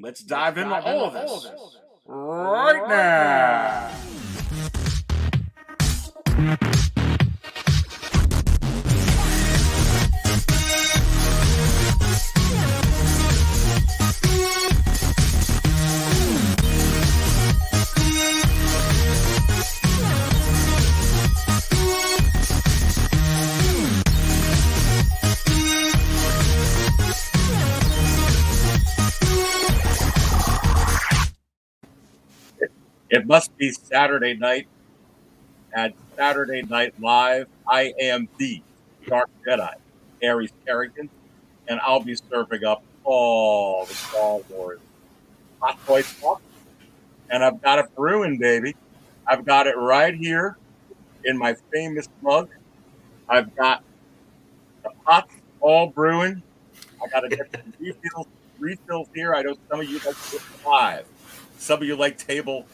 Let's dive into all of this right now. It must be Saturday night at Saturday Night Live. I am the Dark Jedi, Aries Terrington, and I'll be serving up all the Star Wars hot toy talk. And I've got it brewing, baby. I've got it right here in my famous mug. I've got the pots all brewing. I got to get some refills here. I know some of you like 5. Some of you like table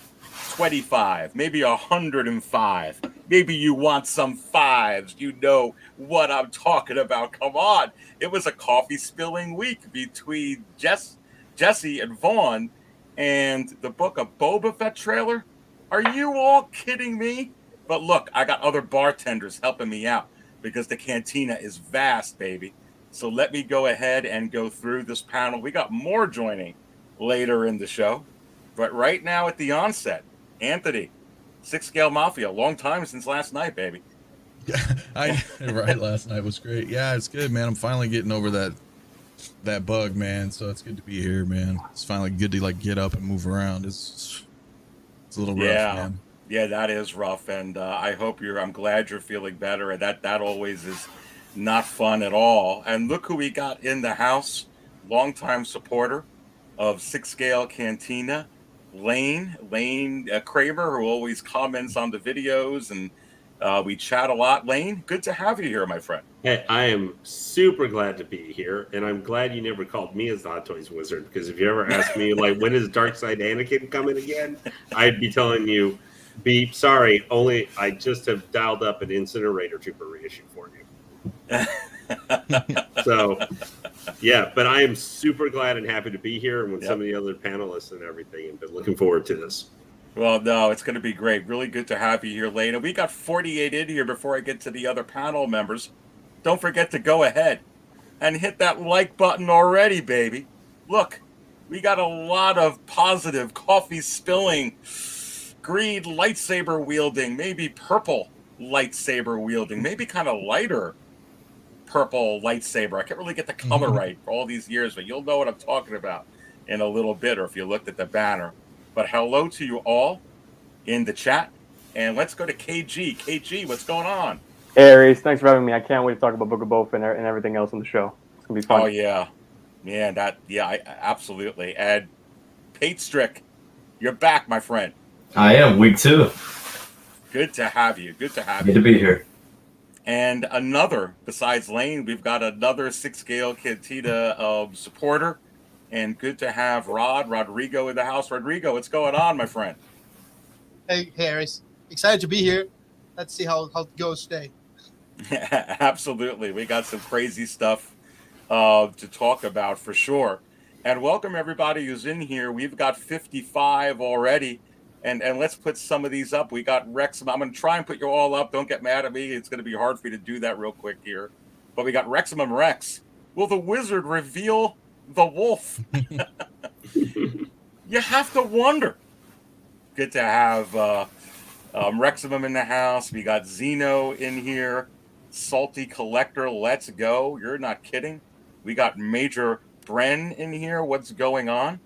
25, maybe 105. Maybe you want some 5s. You know what I'm talking about. Come on. It was a coffee spilling week between Jesse and Vaughn and the book of Boba Fett trailer. Are you all kidding me? But look, I got other bartenders helping me out because the cantina is vast, baby. So let me go ahead and go through this panel. We got more joining later in the show. But right now at the onset, Anthony, 6 Scale Mafia, long time since last night, baby. Yeah, right. Last night was great. Yeah, it's good, man. I'm finally getting over that bug, man. So it's good to be here, man. It's finally good to like get up and move around. It's a little rough, man. Yeah, that is rough, and I'm glad you're feeling better. And that always is not fun at all. And look who we got in the house, longtime supporter of 6 Scale Cantina. Lane Kramer, who always comments on the videos, and we chat a lot. Lane, good to have you here, my friend. Hey, I am super glad to be here, and I'm glad you never called me as the Hot Toys Wizard, because if you ever asked me, like, when is Darkside Anakin coming again, I'd be telling you, beep, sorry, only I just have dialed up an Incinerator Trooper reissue for you. So, yeah, but I am super glad and happy to be here and with some of the other panelists and everything, and been looking forward to this. Well, no, it's going to be great. Really good to have you here, Lane. And we got 48 in here before I get to the other panel members. Don't forget to go ahead and hit that like button already, baby. Look, we got a lot of positive coffee spilling, green lightsaber wielding, maybe purple lightsaber wielding, maybe kind of lighter purple lightsaber. I can't really get the color right for all these years, but you'll know what I'm talking about in a little bit, or if you looked at the banner. But hello to you all in the chat, and let's go to KG. KG, what's going on? Hey, Aries, thanks for having me. I can't wait to talk about Book of Boba and everything else on the show. It's gonna be fun. Oh yeah, man, absolutely. And Pate Strick, you're back, my friend. I am, week 2. Good to have you. Good to have Good you. to be here. And besides Lane, we've got another 6 Scale Cantina supporter. And good to have Rodrigo in the house. Rodrigo, what's going on, my friend? Hey, Aries. Excited to be here. Let's see how it goes today. Absolutely. We got some crazy stuff to talk about for sure. And welcome everybody who's in here. We've got 55 already. And let's put some of these up. We got Rex. I'm going to try and put you all up. Don't get mad at me. It's going to be hard for you to do that real quick here. But we got Reximum Rex. Will the wizard reveal the wolf? You have to wonder. Good to have Reximum in the house. We got Zeno in here. Salty Collector, let's go. You're not kidding. We got Major Bren in here. What's going on?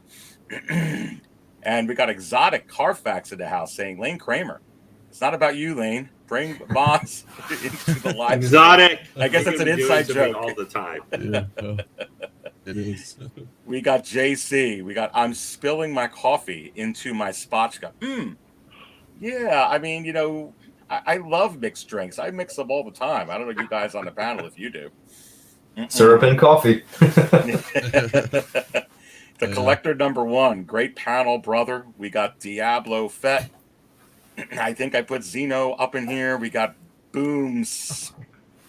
And we got Exotic Carfax in the house saying, Lane Kramer, it's not about you, Lane. Bring Moss into the live. Exotic. I guess that's an inside joke. All the time. Yeah, it is. We got JC. We got I'm spilling my coffee into my Spotchka. Yeah, I mean, I love mixed drinks. I mix them all the time. I don't know you guys on the panel if you do. Syrup and coffee. The Collector number 1. Great panel, brother. We got Diablo Fett. I think I put Zeno up in here. We got Booms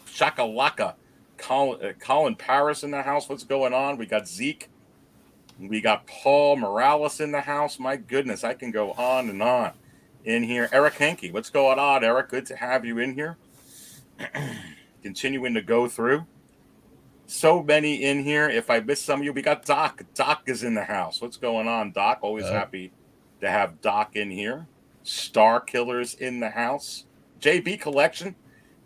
Shakalaka. Colin Paris in the house. What's going on? We got Zeke. We got Paul Morales in the house. My goodness, I can go on and on in here. Eric Hankey, what's going on, Eric? Good to have you in here. Continuing to go through. So many in here. If I miss some of you, we got Doc. Doc is in the house. What's going on, Doc? Always happy to have Doc in here. Star Killers in the house. JB Collection.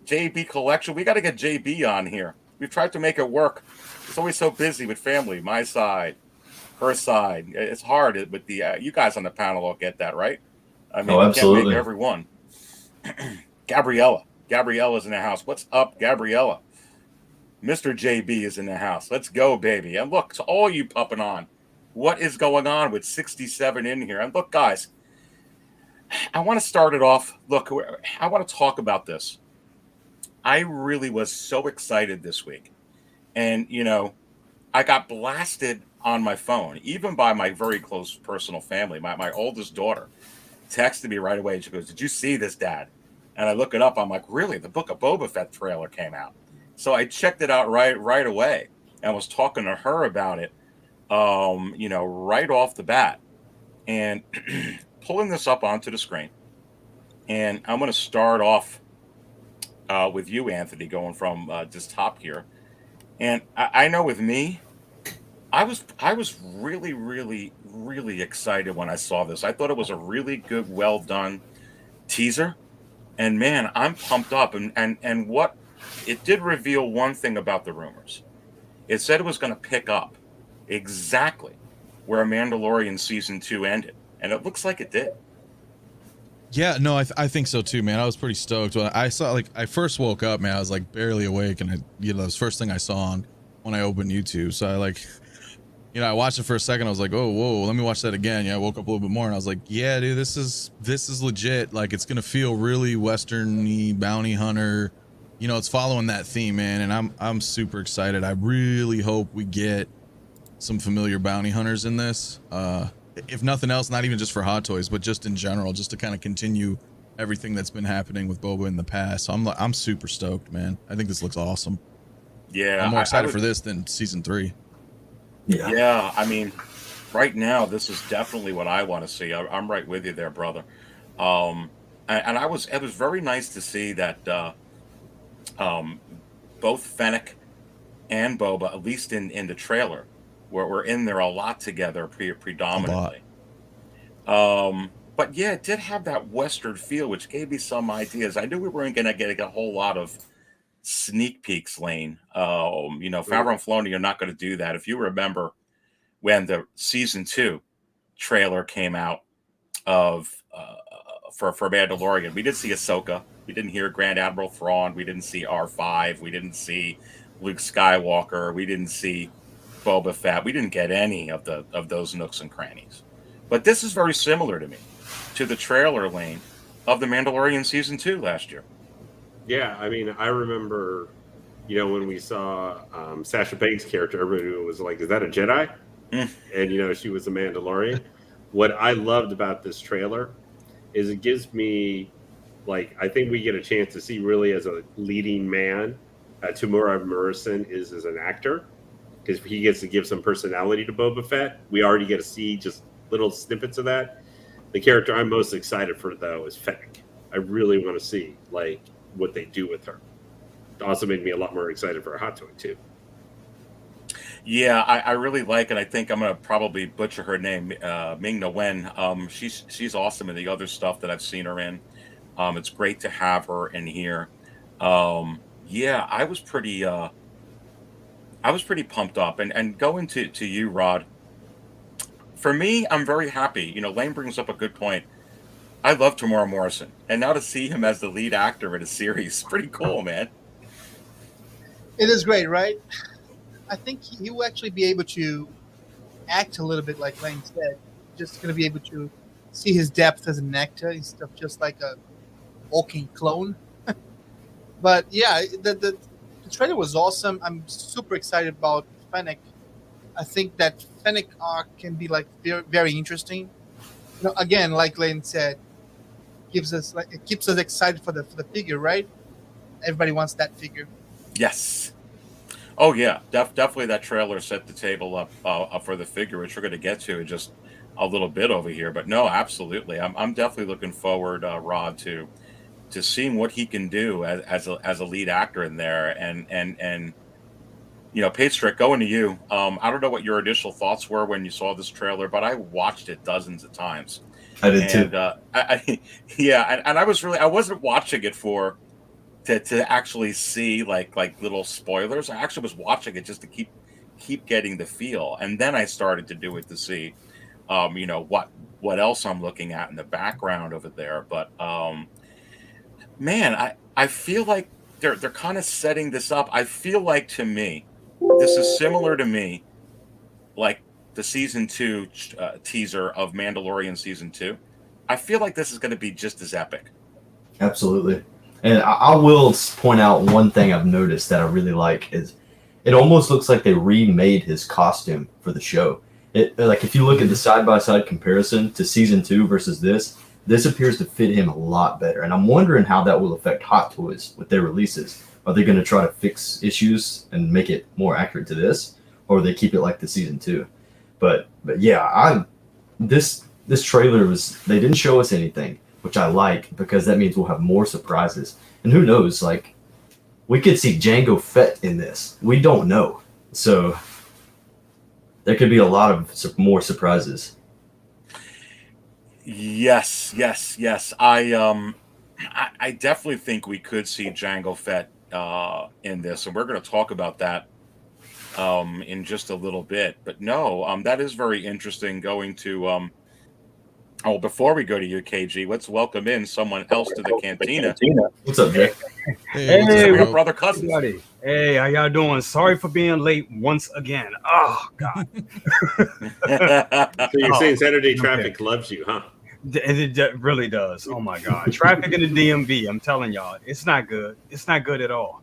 JB Collection. We got to get JB on here. We've tried to make it work. It's always so busy with family. My side, her side. It's hard with the you guys on the panel will get that, right? I mean, you can't make everyone. Gabriella. Gabriella's in the house. What's up, Gabriella? Mr. JB is in the house. Let's go, baby. And look, to all you pupping on, what is going on with 67 in here? And look, guys, I want to start it off. Look, I want to talk about this. I really was so excited this week. And, you know, I got blasted on my phone, even by my very close personal family. My oldest daughter texted me right away. She goes, "Did you see this, Dad?" And I look it up. I'm like, really? The Book of Boba Fett trailer came out. So I checked it out right away and was talking to her about it, you know, right off the bat. And pulling this up onto the screen. And I'm going to start off with you, Anthony, going from this top here. And I know with me, I was really, really, really excited when I saw this. I thought it was a really good, well done teaser. And man, I'm pumped up. And what it did reveal one thing about the rumors. It said it was going to pick up exactly where Mandalorian season 2 ended. And it looks like it did. Yeah, no, I think so too, man. I was pretty stoked when I saw, like, I first woke up, man. I was like barely awake, and you know, it was the first thing I saw on when I opened YouTube. So I like, you know, I watched it for a second. I was like, oh, whoa, let me watch that again. Yeah, I woke up a little bit more, and I was like, yeah, dude, this is legit. Like, it's gonna feel really western-y, bounty hunter. You know, it's following that theme, man, and I'm super excited. I really hope we get some familiar bounty hunters in this. If nothing else, not even just for Hot Toys, but just in general, just to kind of continue everything that's been happening with Boba in the past. So I'm super stoked, man. I think this looks awesome. Yeah, I'm more excited for this than season 3. Yeah, I mean, right now this is definitely what I want to see. I'm right with you there, brother. And it was very nice to see that both Fennec and Boba, at least in the trailer, we're in there a lot together predominantly. But yeah, it did have that Western feel, which gave me some ideas. I knew we weren't going to get a whole lot of sneak peeks, Lane. You know, Favreau and Filoni are not going to do that. If you remember when the season 2 trailer came out of for Mandalorian, we did see Ahsoka. We didn't hear Grand Admiral Thrawn. We didn't see R5. We didn't see Luke Skywalker. We didn't see Boba Fett. We didn't get any of those nooks and crannies. But this is very similar to me, to the trailer, Lane, of The Mandalorian season 2 last year. Yeah, I mean, I remember, you know, when we saw Sasha Banks' character, everybody was like, "Is that a Jedi?" And you know, she was a Mandalorian. What I loved about this trailer is it gives me, like, I think we get a chance to see really as a leading man, Tamura Morrison is as an actor. Because he gets to give some personality to Boba Fett. We already get to see just little snippets of that. The character I'm most excited for, though, is Fennec. I really want to see, like, what they do with her. It also made me a lot more excited for a Hot Toy, too. Yeah, I really like it. I think I'm going to probably butcher her name, Ming-Na Wen. She's awesome in the other stuff that I've seen her in. It's great to have her in here. Yeah, I was pretty pumped up. And going to you, Rod, for me, I'm very happy. You know, Lane brings up a good point. I love Tamora Morrison. And now to see him as the lead actor in a series, pretty cool, man. It is great, right? I think he will actually be able to act a little bit like Lane said. Just going to be able to see his depth as an actor instead of just like a walking clone. But yeah, the trailer was awesome. I'm super excited about Fennec. I think that Fennec arc can be like very, very interesting. You know, again, like Lane said, it keeps us excited for the figure, right? Everybody wants that figure. Yes. Oh yeah, definitely that trailer set the table up for the figure, which we're going to get to in just a little bit over here. But no, absolutely, I'm definitely looking forward, Rod, to seeing what he can do as a lead actor in there. And Patrick, going to you. I don't know what your initial thoughts were when you saw this trailer, but I watched it dozens of times, I did too. and yeah, and I wasn't watching it for to actually see like little spoilers. I actually was watching it just to keep getting the feel, and then I started to do it to see, what else I'm looking at in the background over there. But man, I feel like they're kind of setting this up. I feel like to me, this is similar to me, like the season 2 teaser of Mandalorian season 2. I feel like this is going to be just as epic. Absolutely. And I will point out one thing I've noticed that I really like is it almost looks like they remade his costume for the show. It like if you look at the side-by-side comparison to season 2 versus this appears to fit him a lot better. And I'm wondering how that will affect Hot Toys with their releases. Are they going to try to fix issues and make it more accurate to this, or will they keep it like the season 2? But yeah, this trailer they didn't show us anything, which I like because that means we'll have more surprises. And who knows, like we could see Jango Fett in this. We don't know. So there could be a lot of more surprises. Yes. I definitely think we could see Jango Fett in this, and we're going to talk about that in just a little bit. But no, that is very interesting. Going to before we go to you, KG, let's welcome in someone else to the cantina. What's up, Jay? Hey, what's Hey, up, Our bro? brother cousins. everybody. Hey, how y'all doing? Sorry for being late once again. Oh, God. So you're saying Saturday okay. traffic loves you, huh? It really does. Oh, my God. Traffic in the DMV, I'm telling y'all, it's not good. It's not good at all.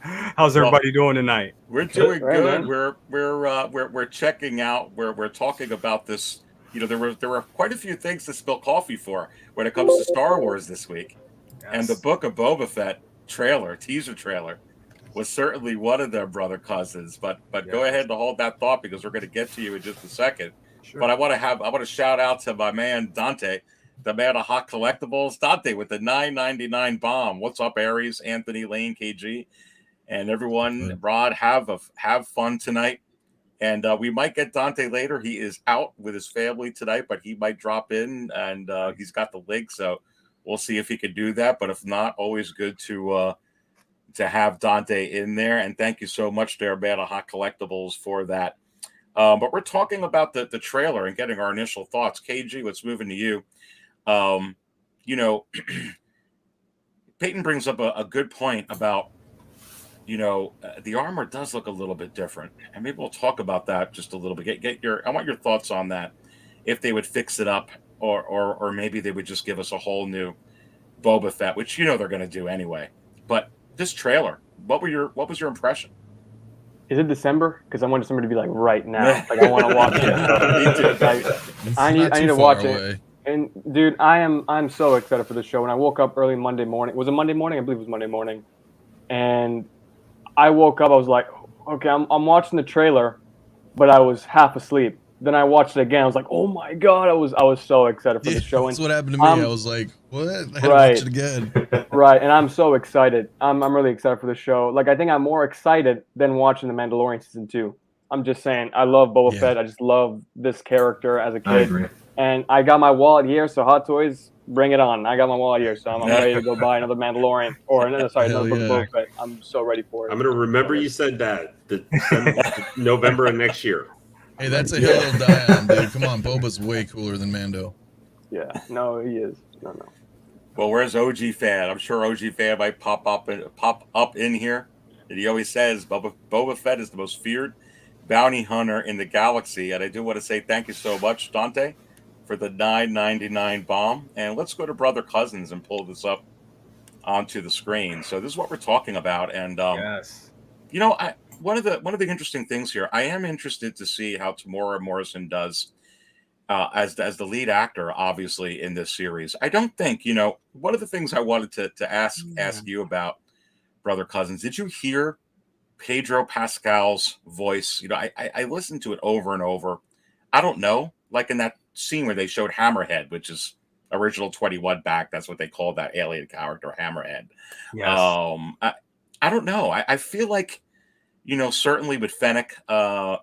How's everybody doing tonight? We're doing Right, good. man. We're checking out. We're talking about this. There were quite a few things to spill coffee for when it comes to Star Wars this week, and the Yes. Book of Boba Fett teaser trailer, was certainly one of their brother cousins. But go Yes. ahead and hold that thought because we're going to get to you in just a second. Sure. But I want to shout out to my man Dante, the man of Hot Collectibles, Dante with the $9.99 bomb. What's up, Aries, Anthony, Lane, KG, and everyone? Good. Rod, have fun tonight. And we might get Dante later. He is out with his family tonight, but he might drop in, and he's got the link, so we'll see if he can do that. But if not, always good to have Dante in there. And thank you so much, there, man, of Hot Collectibles, for that. But we're talking about the trailer and getting our initial thoughts. KG, let's move into you. Peyton brings up a good point about the armor does look a little bit different, and maybe we'll talk about that just a little bit. I want your thoughts on that. If they would fix it up, or maybe they would just give us a whole new Boba Fett, which they're going to do anyway. But this trailer, what was your impression? Is it December? Because I want December to be like right now. Like I want to watch it. It's I not need too to far watch away. it. And dude, I'm so excited for the show. When I woke up early Monday morning, was it Monday morning? I believe it was Monday morning. And I woke up, I was like, okay, I'm watching the trailer, but I was half asleep. Then I watched it again. I was like, oh my God, I was so excited for Yeah, the show. that's And what happened to me. I was like, what? I had to Right. watch it again. right, and I'm so excited. I'm really excited for the show. Like I think I'm more excited than watching The Mandalorian season 2. I'm just saying, I love Boba Yeah. Fett. I just love this character as a I kid. agree. And I got my wallet here, so Hot Toys, bring it on. I got my wallet here, so I'm ready to go buy another Mandalorian another Hell Book of yeah. Boba Fett. I'm so ready for it. I'm going to remember you said that the November of next year. Hey, that's a hill to die on, dude. Come on, Boba's way cooler than Mando. Yeah, no, he is. No. Well, where's OG Fan? I'm sure OG Fan might pop up in here. And he always says Boba Fett is the most feared bounty hunter in the galaxy. And I do want to say thank you so much, Dante, for the $9.99 bomb. And let's go to Brother Cousins and pull this up onto the screen. So this is what we're talking about. And Yes. one of the interesting things here, I am interested to see how Tamora Morrison does as the lead actor, obviously, in this series. I don't think, one of the things I wanted to ask you about, Brother Cousins, did you hear Pedro Pascal's voice, I listened to it over and over. I don't know, like in that scene where they showed Hammerhead, which is original 21 back. That's what they called that alien character, Hammerhead. Yes. I don't know. I feel like, certainly with Fennec, again,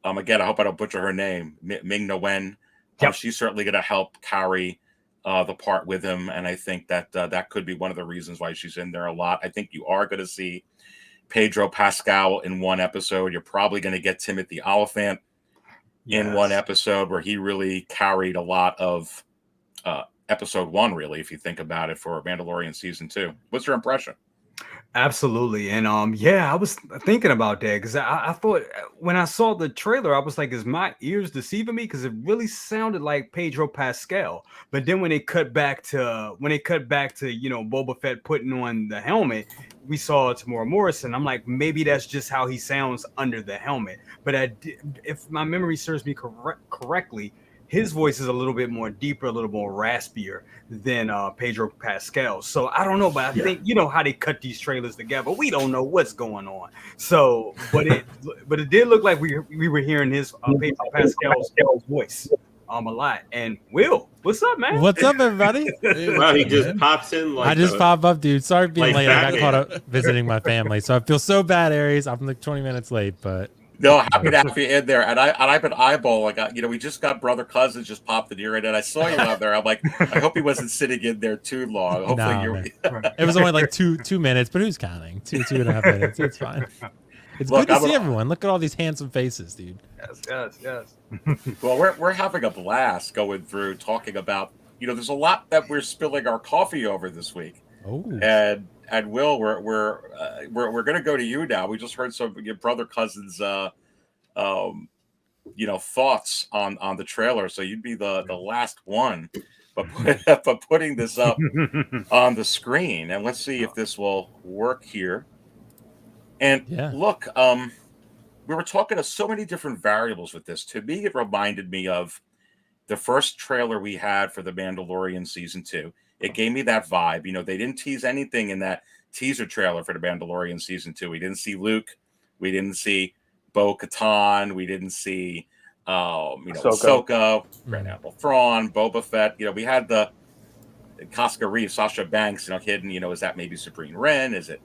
I hope I don't butcher her name, Ming-Na Wen. Yep. She's certainly going to help carry the part with him, and I think that that could be one of the reasons why she's in there a lot. I think you are going to see Pedro Pascal in one episode. You're probably going to get Timothy Oliphant in one episode, where he really carried a lot of episode 1, really, if you think about it, for Mandalorian season 2. What's your impression? Absolutely. And I was thinking about that because I thought when I saw the trailer, I was like, is my ears deceiving me? Because it really sounded like Pedro Pascal. But then when they cut back to Boba Fett putting on the helmet, we saw Tamora Morrison. I'm like, maybe that's just how he sounds under the helmet. But if my memory serves me correctly, his voice is a little bit more deeper, a little more raspier than Pedro Pascal. So I don't know, but I think how they cut these trailers together. We don't know what's going on. So, but it did look like we were hearing his Pedro Pascal's voice a lot. And Will, what's up, man? What's up, everybody? Wow, he just pops in like I just pop up, dude. Sorry for being like late. I got Batman. caught up visiting my family, so I feel so bad, Aries. I'm like 20 minutes late, but No, happy to have you in there. And I've been eyeballing. We just got brother cousins just popped in here, and I saw you out there. I'm like, I hope he wasn't sitting in there too long. Hopefully nah, it was only like two minutes, but who's counting? Two and a half minutes. It's fine. It's good to see everyone. Look at all these handsome faces, dude. Yes. Well, we're having a blast going through talking about. There's a lot that we're spilling our coffee over this week. Oh. And Will, we're going to go to you now. We just heard some of your brother cousins, thoughts on the trailer. So you'd be the last one, but putting this up on the screen, and let's see if this will work here. And look, we were talking to so many different variables with this. To me, it reminded me of the first trailer we had for The Mandalorian season 2. It gave me that vibe. They didn't tease anything in that teaser trailer for The Mandalorian season 2. We didn't see Luke. We didn't see Bo-Katan. We didn't see, Ahsoka, Grand Admiral Thrawn, Boba Fett. We had the Casca Reeve, Sasha Banks, hidden. Is that maybe Sabrine Wren? Is it,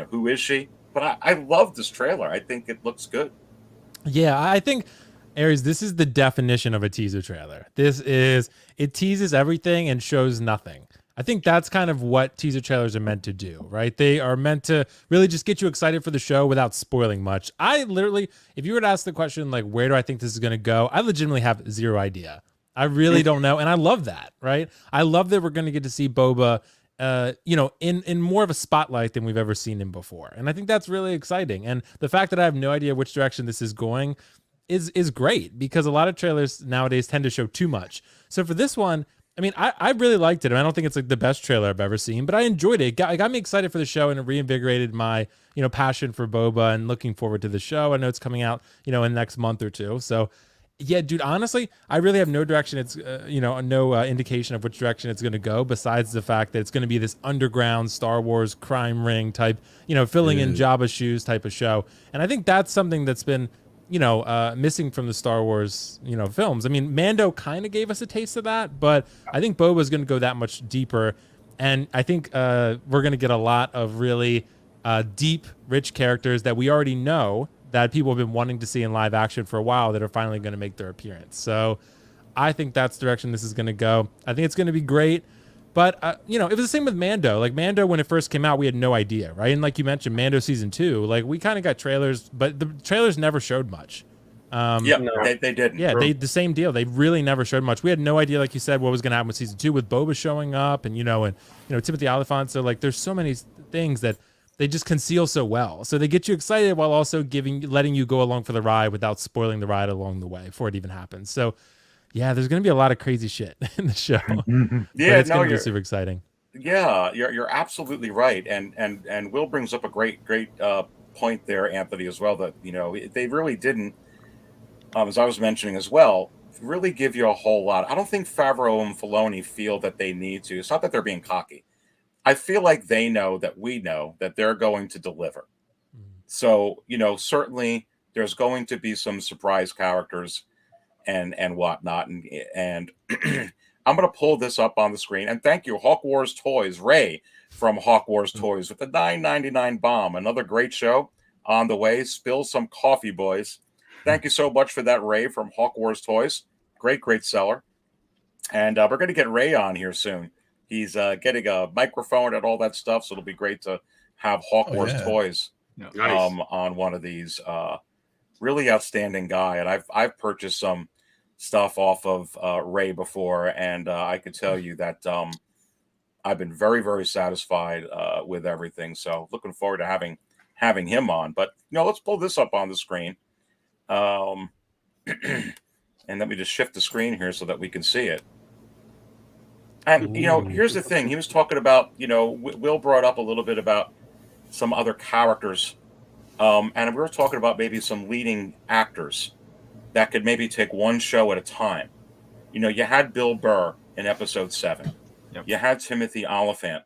who is she? But I love this trailer. I think it looks good. Yeah, I think, Aries, this is the definition of a teaser trailer. It teases everything and shows nothing. I think that's kind of what teaser trailers are meant to do, right? They are meant to really just get you excited for the show without spoiling much. I literally, if you were to ask the question, like, where do I think this is going to go? I legitimately have zero idea. I really don't know. And I love that, right? I love that we're going to get to see Boba, in more of a spotlight than we've ever seen him before. And I think that's really exciting. And the fact that I have no idea which direction this is going is great, because a lot of trailers nowadays tend to show too much. So for this one, I mean, I really liked it. I don't think it's like the best trailer I've ever seen, but I enjoyed it. It got me excited for the show, and it reinvigorated my, passion for Boba and looking forward to the show. I know it's coming out, in the next month or two. So yeah, dude, honestly, I really have no direction. It's, no indication of which direction it's going to go, besides the fact that it's going to be this underground Star Wars crime ring type, filling in Jabba's shoes type of show. And I think that's something that's been, missing from the Star Wars, films. I mean, Mando kind of gave us a taste of that, but I think Boba is going to go that much deeper. And I think we're going to get a lot of really deep, rich characters that we already know that people have been wanting to see in live action for a while that are finally going to make their appearance. So I think that's the direction this is going to go. I think it's going to be great. But, it was the same with Mando. Like, Mando, when it first came out, we had no idea, right? And like you mentioned, Mando season 2, like, we kind of got trailers, but the trailers never showed much. They didn't. Yeah, the same deal. They really never showed much. We had no idea, like you said, what was going to happen with season 2 with Boba showing up and, Timothy Oliphant. So, like, there's so many things that they just conceal so well. So they get you excited while also letting you go along for the ride without spoiling the ride along the way before it even happens. So, yeah, there's going to be a lot of crazy shit in the show. Yeah, it's going to be super exciting. Yeah, you're absolutely right. And Will brings up a great point there, Anthony, as well, that, they really didn't, as I was mentioning as well, really give you a whole lot. I don't think Favreau and Filoni feel that they need to. It's not that they're being cocky. I feel like they know that we know that they're going to deliver. So, certainly there's going to be some surprise characters and whatnot. And I'm going to pull this up on the screen. And thank you, Hawk Wars Toys, Ray from Hawk Wars Toys with the $9.99 bomb. Another great show on the way. Spill some coffee, boys. Thank you so much for that, Ray from Hawk Wars Toys. Great seller. And we're going to get Ray on here soon. He's getting a microphone and all that stuff, so it'll be great to have Hawk Wars Toys Nice. on one of these. Really outstanding guy, and I've purchased some stuff off of Ray before, and I could tell you that I've been very satisfied with everything. So looking forward to having him on. But let's pull this up on the screen, and let me just shift the screen here so that we can see it. And here's the thing: he was talking about Will brought up a little bit about some other characters. And we were talking about maybe some leading actors that could maybe take one show at a time. You had Bill Burr in episode 7. Yep. You had Timothy Oliphant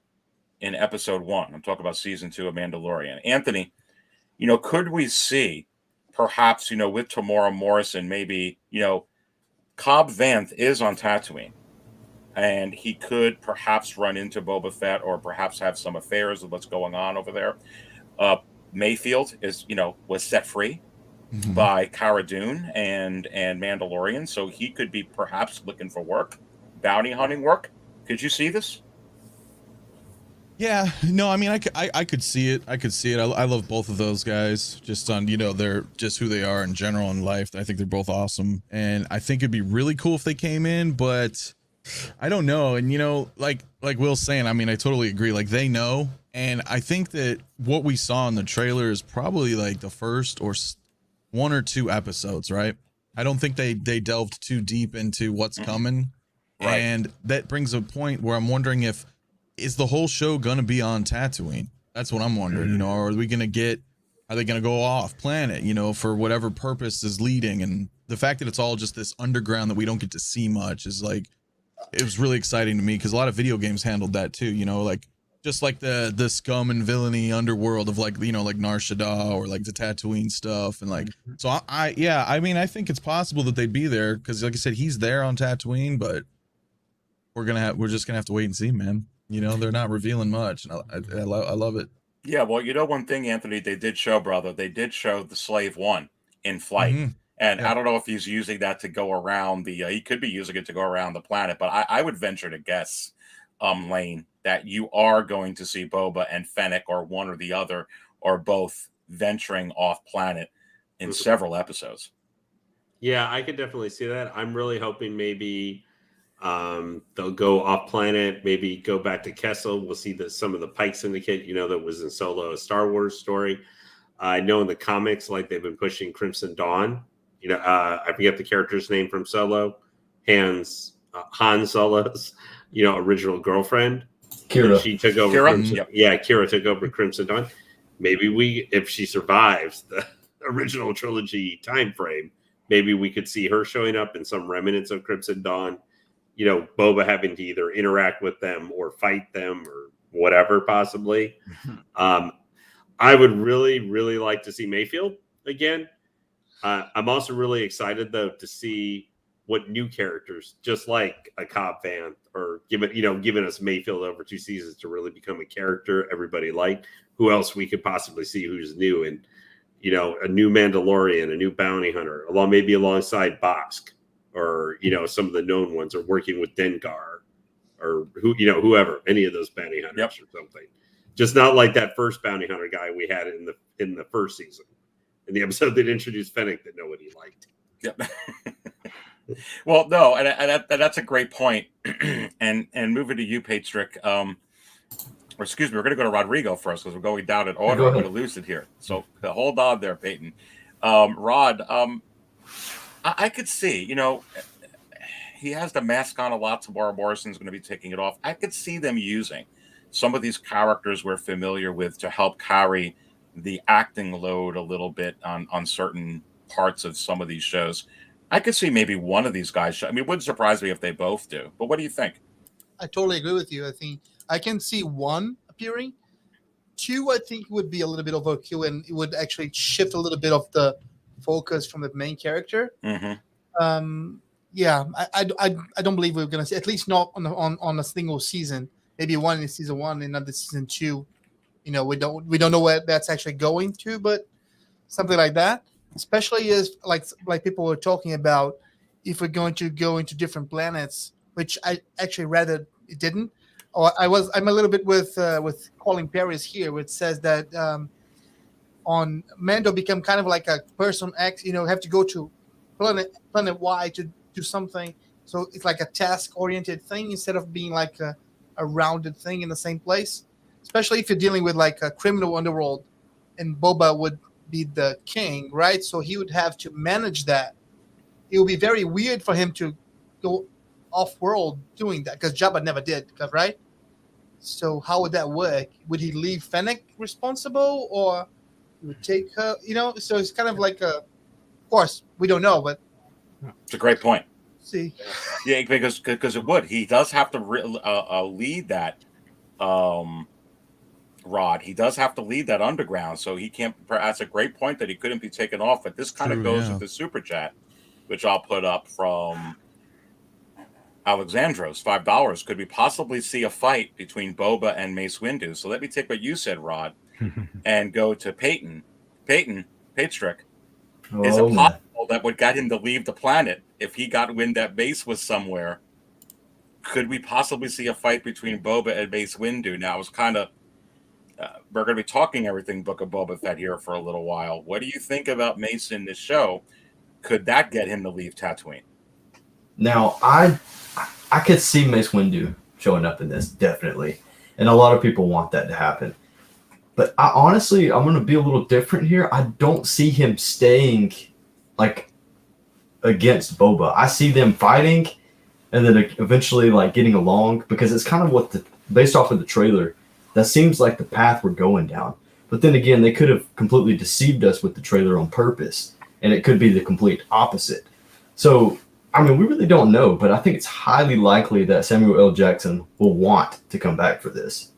in episode 1. I'm talking about season 2 of Mandalorian. Anthony, could we see perhaps, with Tamora Morrison, maybe, Cobb Vanth is on Tatooine, and he could perhaps run into Boba Fett or perhaps have some affairs with what's going on over there. Mayfield was set free by Cara Dune and Mandalorian, so he could be perhaps looking for work, bounty hunting work. Could you see this? Yeah, no, I mean, I could see it. I love both of those guys, just on they're just who they are in general in life. I think they're both awesome, and I think it'd be really cool if they came in, but I don't know. And like Will's saying, I mean, I totally agree. Like, they know. And I think that what we saw in the trailer is probably like the first or 1 or 2 episodes, right? I don't think they delved too deep into what's coming. Right. And that brings a point where I'm wondering is the whole show going to be on Tatooine? That's what I'm wondering, or are they going to go off planet, for whatever purpose is leading? And the fact that it's all just this underground that we don't get to see much is like, it was really exciting to me because a lot of video games handled that too, like, just like the scum and villainy underworld of like Nar Shaddaa or like the Tatooine stuff, and like, so I mean, I think it's possible that they'd be there because, like I said, he's there on Tatooine, but we're just gonna have to wait and see, man. They're not revealing much, and I love it. Yeah, well, one thing, Anthony, they did show the Slave One in flight, and I don't know if he's using that to go around he could be using it to go around the planet, but I would venture to guess, Lane, that you are going to see Boba and Fennec, or one or the other, or both, venturing off planet in several episodes. Yeah, I could definitely see that. I'm really hoping maybe they'll go off planet, maybe go back to Kessel. We'll see some of the Pike Syndicate, that was in Solo, a Star Wars story. I know in the comics, like, they've been pushing Crimson Dawn. I forget the character's name from Solo. Han Solo's, original girlfriend. Kira. She took over. Kira took over Crimson Dawn. Maybe if she survives the original trilogy time frame, maybe we could see her showing up in some remnants of Crimson Dawn. Boba having to either interact with them or fight them or whatever, possibly. I would really like to see Mayfield again. I'm also really excited, though, to see what new characters, just like a Cobb Vanth, or giving us Mayfield over 2 seasons to really become a character everybody liked. Who else we could possibly see who's new, and a new Mandalorian, a new bounty hunter, maybe alongside Bosk, or some of the known ones, or working with Dengar, or whoever, any of those bounty hunters or something. Just not like that first bounty hunter guy we had in the first season, in the episode that introduced Fennec, that nobody liked. Yep. Well, no, and that's a great point. and moving to you, Patrick, or excuse me, we're going to go to Rodrigo first because we're going down in order. I'm going to lose it here. So hold on there, Peyton. Rod, I could see, he has the mask on a lot. Tamora Morrison's going to be taking it off. I could see them using some of these characters we're familiar with to help carry the acting load a little bit on certain parts of some of these shows. I could see maybe one of these guys. I mean, it wouldn't surprise me if they both do. But what do you think? I totally agree with you. I think I can see one appearing. 2, I think would be a little bit overkill, and it would actually shift a little bit of the focus from the main character. Yeah, I don't believe we're gonna see, at least not on a single season. Maybe one in season 1, another season 2. You know, we don't know where that's actually going to, but something like that. Especially as like people were talking about, if we're going to go into different planets, which I actually rather it didn't. Or I'm a little bit with calling Paris here, which says that on Mando become kind of like a person X, you know, have to go to planet Y to do something. So it's like a task oriented thing instead of being like a rounded thing in the same place. Especially if you're dealing with like a criminal underworld, and Boba would be the king, right? So he would have to manage that. It would be very weird for him to go off-world doing that, because Jabba never did, right? So how would that work? Would he leave Fennec responsible, or he would take her? You know, so it's kind of like of course, we don't know, but it's a great point. See, yeah, because it would. He does have to lead that. Rod, he does have to lead that underground, so he can't. That's a great point that he couldn't be taken off. But this kind of goes with the super chat, which I'll put up from Alexandros, $5. Could we possibly see a fight between Boba and Mace Windu? So let me take what you said, Rod, and go to Peyton. Patrick. Is it possible that what got him to leave the planet, if he got wind that Mace was somewhere, could we possibly see a fight between Boba and Mace Windu? Now, it was kind of we're going to be talking everything Book of Boba Fett here for a little while. What do you think about Mace in this show? Could that get him to leave Tatooine? Now, I could see Mace Windu showing up in this, definitely. And a lot of people want that to happen. But honestly, I'm going to be a little different here. I don't see him staying like against Boba. I see them fighting and then eventually like getting along, because it's kind of based off of the trailer, that seems like the path we're going down. But then again, they could have completely deceived us with the trailer on purpose, and it could be the complete opposite. So, I mean, we really don't know, but I think it's highly likely that Samuel L. Jackson will want to come back for this.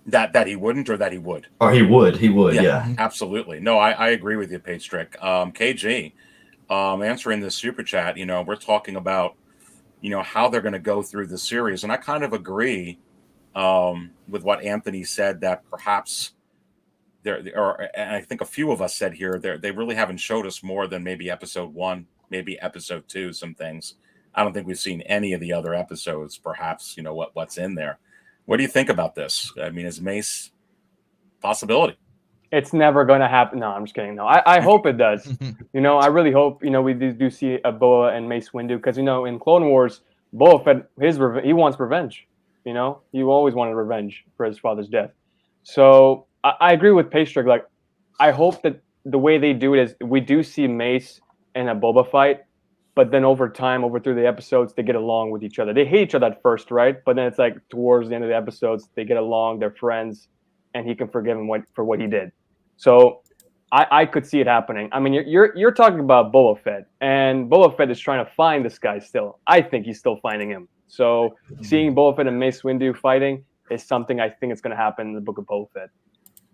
That he wouldn't, or that he would? Or he would, yeah. Absolutely. No, I agree with you, Patrick. KG, answering the super chat, you know, we're talking about, you know, how they're going to go through the series, and I kind of agree with what Anthony said, that perhaps and I think a few of us said here, they really haven't showed us more than maybe episode 1, maybe episode 2, some things. I don't think we've seen any of the other episodes, perhaps, you know, what's in there. What do you think about this? I mean, is Mace a possibility? It's never going to happen. No, I'm just kidding. No, I hope it does. You know, I really hope, you know, we do see a Boa and Mace Windu, because, you know, in Clone Wars, Boba Fett, he wants revenge. You know, he always wanted revenge for his father's death. So I agree with Patrick. Like, I hope that the way they do it is we do see Mace and a Boba fight, but then over time, through the episodes, they get along with each other. They hate each other at first, right? But then it's like towards the end of the episodes, they get along, they're friends, and he can forgive him for what he did. So I could see it happening. I mean, you're talking about Boba Fett, and Boba Fett is trying to find this guy still. I think he's still finding him. So seeing Boba Fett and Mace Windu fighting is something I think is going to happen in the Book of Boba Fett.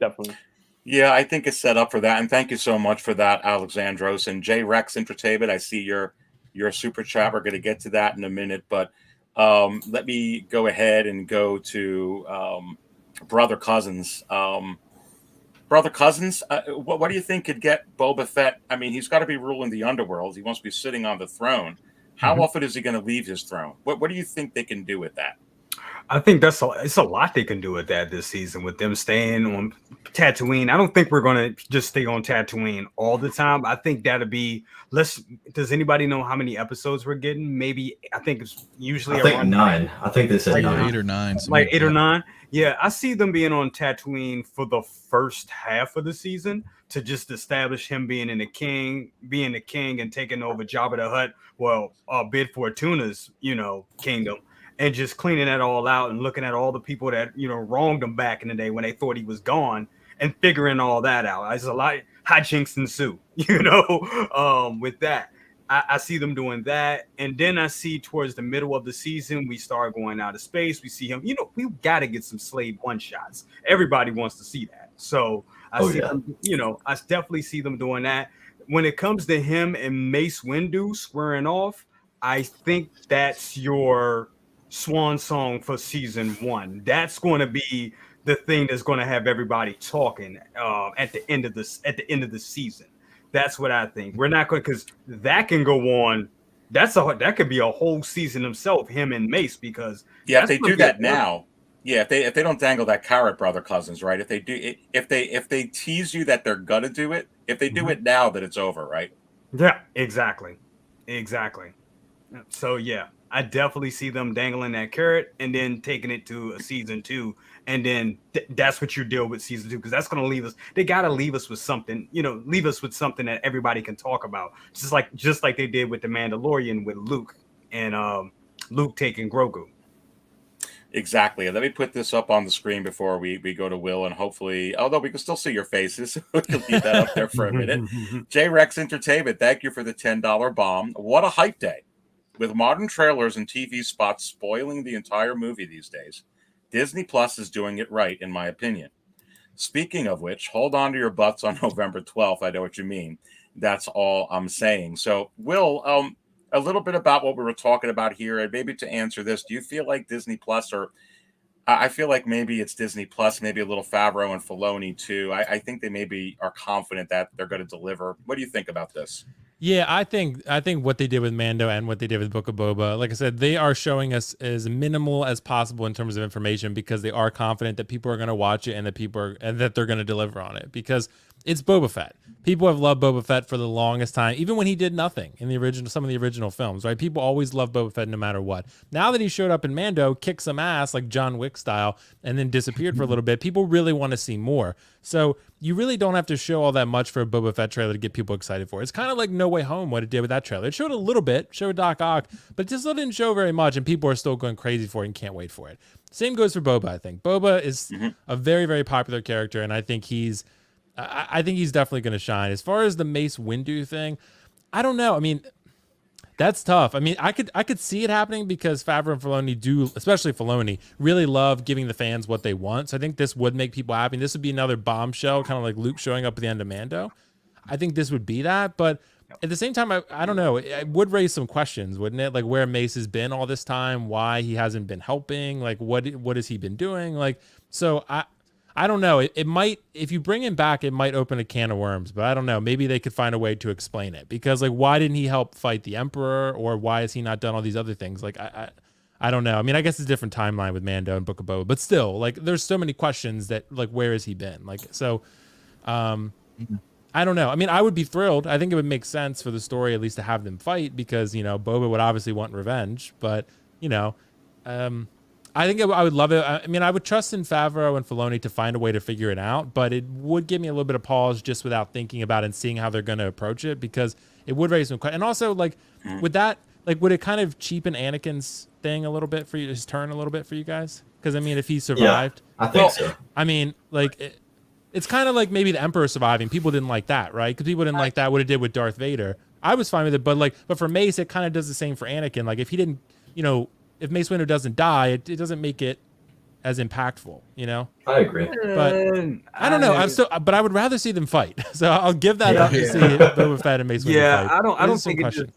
Definitely. Yeah, I think it's set up for that. And thank you so much for that, Alexandros. And J. Rex Entertainment, I see your super chat. We're going to get to that in a minute. But let me go ahead and go to Brother Cousins. Brother Cousins, what do you think could get Boba Fett? I mean, he's got to be ruling the underworld. He wants to be sitting on the throne. How often is he going to leave his throne? What do you think they can do with that? I think it's a lot they can do with that this season, with them staying on Tatooine. I don't think we're going to just stay on Tatooine all the time. I think that'll be does anybody know how many episodes we're getting? Maybe, I think it's usually around 9. I think they said like 9. 8 or 9. Like 8 or 9. Yeah, I see them being on Tatooine for the first half of the season to just establish him being the king and taking over Jabba the Hutt, Bid Fortuna's, you know, kingdom, and just cleaning that all out and looking at all the people that, you know, wronged him back in the day when they thought he was gone, and figuring all that out. There's a lot hijinks ensue, you know, with that. I see them doing that, and then I see towards the middle of the season we start going out of space. We see him. You know, we got to get some Slade one shots. Everybody wants to see that. So I see them. You know, I definitely see them doing that. When it comes to him and Mace Windu squaring off, I think that's your swan song for season 1. That's going to be the thing that's going to have everybody talking at the end of the season. That's what I think. We're not going, because that can go on. That could be a whole season himself, him and Mace, because if they do that now, if they don't dangle that carrot, brother cousins, right? If they do, if they tease you that they're gonna do it, if they do it now, then it's over, right? Yeah, exactly. So yeah, I definitely see them dangling that carrot and then taking it to a season 2, and then that's what you deal with season 2, because that's going to leave us. They got to leave us with something, leave us with something that everybody can talk about, just like they did with the Mandalorian with Luke and Luke taking Grogu. Exactly. Let me put this up on the screen before we go to Will, and hopefully, although we can still see your faces, we can leave that up there for a minute. J-Rex Entertainment, thank you for the $10 bomb. What a hype day. With modern trailers and TV spots spoiling the entire movie these days, Disney Plus is doing it right, in my opinion. Speaking of which, hold on to your butts on November 12th. I know what you mean. That's all I'm saying. So, Will, a little bit about what we were talking about here, and maybe to answer this, do you feel like Disney Plus, or I feel like maybe it's Disney Plus, maybe a little Favreau and Filoni too. I think they maybe are confident that they're going to deliver. What do you think about this? Yeah, I think what they did with Mando and what they did with Book of Boba, like I said, they are showing us as minimal as possible in terms of information, because they are confident that people are going to watch it and that they're going to deliver on it, because it's Boba Fett. People have loved Boba Fett for the longest time, even when he did nothing in some of the original films, right? People always love Boba Fett no matter what. Now that he showed up in Mando, kicked some ass like John Wick style, and then disappeared for a little bit, people really want to see more. So you really don't have to show all that much for a Boba Fett trailer to get people excited for it. It's kind of like No Way Home, what it did with that trailer. It showed a little bit, showed Doc Ock, but it just didn't show very much, and people are still going crazy for it and can't wait for it. Same goes for Boba, I think. Boba is a very, very popular character, and I think he's definitely going to shine. As far as the Mace Windu thing, I don't know. I mean, that's tough. I mean, I could see it happening because Favreau and Filoni especially Filoni, really love giving the fans what they want. So I think this would make people happy. This would be another bombshell, kind of like Luke showing up at the end of Mando. I think this would be that. But at the same time, I don't know. It would raise some questions, wouldn't it? Like where Mace has been all this time, why he hasn't been helping, like what has he been doing? Like, so I don't know. It might, if you bring him back, it might open a can of worms, but I don't know. Maybe they could find a way to explain it, because like, why didn't he help fight the Emperor, or why has he not done all these other things? Like, I don't know. I mean, I guess it's a different timeline with Mando and Book of Boba, but still, like, there's so many questions that, like, where has he been? Like, so, I don't know. I mean, I would be thrilled. I think it would make sense for the story, at least, to have them fight, because, Boba would obviously want revenge, but, I think I would love it. I mean, I would trust in Favreau and Filoni to find a way to figure it out, but it would give me a little bit of pause just without thinking about it and seeing how they're going to approach it, because it would raise some questions. And also, like, with that, like, would it kind of cheapen Anakin's thing a little bit for you, his turn a little bit for you guys? Because, I mean, if he survived. Yeah, I think so. I mean, like, it's kind of like maybe the Emperor surviving. People didn't like that, right? Because people didn't like that, what it did with Darth Vader. I was fine with it, but for Mace, it kind of does the same for Anakin. Like, if he didn't, if Mace Windu doesn't die, it doesn't make it as impactful, I agree. But I don't know. But I would rather see them fight. So I'll give that up to see Boba Fett and Mace Windu fight.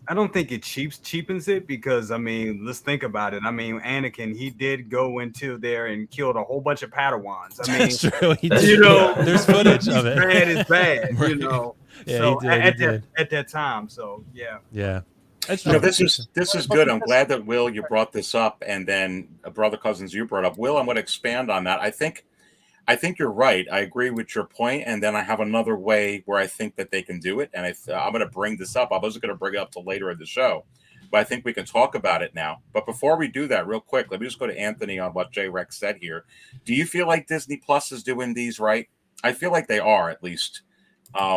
I don't think it cheapens it, because I mean, let's think about it. I mean, Anakin, he did go into there and killed a whole bunch of Padawans. I mean, that's true. He did. There's footage of it. Bad is bad, Right. Yeah, so he did. At that time, so yeah. Yeah. This is good. I'm glad that, Will, you brought this up, and then Brother Cousins, you brought up. Will, I'm going to expand on that. I think you're right. I agree with your point, and then I have another way where I think that they can do it, and I'm going to bring this up. I wasn't going to bring it up till later in the show, but I think we can talk about it now. But before we do that, real quick, let me just go to Anthony on what J-Rex said here. Do you feel like Disney Plus is doing these right? I feel like they are, at least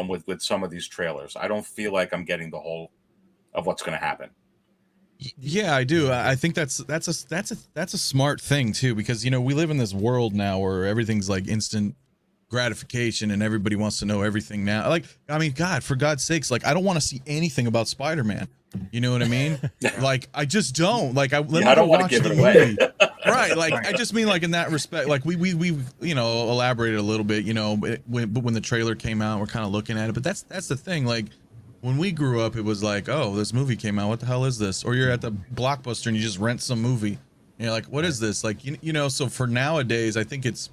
with some of these trailers. I don't feel like I'm getting the whole of what's going to happen. Yeah, I do. I think that's a smart thing too, because we live in this world now where everything's like instant gratification and everybody wants to know everything now. Like, I mean, God, for God's sakes, like I don't want to see anything about Spider-Man. You know what I mean? Like, I just don't. Like, I don't want to give it away. Right. Like, I just mean, like, in that respect, like we you know, elaborated a little bit, you know, when the trailer came out, we're kind of looking at it. But that's the thing. Like, when we grew up, it was like, oh, this movie came out. What the hell is this? Or you're at the Blockbuster and you just rent some movie. And you're like, what is this? Like, you know, so for nowadays, I think it's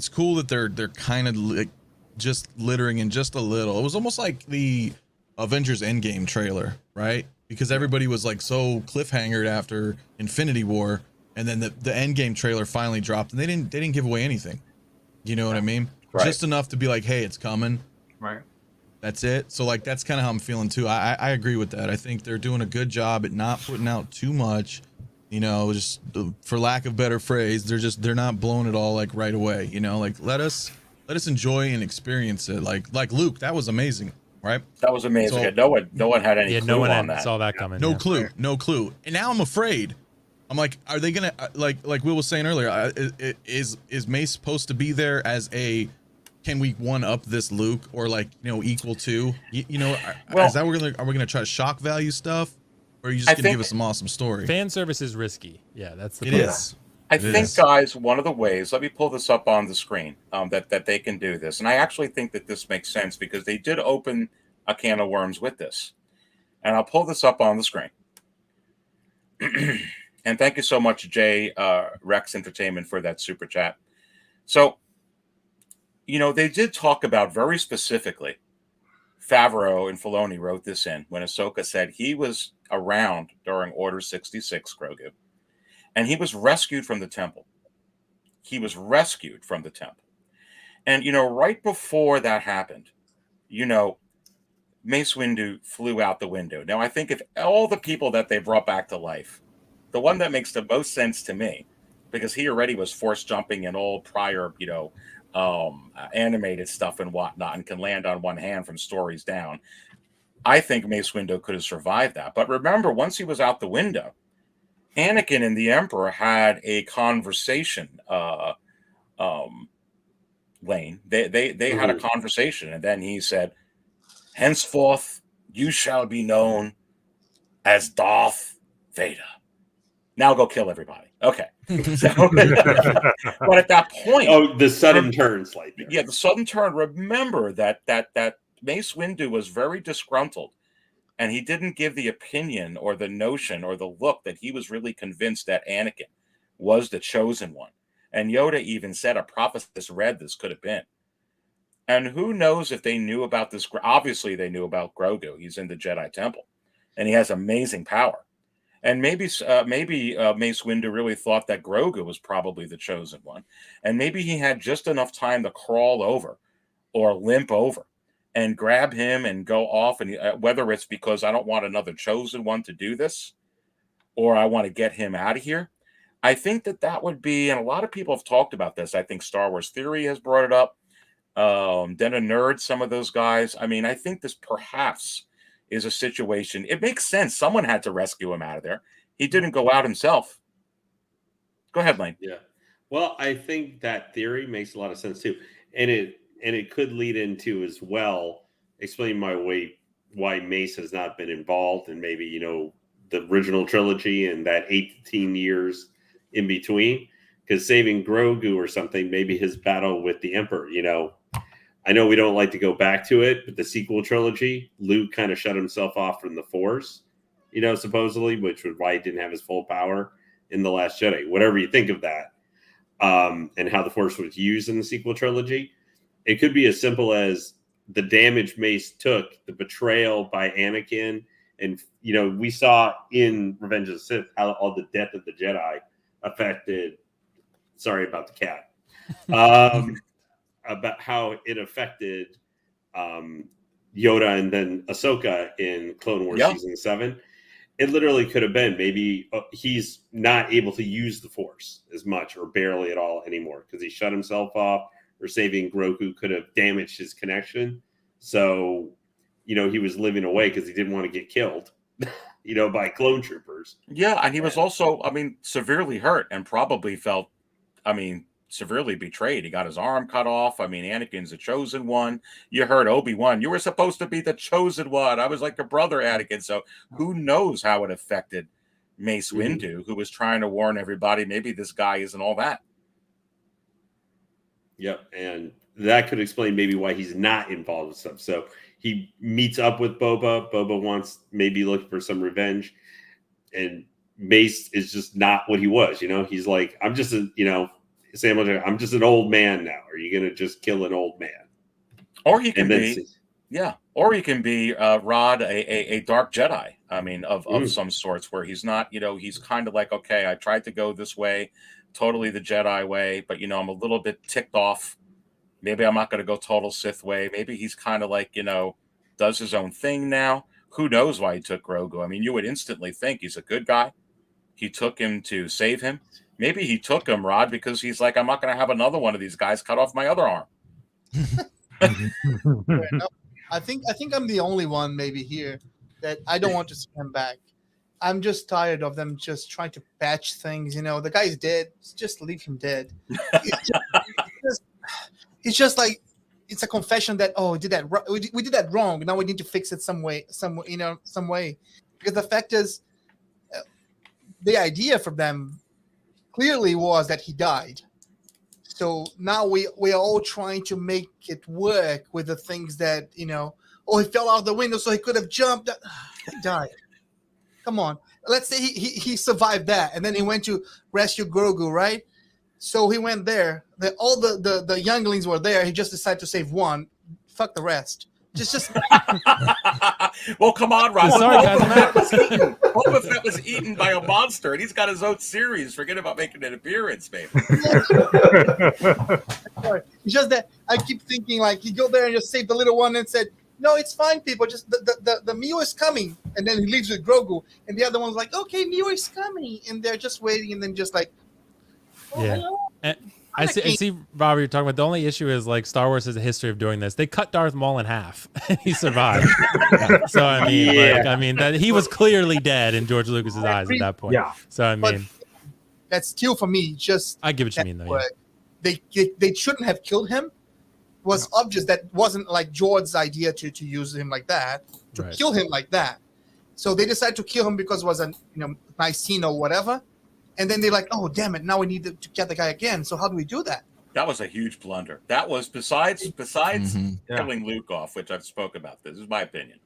cool that they're kind of like just littering in just a little. It was almost like the Avengers Endgame trailer, right? Because everybody was like so cliffhangered after Infinity War, and then the Endgame trailer finally dropped, and they didn't give away anything. You know what I mean? Right. Just enough to be like, hey, it's coming. Right. That's it. So like that's kind of how I'm feeling too. I agree with that. I think they're doing a good job at not putting out too much. You know, just for lack of better phrase, they're not blowing it all like right away. You know, like let us enjoy and experience it. Like Luke, that was amazing. Right? That was amazing. So, no one had any clue on that. Saw that coming. No clue. And now I'm afraid. I'm like, are they gonna like Will was saying earlier? Is Mace supposed to be there as a? Can we one up this Luke or like equal to? You know, is that are we gonna try to shock value stuff, or are you just gonna give us some awesome story? Fan service is risky. Yeah, that's the. It is. I think, guys, one of the ways, let me pull this up on the screen, that they can do this. And I actually think that this makes sense because they did open a can of worms with this. And I'll pull this up on the screen. And thank you so much, Jay, Rex Entertainment, for that super chat. So, they did talk about very specifically, Favreau and Filoni wrote this in when Ahsoka said he was around during Order 66, Grogu. And he was rescued from the temple. And, right before that happened, Mace Windu flew out the window. Now, I think if all the people that they brought back to life, the one that makes the most sense to me, because he already was force jumping in all prior, animated stuff and whatnot and can land on one hand from stories down, I think Mace Windu could have survived that. But remember, once he was out the window, Anakin and the Emperor had a conversation. Lane, they had a conversation, and then he said, "Henceforth, you shall be known as Darth Vader. Now go kill everybody." Okay. So, but at that point, the sudden turn, slightly. Yeah, the sudden turn. Remember that Mace Windu was very disgruntled. And he didn't give the opinion or the notion or the look that he was really convinced that Anakin was the chosen one. And Yoda even said a prophetess read this could have been. And who knows if they knew about this. Obviously, they knew about Grogu. He's in the Jedi Temple. And he has amazing power. And maybe Mace Windu really thought that Grogu was probably the chosen one. And maybe he had just enough time to crawl over or limp over and grab him and go off, and whether it's because I don't want another chosen one to do this, or I want to get him out of here. I think that would be, and a lot of people have talked about this. I think Star Wars Theory has brought it up. Den of Nerds, some of those guys. I mean, I think this perhaps is a situation. It makes sense. Someone had to rescue him out of there. He didn't go out himself. Go ahead, Lane. Yeah. Well, I think that theory makes a lot of sense too, and it could lead into as well, explain why Mace has not been involved and maybe, the original trilogy and that 18 years in between, because saving Grogu or something, maybe his battle with the Emperor, I know we don't like to go back to it, but the sequel trilogy, Luke kind of shut himself off from the Force, supposedly, which was why he didn't have his full power in The Last Jedi, whatever you think of that, and how the Force was used in the sequel trilogy. It could be as simple as the damage Mace took, the betrayal by Anakin. And, we saw in Revenge of the Sith how all the death of the Jedi affected, sorry about the cat, about how it affected Yoda and then Ahsoka in Clone Wars Season 7. It literally could have been maybe he's not able to use the Force as much or barely at all anymore because he shut himself off. Or saving Grogu could have damaged his connection. So, he was living away because he didn't want to get killed, by clone troopers. Yeah, and he was also, severely hurt and probably felt, severely betrayed. He got his arm cut off. I mean, Anakin's the chosen one. You heard Obi-Wan, you were supposed to be the chosen one. I was like a brother, Anakin. So who knows how it affected Mace Windu, who was trying to warn everybody, maybe this guy isn't all that. Yep, and that could explain maybe why he's not involved with stuff. So he meets up with Boba. Boba wants maybe looking for some revenge, and Mace is just not what he was. You know, he's like, I'm just a, you know, Samuel, I'm just an old man now. Are you gonna just kill an old man? Or he can be, yeah, or he can be Rod, a dark Jedi. I mean, of some sorts, where he's not, you know, he's kind of like, okay, I tried to go this way, totally the Jedi way, but you know, I'm a little bit ticked off. Maybe I'm not going to go total Sith way. Maybe he's kind of like, you know, does his own thing now. Who knows why he took Grogu? I mean, you would instantly think he's a good guy. He took him to save him. Maybe he took him, Rod, because he's like, I'm not going to have another one of these guys cut off my other arm. I think I'm the only one maybe here that I don't want to see him back. I'm just tired of them just trying to patch things. You know, the guy's dead. Just leave him dead. It's just like it's a confession that we did that wrong. Now we need to fix it some way. Because the fact is, the idea for them clearly was that he died. So now we are all trying to make it work with the things that, you know, he fell out the window so he could have jumped. He died. Come on. Let's say he survived that, and then he went to rescue Grogu, right? So he went there. All the younglings were there. He just decided to save one. Fuck the rest. Just. Well, come on, Rod. Sorry, guys. Boba Fett was eaten by a monster, and he's got his own series. Forget about making an appearance, maybe. It's just that I keep thinking like he go there and just save the little one and said, "No, it's fine, people. Just the meal is coming." And then he leaves with Grogu, and the other one's like, "Okay, meal is coming," and they're just waiting, and then just like. Yeah. And I see, Robert, you're talking about the only issue is like Star Wars has a history of doing this. They cut Darth Maul in half and he survived. So I mean, that he was clearly dead in George Lucas's eyes at that point. Yeah. So I mean, but that's still for me. Just I give what you mean though. Yeah. They shouldn't have killed him. It was obvious that wasn't like George's idea to use him like that, to kill him like that. So they decided to kill him because it was a nice scene or whatever. And then they're like, oh, damn it, now we need to get the guy again. So how do we do that? That was a huge blunder. That was, besides killing Luke off, which I've spoke about. This is my opinion,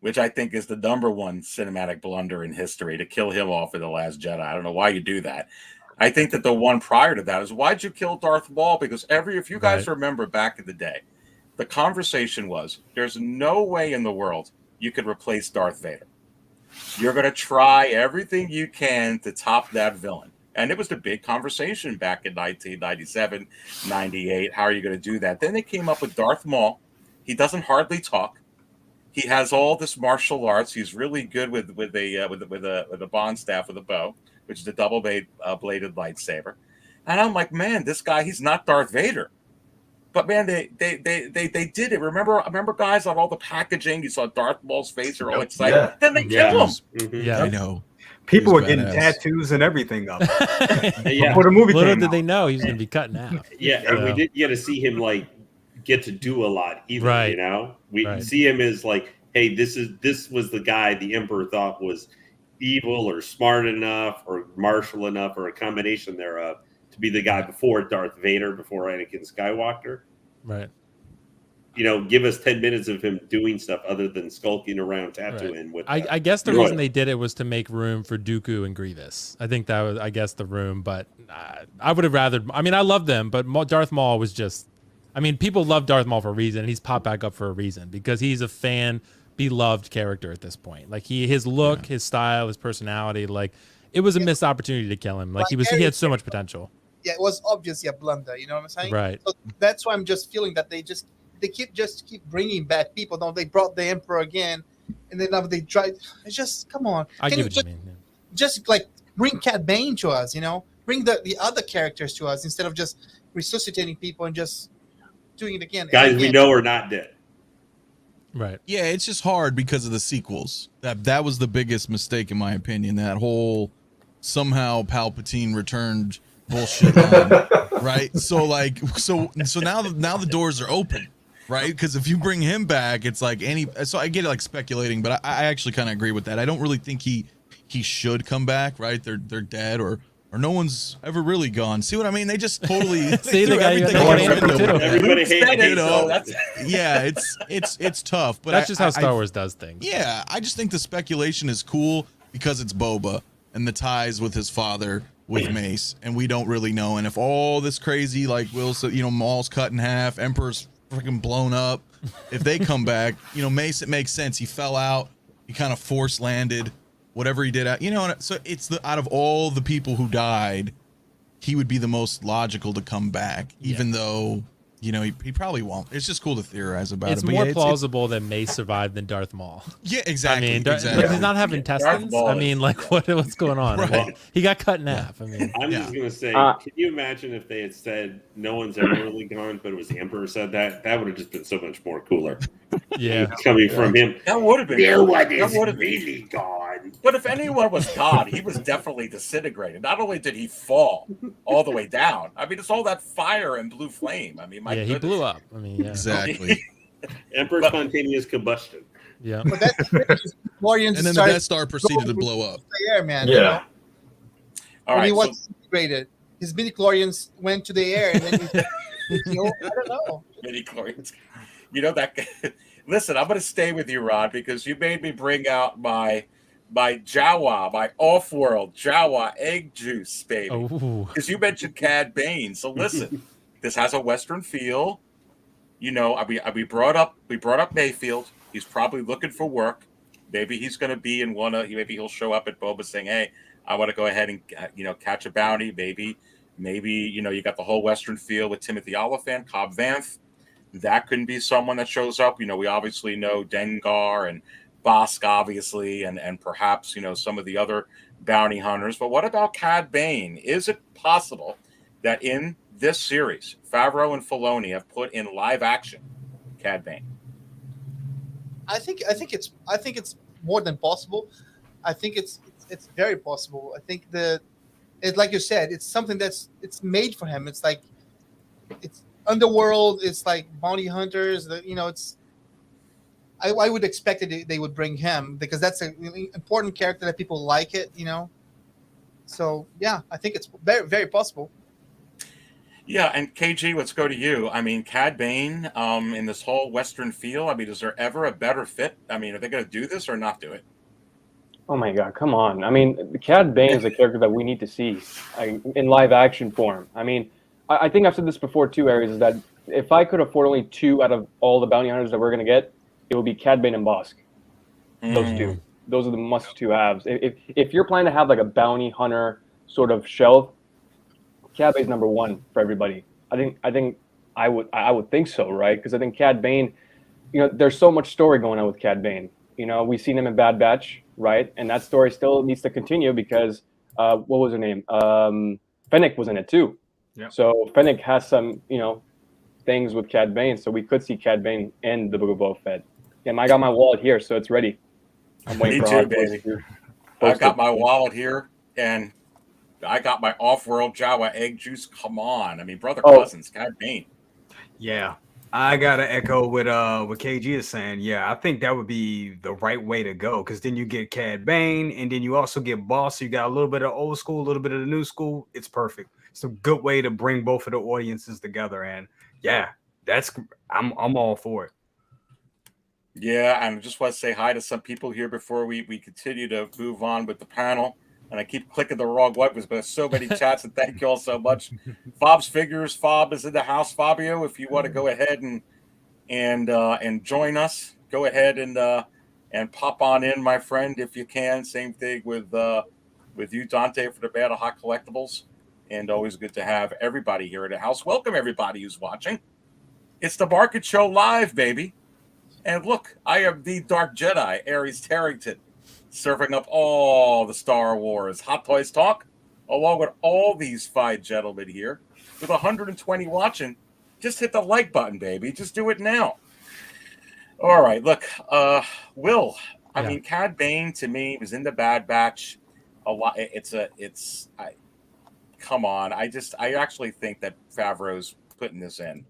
which I think is the number one cinematic blunder in history, to kill him off in The Last Jedi. I don't know why you do that. I think that the one prior to that is, why'd you kill Darth Maul? Because if you guys remember back in the day, the conversation was, there's no way in the world you could replace Darth Vader. You're going to try everything you can to top that villain. And it was the big conversation back in 1997, 98. How are you going to do that? Then they came up with Darth Maul. He doesn't hardly talk. He has all this martial arts. He's really good with a bond staff with a bow, which is a double-bladed lightsaber. And I'm like, man, this guy, he's not Darth Vader. But man, they did it. Remember, guys, on all the packaging, you saw Darth Maul's face, or all excited. Yeah. Then they kill him. Mm-hmm. Yeah, I know. People were getting tattoos and everything up. Before the movie Little came did out. they know he was going to be cut in half. Yeah, and we did get to see him like get to do a lot. Either, you know, we see him as like, hey, this was the guy the Emperor thought was evil or smart enough or martial enough or a combination thereof to be the guy before Darth Vader, before Anakin Skywalker. Right. You know, give us 10 minutes of him doing stuff other than skulking around Tatooine. With I guess the reason they did it was to make room for Dooku and Grievous. I think that was, I guess, the room. But I would have rather. I mean, I love them, but Darth Maul was just. I mean, people love Darth Maul for a reason, and he's popped back up for a reason because he's a fan, beloved character at this point. Like his look, his style, his personality. Like it was a missed opportunity to kill him. Like he had so much potential. Yeah, it was obviously a blunder. You know what I'm saying? Right. So that's why I'm just feeling that they keep bringing back people. Now they brought the Emperor again, and then now they tried. It's just come on. I get what you mean. Yeah. Just like bring Cad Bane to us. You know, bring the other characters to us instead of just resuscitating people and just doing it again. Guys we know are not dead. Right. Yeah, it's just hard because of the sequels. That was the biggest mistake in my opinion. That whole somehow Palpatine returned bullshit on, right? So like, so now the doors are open, right? Because if you bring him back, it's like so I get it, like speculating, but I actually kind of agree with that. I don't really think he should come back, right? They're dead or no one's ever really gone. See what I mean? They just totally See, threw they got everything you out an the answer, window. too. Everybody hated You it, know, so that's yeah, it's tough, but That's just how Star I- Wars does things. Yeah, I just think the speculation is cool because it's Boba and the ties with his father with Mace, and we don't really know. And if all this crazy, like Will said, you know, Maul's cut in half, Emperor's freaking blown up, if they come back, you know, Mace, it makes sense. He fell out, he kind of force landed, whatever he did, you know. So it's out of all the people who died, he would be the most logical to come back, even though, you know, he probably won't. It's just cool to theorize about It's it. But more yeah, plausible that Mace survived than Darth Maul. yeah, exactly. I mean, exactly. does he not have intestines? Maul I is- mean, like, what's going on? Right. I mean, he got cut in half. I mean, I'm Yeah. just gonna say, Uh, can you imagine if they had said no one's ever really gone, but it was the Emperor said that? That would have just been so much more cooler. yeah. Coming from him. That would have been. No cool. one That is would have been. really gone. But if anyone was God, he was definitely disintegrated. Not only did he fall all the way down, I mean, it's all that fire and blue flame. I mean, my Yeah, he goodness. blew up. I mean, yeah. Exactly. Emperor But- spontaneous combustion. Yeah. But that's Glorians And then the started Death Star proceeded to blow up. the air, man. Yeah. You know? All When he right, was so disintegrated, his midi-chlorians went to the air, and then I don't know. midi-chlorians. You know that. Listen, I'm going to stay with you, Rod, because you made me bring out my Jawa, my off-world Jawa egg juice, baby. Oh, Because you mentioned Cad Bane. So listen, this has a Western feel. You know, we brought up Mayfield. He's probably looking for work. Maybe he's going to be in maybe he'll show up at Boba saying, "Hey, I want to go ahead and catch a bounty." Maybe you got the whole Western feel with Timothy Oliphant, Cobb Vanth. That couldn't be someone that shows up. You know, we obviously know Dengar and Bosk, obviously, and perhaps some of the other bounty hunters. But what about Cad Bane? Is it possible that in this series, Favreau and Filoni have put in live action Cad Bane? I think it's more than possible. I think it's very possible. I think like you said, it's something it's made for him. It's like it's underworld. It's like bounty hunters. I would expect they would bring him because that's an important character that people like it. So yeah, I think it's very very possible. Yeah, and KG, let's go to you. I mean, Cad Bane, in this whole Western feel, I mean, is there ever a better fit? I mean, are they going to do this or not do it? Oh my God, come on. I mean, Cad Bane is a character that we need to see in live action form. I mean, I think I've said this before too, Aries, is that if I could afford only 2 out of all the bounty hunters that we're going to get, it would be Cad Bane and Bosk. Those 2. Those are the must-to haves. If you're planning to have like a bounty hunter sort of shelf, Cad Bane's number 1 for everybody. I would think so, right? Because I think Cad Bane, there's so much story going on with Cad Bane. We've seen him in Bad Batch, right? And that story still needs to continue because what was her name? Fennec was in it too. Yeah. So Fennec has some, things with Cad Bane. So we could see Cad Bane in the Book of Boba Fett. And I got my wallet here, so it's ready. I'm waiting Me for too, Hot Toys baby. to I've post got it. my wallet here, and I got my off-world Jawa egg juice. Come on. I mean, brother cousins, Cad Bane. Yeah, I gotta echo what KG is saying. Yeah, I think that would be the right way to go because then you get Cad Bane and then you also get Boss. So you got a little bit of old school, a little bit of the new school. It's perfect. It's a good way to bring both of the audiences together. And yeah, I'm all for it. Yeah, and I just want to say hi to some people here before we continue to move on with the panel. And I keep clicking the wrong one because there's so many chats, and thank you all so much. Fob's Figures, Fob is in the house. Fabio, if you want to go ahead and join us, go ahead and pop on in, my friend, if you can. Same thing with you, Dante, for the Bad of Hot Collectibles. And always good to have everybody here at the house. Welcome everybody who's watching. It's the Market Show Live, baby. And look, I am the Dark Jedi, Aries Terrington, serving up all the Star Wars Hot Toys talk, along with all these fine gentlemen here. With 120 watching, just hit the like button, baby. Just do it now. All right, look, Will. I mean, Cad Bane to me was in the Bad Batch. A lot. come on. I actually think that Favreau's putting this in.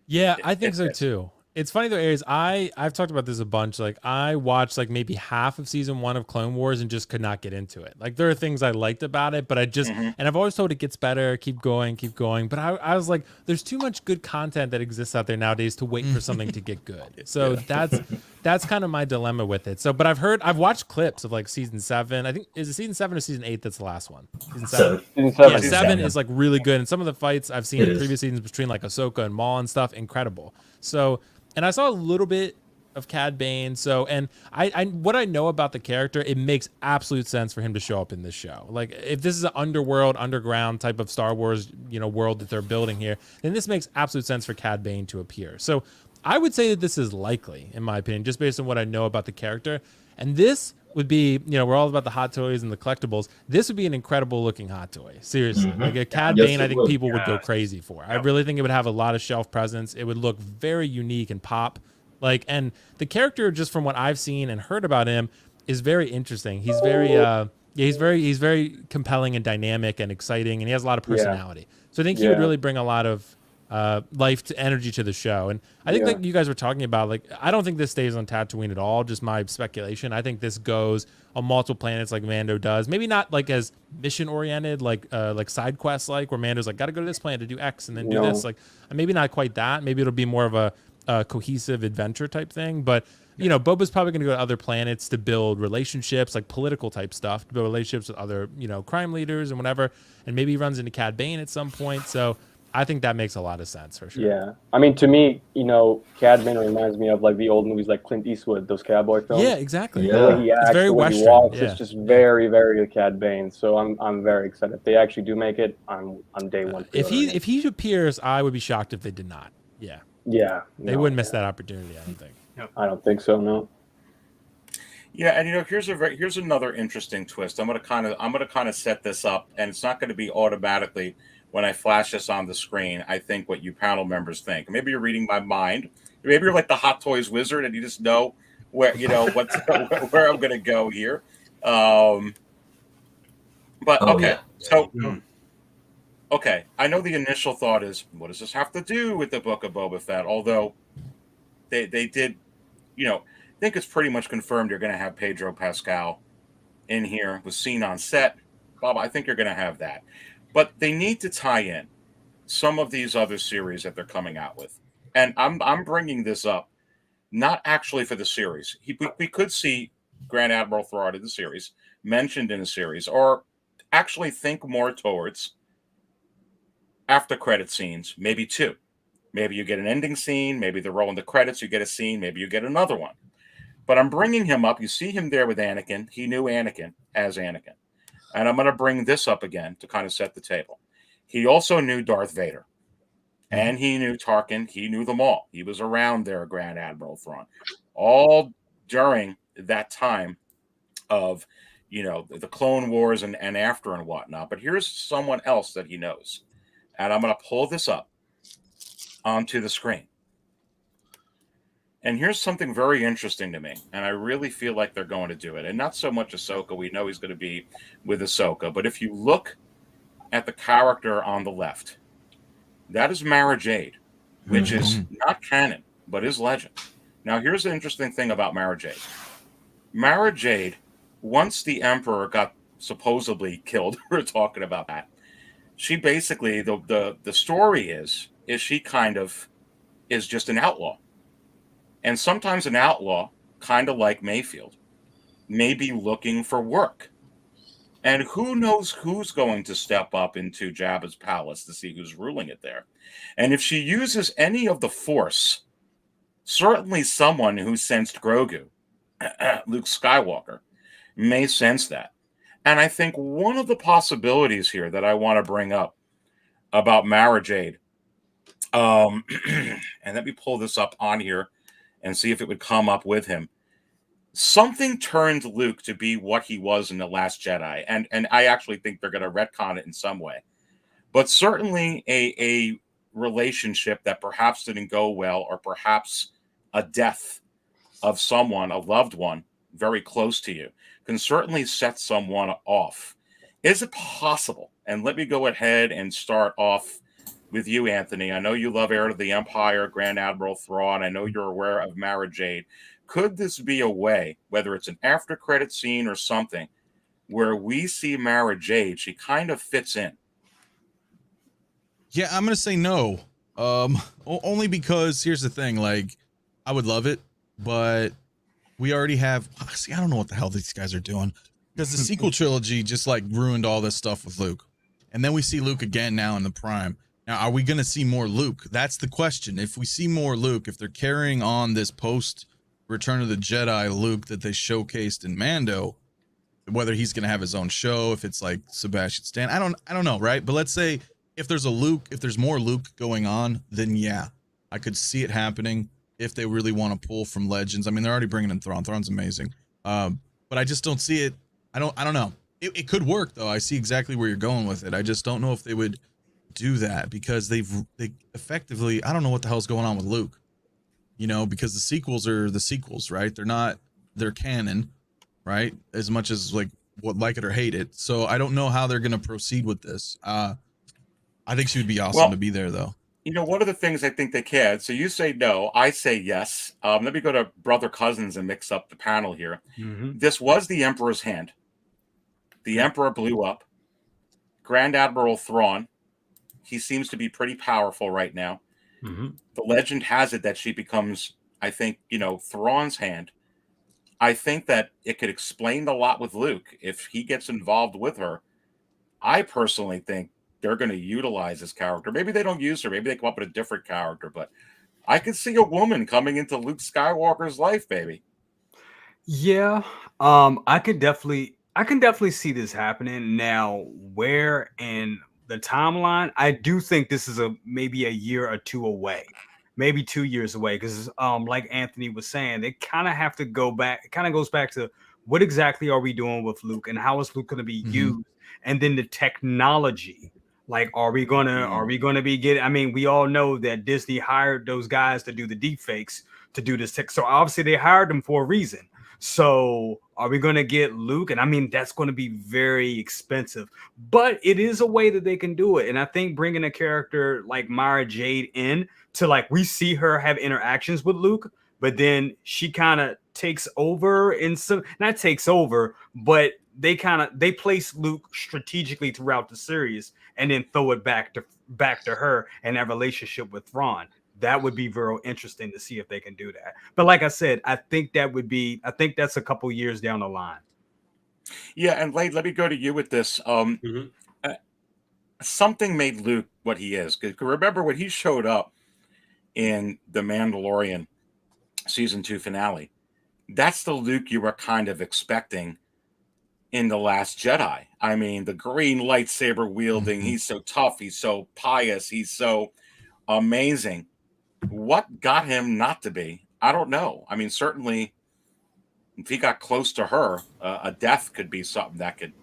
Yeah, I think so too. It's funny though, Aries. I've talked about this a bunch. Like I watched like maybe half of season 1 of Clone Wars and just could not get into it. Like there are things I liked about it, but I just and I've always told it gets better, keep going. But I was like, there's too much good content that exists out there nowadays to wait for something to get good. So that's kind of my dilemma with it. So, but I've watched clips of like season 7. I think is it season 7 or season 8 that's the last one? Season 7. Yeah, 7 is like really good, and some of the fights I've seen in previous seasons between like Ahsoka and Maul and stuff, incredible. So. And I saw a little bit of Cad Bane. So, and I what I know about the character, it makes absolute sense for him to show up in this show. Like, if this is an underground type of Star Wars, world that they're building here, then this makes absolute sense for Cad Bane to appear. So, I would say that this is likely, in my opinion, just based on what I know about the character. And this would be, we're all about the hot toys and the collectibles. This would be an incredible looking hot toy. Seriously. Like a Cad Bane, I think people would go crazy for. I really think it would have a lot of shelf presence. It would look very unique and pop. Like, and the character, just from what I've seen and heard about him, is very interesting. He's very, he's very compelling and dynamic and exciting, and he has a lot of personality. So I think he would really bring a lot of life to energy to the show. And I think like you guys were talking about, like, I don't think this stays on Tatooine at all, just my speculation. I think this goes on multiple planets like Mando does, maybe not like as mission oriented, like side quests, like where Mando's like, got to go to this planet to do X and then do this, like maybe not quite that. Maybe it'll be more of a cohesive adventure type thing. But Boba's probably going to go to other planets to build relationships, like political type stuff, to build relationships with other crime leaders and whatever, and maybe he runs into Cad Bane at some point. So I think that makes a lot of sense for sure. Yeah. I mean, to me, Cad Bane reminds me of like the old movies like Clint Eastwood, those cowboy films. Yeah, exactly. The way he acts, it's very the way Western. he walks, it's just very, very Cad Bane. So I'm very excited. If they actually do make it, I'm day one. If he appears, I would be shocked if they did not. Yeah. Yeah. They wouldn't miss that opportunity, I don't think. I don't think so, no. Yeah, and here's another interesting twist. I'm gonna kind of set this up, and it's not going to be automatically when I flash this on the screen. I think what you panel members think. Maybe you're reading my mind. Maybe you're like the Hot Toys wizard, and you just know where where I'm going to go here. But okay, okay. I know the initial thought is, what does this have to do with the Book of Boba Fett? Although they did, I think it's pretty much confirmed you're going to have Pedro Pascal in here, was seen on set. Bob, I think you're going to have that. But they need to tie in some of these other series that they're coming out with. And I'm bringing this up, not actually for the series. We could see Grand Admiral Thrawn in the series, mentioned in the series, or actually think more towards after credit scenes, maybe 2. Maybe you get an ending scene, maybe they're rolling the credits, you get a scene, maybe you get another one. But I'm bringing him up. You see him there with Anakin. He knew Anakin as Anakin. And I'm going to bring this up again to kind of set the table. He also knew Darth Vader. And he knew Tarkin. He knew them all. He was around there, Grand Admiral Thrawn. All during that time of, the Clone Wars and after and whatnot. But here's someone else that he knows. And I'm going to pull this up onto the screen. And here's something very interesting to me, and I really feel like they're going to do it. And not so much Ahsoka. We know he's going to be with Ahsoka. But if you look at the character on the left, that is Mara Jade, which is not canon, but is legend. Now, here's the interesting thing about Mara Jade. Mara Jade, once the Emperor got supposedly killed, we're talking about that, she basically, the story is she kind of is just an outlaw. And sometimes an outlaw, kind of like Mayfield, may be looking for work. And who knows who's going to step up into Jabba's palace to see who's ruling it there. And if she uses any of the Force, certainly someone who sensed Grogu, Luke Skywalker, may sense that. And I think one of the possibilities here that I want to bring up about Mara Jade, and let me pull this up on here and see if it would come up with him. Something turned Luke to be what he was in The Last Jedi. And I actually think they're going to retcon it in some way. But certainly a relationship that perhaps didn't go well, or perhaps a death of someone, a loved one, very close to you, can certainly set someone off. Is it possible? And let me go ahead and start off with you, Anthony. I know you love Heir to the Empire, Grand Admiral Thrawn. I know you're aware of Mara Jade. Could this be a way, whether it's an after credit scene or something, where we see Mara Jade? She kind of fits in. Yeah, I'm gonna say no. Only because here's the thing. Like, I would love it, but we already have. See, I don't know what the hell these guys are doing, because the sequel trilogy just like ruined all this stuff with Luke, and then we see Luke again now in the Prime. Now, are we gonna see more Luke? That's the question. If we see more Luke, if they're carrying on this post Return of the Jedi Luke that they showcased in Mando, whether he's gonna have his own show, if it's like Sebastian Stan, I don't know, right? But let's say if there's more Luke going on, then yeah, I could see it happening if they really want to pull from Legends. I mean, they're already bringing in Thrawn. Thrawn's amazing, but I just don't see it. I don't know. It could work though. I see exactly where you're going with it. I just don't know if they would do that, because they effectively, I don't know what the hell's going on with Luke. You know, because the sequels are the sequels, right? They're canon, right? As much as like it or hate it. So I don't know how they're gonna proceed with this. I think she would be awesome to be there, though. You know, one of the things I think they can. So you say no, I say yes. Let me go to Brother Cousins and mix up the panel here. Mm-hmm. This was the Emperor's hand. The Emperor blew up. Grand Admiral Thrawn. He seems to be pretty powerful right now. Mm-hmm. The legend has it that she becomes, I think, Thrawn's hand. I think that it could explain a lot with Luke if he gets involved with her. I personally think they're going to utilize this character. Maybe they don't use her. Maybe they come up with a different character. But I could see a woman coming into Luke Skywalker's life, baby. Yeah, I can definitely see this happening. Now, where in the timeline, I do think this is maybe a year or two away, maybe 2 years away, because like Anthony was saying, they kind of have to go back. It kind of goes back to what exactly are we doing with Luke, and how is Luke going to be used, and then the technology. Like, are we gonna be getting? I mean, we all know that Disney hired those guys to do the deep fakes to do this tech. So obviously they hired them for a reason. So are we gonna get Luke? And I mean, that's going to be very expensive, but it is a way that they can do it. And I think bringing a character like Mara Jade in to, like, we see her have interactions with Luke, but then she kind of takes over in some, not takes over, but they place Luke strategically throughout the series and then throw it back to her and that relationship with Thrawn. That would be very interesting to see if they can do that. But like I said, I think that's a couple years down the line. Yeah, and Lade, let me go to you with this. Something made Luke what he is. Because remember when he showed up in The Mandalorian season 2 finale, that's the Luke you were kind of expecting in The Last Jedi. I mean, the green lightsaber wielding, he's so tough, he's so pious, he's so amazing. What got him not to be? I don't know. I mean, certainly if he got close to her, a death could be something that could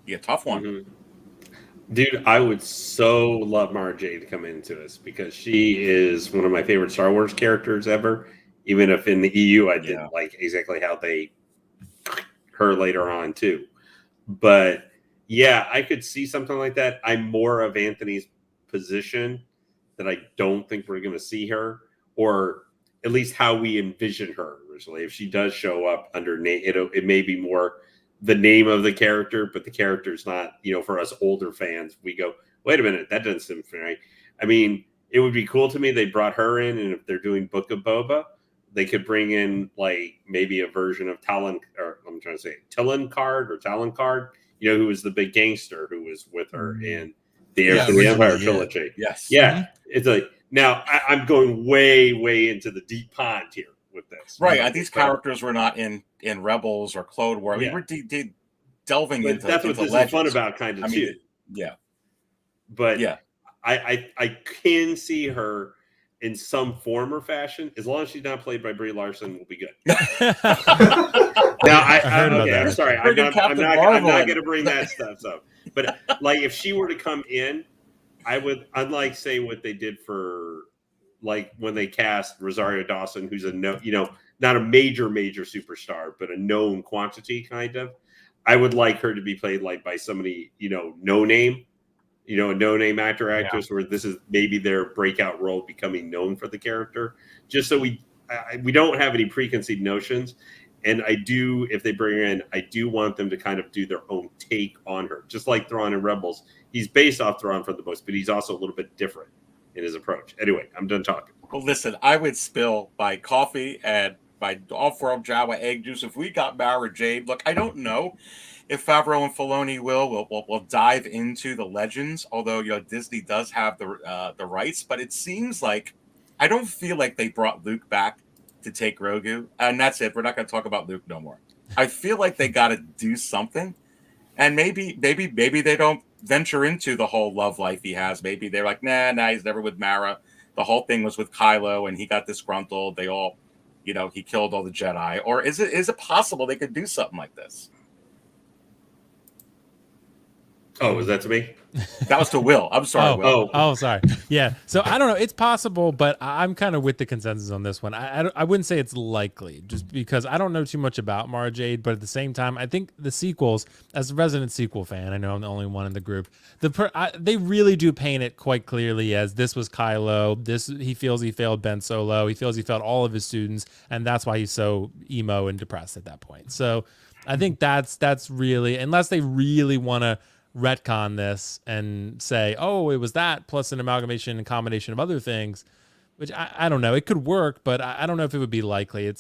be a tough one. Dude, I would so love Mara Jade to come into this, because she is one of my favorite Star Wars characters ever. Even if in the EU I didn't like exactly how they her later on too. But yeah, I could see something like that. I'm more of Anthony's position that I don't think we're going to see her, or at least how we envision her originally. If she does show up under name, it may be more the name of the character, but the character's not, for us older fans, we go, wait a minute, that doesn't seem right. I mean, it would be cool to me they brought her in, and if they're doing Book of Boba, they could bring in like maybe a version of Talon Card, who was the big gangster who was with her in the Heir to the Empire trilogy. Yes. Yeah. It's like, now I'm going way, way into the deep pond here with this. Right. These characters were not in Rebels or Clone War. Yeah. We were delving into that's what this legends. is fun about, kind of, too. Yeah. But yeah, I can see her in some form or fashion, as long as she's not played by Brie Larson, we'll be good. I'm sorry, I'm not going to bring that stuff up. But like, if she were to come in, I would, unlike say what they did for, like when they cast Rosario Dawson, who's not a major superstar, but a known quantity kind of. I would like her to be played like by somebody no name, you know, a no-name actor, actress, where this is maybe their breakout role, becoming known for the character, just so we don't have any preconceived notions. And I do, if they bring her in, I do want them to kind of do their own take on her, just like Thrawn in Rebels. He's based off Thrawn from the books, but he's also a little bit different in his approach. Anyway, I'm done talking. Well, listen, I would spill my coffee and my all-from Jawa egg juice if we got Mara Jade. Look, I don't know if Favreau and Filoni will dive into the legends, although Disney does have the rights. But it seems like I don't feel like they brought Luke back to take Grogu, and that's it. We're not going to talk about Luke no more. I feel like they got to do something, and maybe they don't venture into the whole love life he has. Maybe they're like, nah, he's never with Mara. The whole thing was with Kylo, and he got disgruntled. They all, he killed all the Jedi. Or is it possible they could do something like this? Oh, was that to me? That was to Will. I'm sorry, Will. Oh, sorry. Yeah. So I don't know. It's possible, but I'm kind of with the consensus on this one. I wouldn't say it's likely, just because I don't know too much about Mara Jade. But at the same time, I think the sequels, as a resident sequel fan, I know I'm the only one in the group. They really do paint it quite clearly as this was Kylo. He feels he failed Ben Solo. He feels he failed all of his students, and that's why he's so emo and depressed at that point. So I think that's really, unless they really want to retcon this and say, oh, it was that plus an amalgamation and combination of other things, which I don't know. It could work, but I don't know if it would be likely.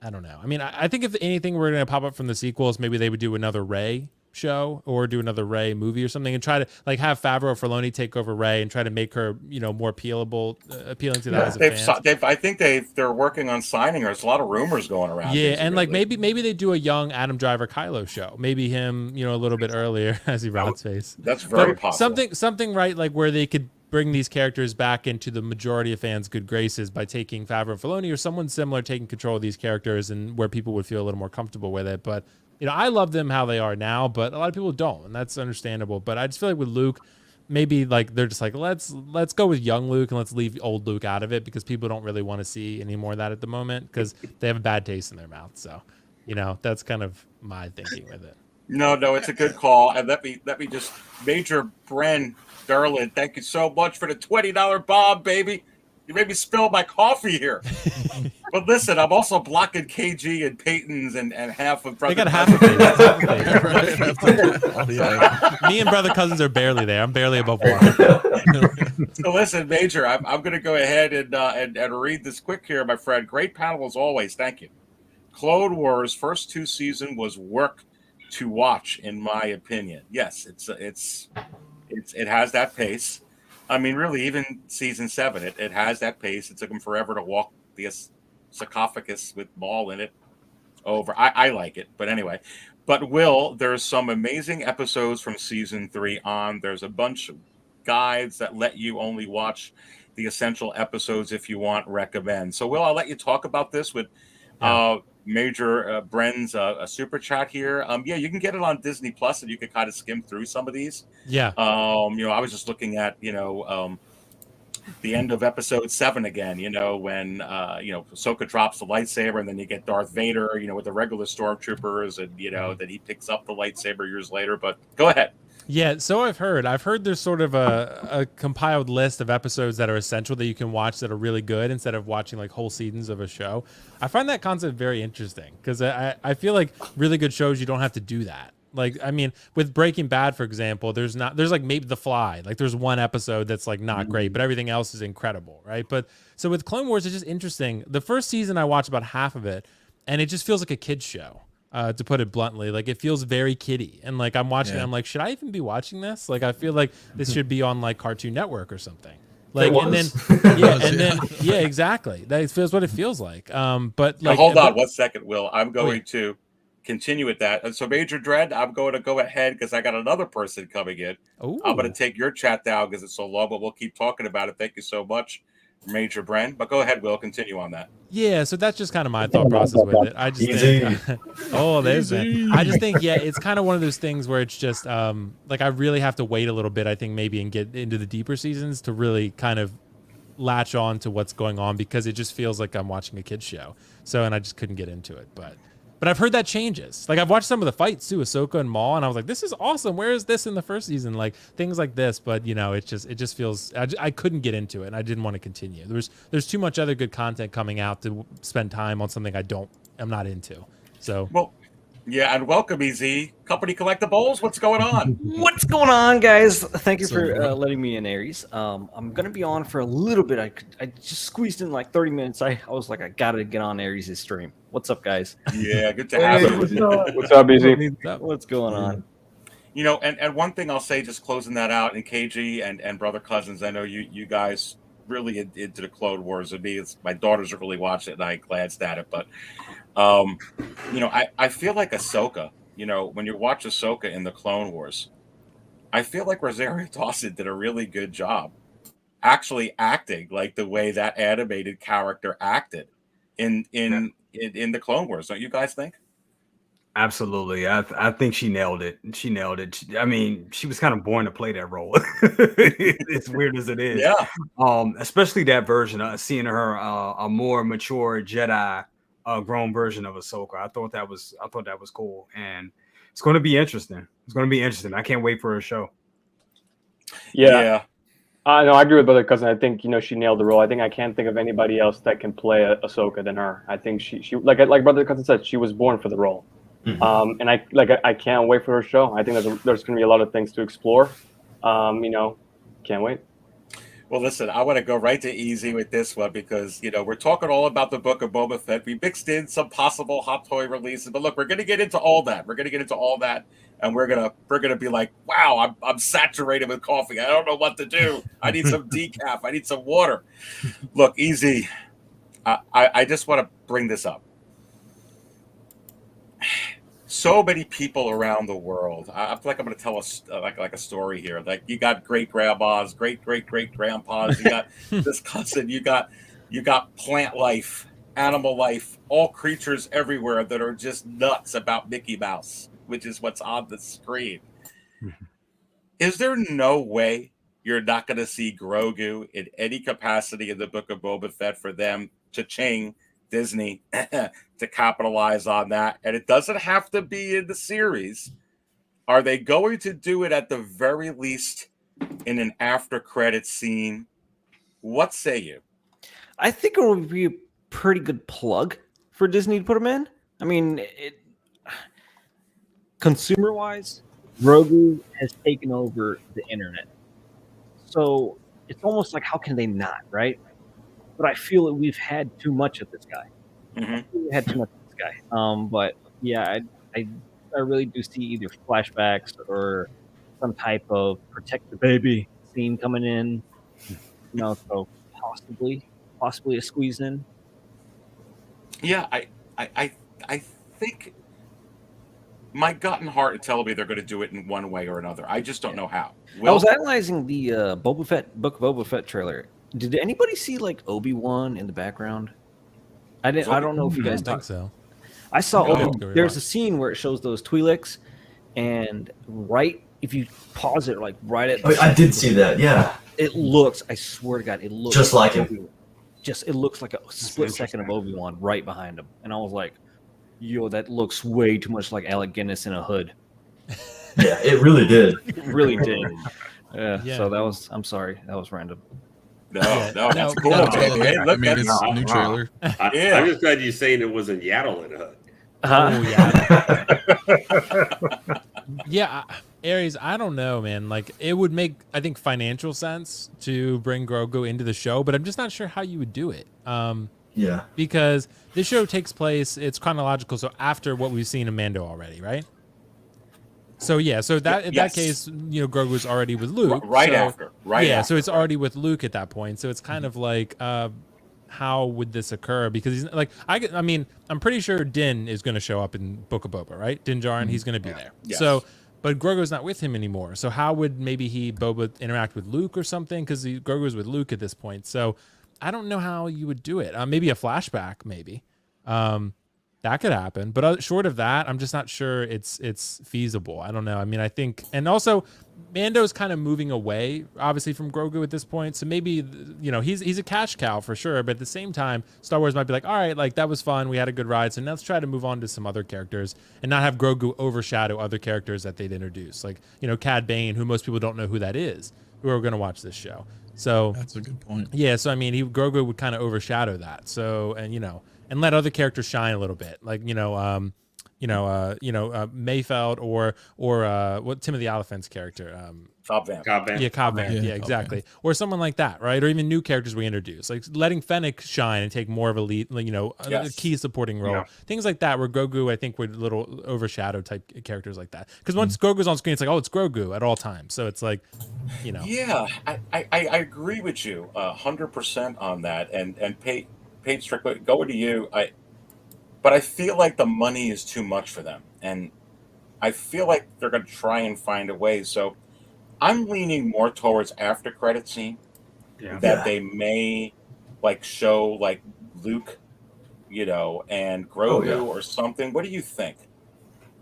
I don't know. I mean, I think if anything were going to pop up from the sequels, maybe they would do another Rey show or do another Rey movie or something and try to like have Favreau or Filoni take over Rey and try to make her, more appealing to the eyes of fans. I think they're working on signing her. There's a lot of rumors going around. Yeah, and like maybe they do a young Adam Driver Kylo show. Maybe him, a little bit earlier as he rots face. That's very possible. Something right, like where they could bring these characters back into the majority of fans' good graces by taking Favreau and Filoni or someone similar taking control of these characters and where people would feel a little more comfortable with it. But I love them how they are now, but a lot of people don't, and that's understandable. But I just feel like with Luke, maybe like they're just like, let's go with young Luke and let's leave old Luke out of it because people don't really want to see any more of that at the moment because they have a bad taste in their mouth. So, that's kind of my thinking with it. No, it's a good call. And let me just Major Bren Derlin, thank you so much for the $20 bomb, baby. You made me spill my coffee here. But listen, I'm also blocking KG and Peyton's and half of Brother. They got half of it. That's half of it. Me and Brother Cousins are barely there. I'm barely above one. So listen, Major, I'm going to go ahead and read this quick here, my friend. Great panel as always. Thank you. Clone Wars first 2 seasons was work to watch, in my opinion. Yes, it has that pace. I mean, really, even season 7, it has that pace. It took him forever to walk the sarcophagus with Maul in it over. I like it, but anyway. But Will, there's some amazing episodes from season 3 on. There's a bunch of guides that let you only watch the essential episodes if you want. Recommend. So, Will, I'll let you talk about this with Major Bren's a super chat here. You can get it on Disney Plus, and you can kind of skim through some of these. Yeah. I was just looking at the end of episode 7 again. When Ahsoka drops the lightsaber, and then you get Darth Vader. With the regular stormtroopers, and that he picks up the lightsaber years later. But go ahead. Yeah, so I've heard there's sort of a compiled list of episodes that are essential that you can watch that are really good instead of watching like whole seasons of a show. I find that concept very interesting because I feel like really good shows, you don't have to do that. Like, I mean, with Breaking Bad, for example, there's like maybe The Fly. Like there's one episode that's like not great, but everything else is incredible, right? But so with Clone Wars, it's just interesting. The first season, I watched about half of it, and it just feels like a kid's show. To put it bluntly, like it feels very kiddie, and like I'm watching it, I'm like, should I even be watching this? Like I feel like this should be on like Cartoon Network or something. Like and then exactly. That feels what it feels like. But like, now, hold on 1 second, Will. I'm going to continue with that. And so, Major Dread, I'm going to go ahead because I got another person coming in. Ooh. I'm going to take your chat down because it's so long, but we'll keep talking about it. Thank you so much, Major Bren. But go ahead, Will. Continue on that. Yeah, so that's just kind of my thought process with it. I just think, I just think, it's kind of one of those things where it's just like I really have to wait a little bit, I think, maybe, and get into the deeper seasons to really kind of latch on to what's going on because it just feels like I'm watching a kid's show. So, and I just couldn't get into it. But But I've heard that changes. Like I've watched some of the fights too, Ahsoka and Maul, and I was like, this is awesome. Where is this in the first season? Like things like this. But you know, it just feels I couldn't get into it, and I didn't want to continue. There's too much other good content coming out to spend time on something I'm not into. So Well, yeah, and welcome, Easy Company Collectibles. What's going on? What's going on, guys? Thank you So, for bro. letting me in, Aries. I'm gonna be on for a little bit. I just squeezed in like 30 minutes. I was like, I gotta get on Aries' stream. What's up, guys? Yeah, good to have you. What's up, Easy? What's going on? You know, and one thing I'll say, just closing that out, and KG and brother cousins, I know you guys really into the Clone Wars. With me, my daughters are really watching it, and I glanced at it. But, you know, I feel like Ahsoka, you know, when you watch Ahsoka in the Clone Wars, I feel like Rosario Dawson did a really good job actually acting like the way that animated character acted in the Clone Wars. Don't you guys think? Absolutely. I think she nailed it. She nailed it. I mean, she was kind of born to play that role. As weird as it is. Yeah. Especially that version of seeing her a more mature Jedi grown version of Ahsoka. I thought that was cool. And it's going to be interesting. I can't wait for her show. Yeah. No, I agree with brother cousin. I think she nailed the role. I think I can't think of anybody else that can play Ahsoka than her. I think she like brother cousin said, she was born for the role. Mm-hmm. And I can't wait for her show. I think there's going to be a lot of things to explore. Can't wait. Well, listen, I want to go right to Easy with this one because, we're talking all about the book of Boba Fett. We mixed in some possible hot toy releases, but look, we're going to get into all that. And we're gonna be like, wow, I'm saturated with coffee. I don't know what to do. I need some decaf. I need some water. Look, Easy, I just want to bring this up. So many people around the world. I feel like I'm going to tell us like a story here. Like you got great grandmas, great grandpas. You got this cousin. You got plant life, animal life, all creatures everywhere that are just nuts about Mickey Mouse, which is what's on the screen. Is there no way you're not going to see Grogu in any capacity in the Book of Boba Fett for them to ching Disney to capitalize on that? And it doesn't have to be in the series. Are they going to do it at the very least in an after credit scene? What say you? I think it would be a pretty good plug for Disney to put them in. I mean, consumer-wise, Grogu has taken over the internet. So it's almost like, how can they not, right? But I feel that we've had too much of this guy. But yeah, I really do see either flashbacks or some type of protect the baby scene coming in. So possibly a squeeze in. Yeah, I think my gut and heart are telling me they're going to do it in one way or another. I just don't know how. I was analyzing the Book of Boba Fett trailer. Did anybody see like Obi-Wan in the background? I didn't. I don't know if you guys think so. I saw. No. There's a scene where it shows those Twi'leks, and if you pause it like right at. I did see that. Yeah. It looks. I swear to God, it looks just like him. It looks like a split second of Obi-Wan right behind him, and I was like, "Yo, that looks way too much like Alec Guinness in a hood." Yeah, it really did. It really did. Yeah. So that was. I'm sorry, that was random. No, that's cool. Hey, I mean, it's a new trailer. I'm just glad you're saying it wasn't Yaddle in a hood. Yeah, Aries, I don't know, man. Like, it would make, I think, financial sense to bring Grogu into the show, but I'm just not sure how you would do it. Yeah. Because this show takes place, it's chronological, so after what we've seen in Mando already, right? So in that case, Grogu's already with Luke. After. So it's already with Luke at that point. So it's kind of like, how would this occur? Because he's like, I'm pretty sure Din is going to show up in Book of Boba, right? Din Djarin, he's going to be there. Yes. So, but Grogu's not with him anymore. So how would maybe Boba interact with Luke or something? Because Grogu's with Luke at this point. So I don't know how you would do it. Maybe a flashback, maybe. that could happen. But short of that, I'm just not sure it's feasible. I don't know. I mean, I think, and also Mando's kind of moving away, obviously, from Grogu at this point. So maybe, he's a cash cow for sure. But at the same time, Star Wars might be like, all right, like that was fun. We had a good ride. So now let's try to move on to some other characters and not have Grogu overshadow other characters that they'd introduce. Like, Cad Bane, who most people don't know who that is, who are going to watch this show. So that's a good point. Yeah. So, I mean, Grogu would kind of overshadow that. So, and let other characters shine a little bit. Like, Mayfeld or what Timothy Oliphant's character, Cobb Vanth. Yeah, Cobb Vanth. Yeah, exactly. Vanth. Or someone like that, right? Or even new characters we introduce, like letting Fennec shine and take more of a lead, a key supporting role. Yeah. Things like that, where Grogu, I think, would little overshadow type characters like that. Because once Grogu's on screen, it's like, oh, it's Grogu at all times. So it's like, Yeah, I agree with you 100% on that. And Paige Strickland, going to you, but I feel like the money is too much for them. And I feel like they're going to try and find a way. So I'm leaning more towards after credit scene that they may show Luke, and Grogu or something. What do you think?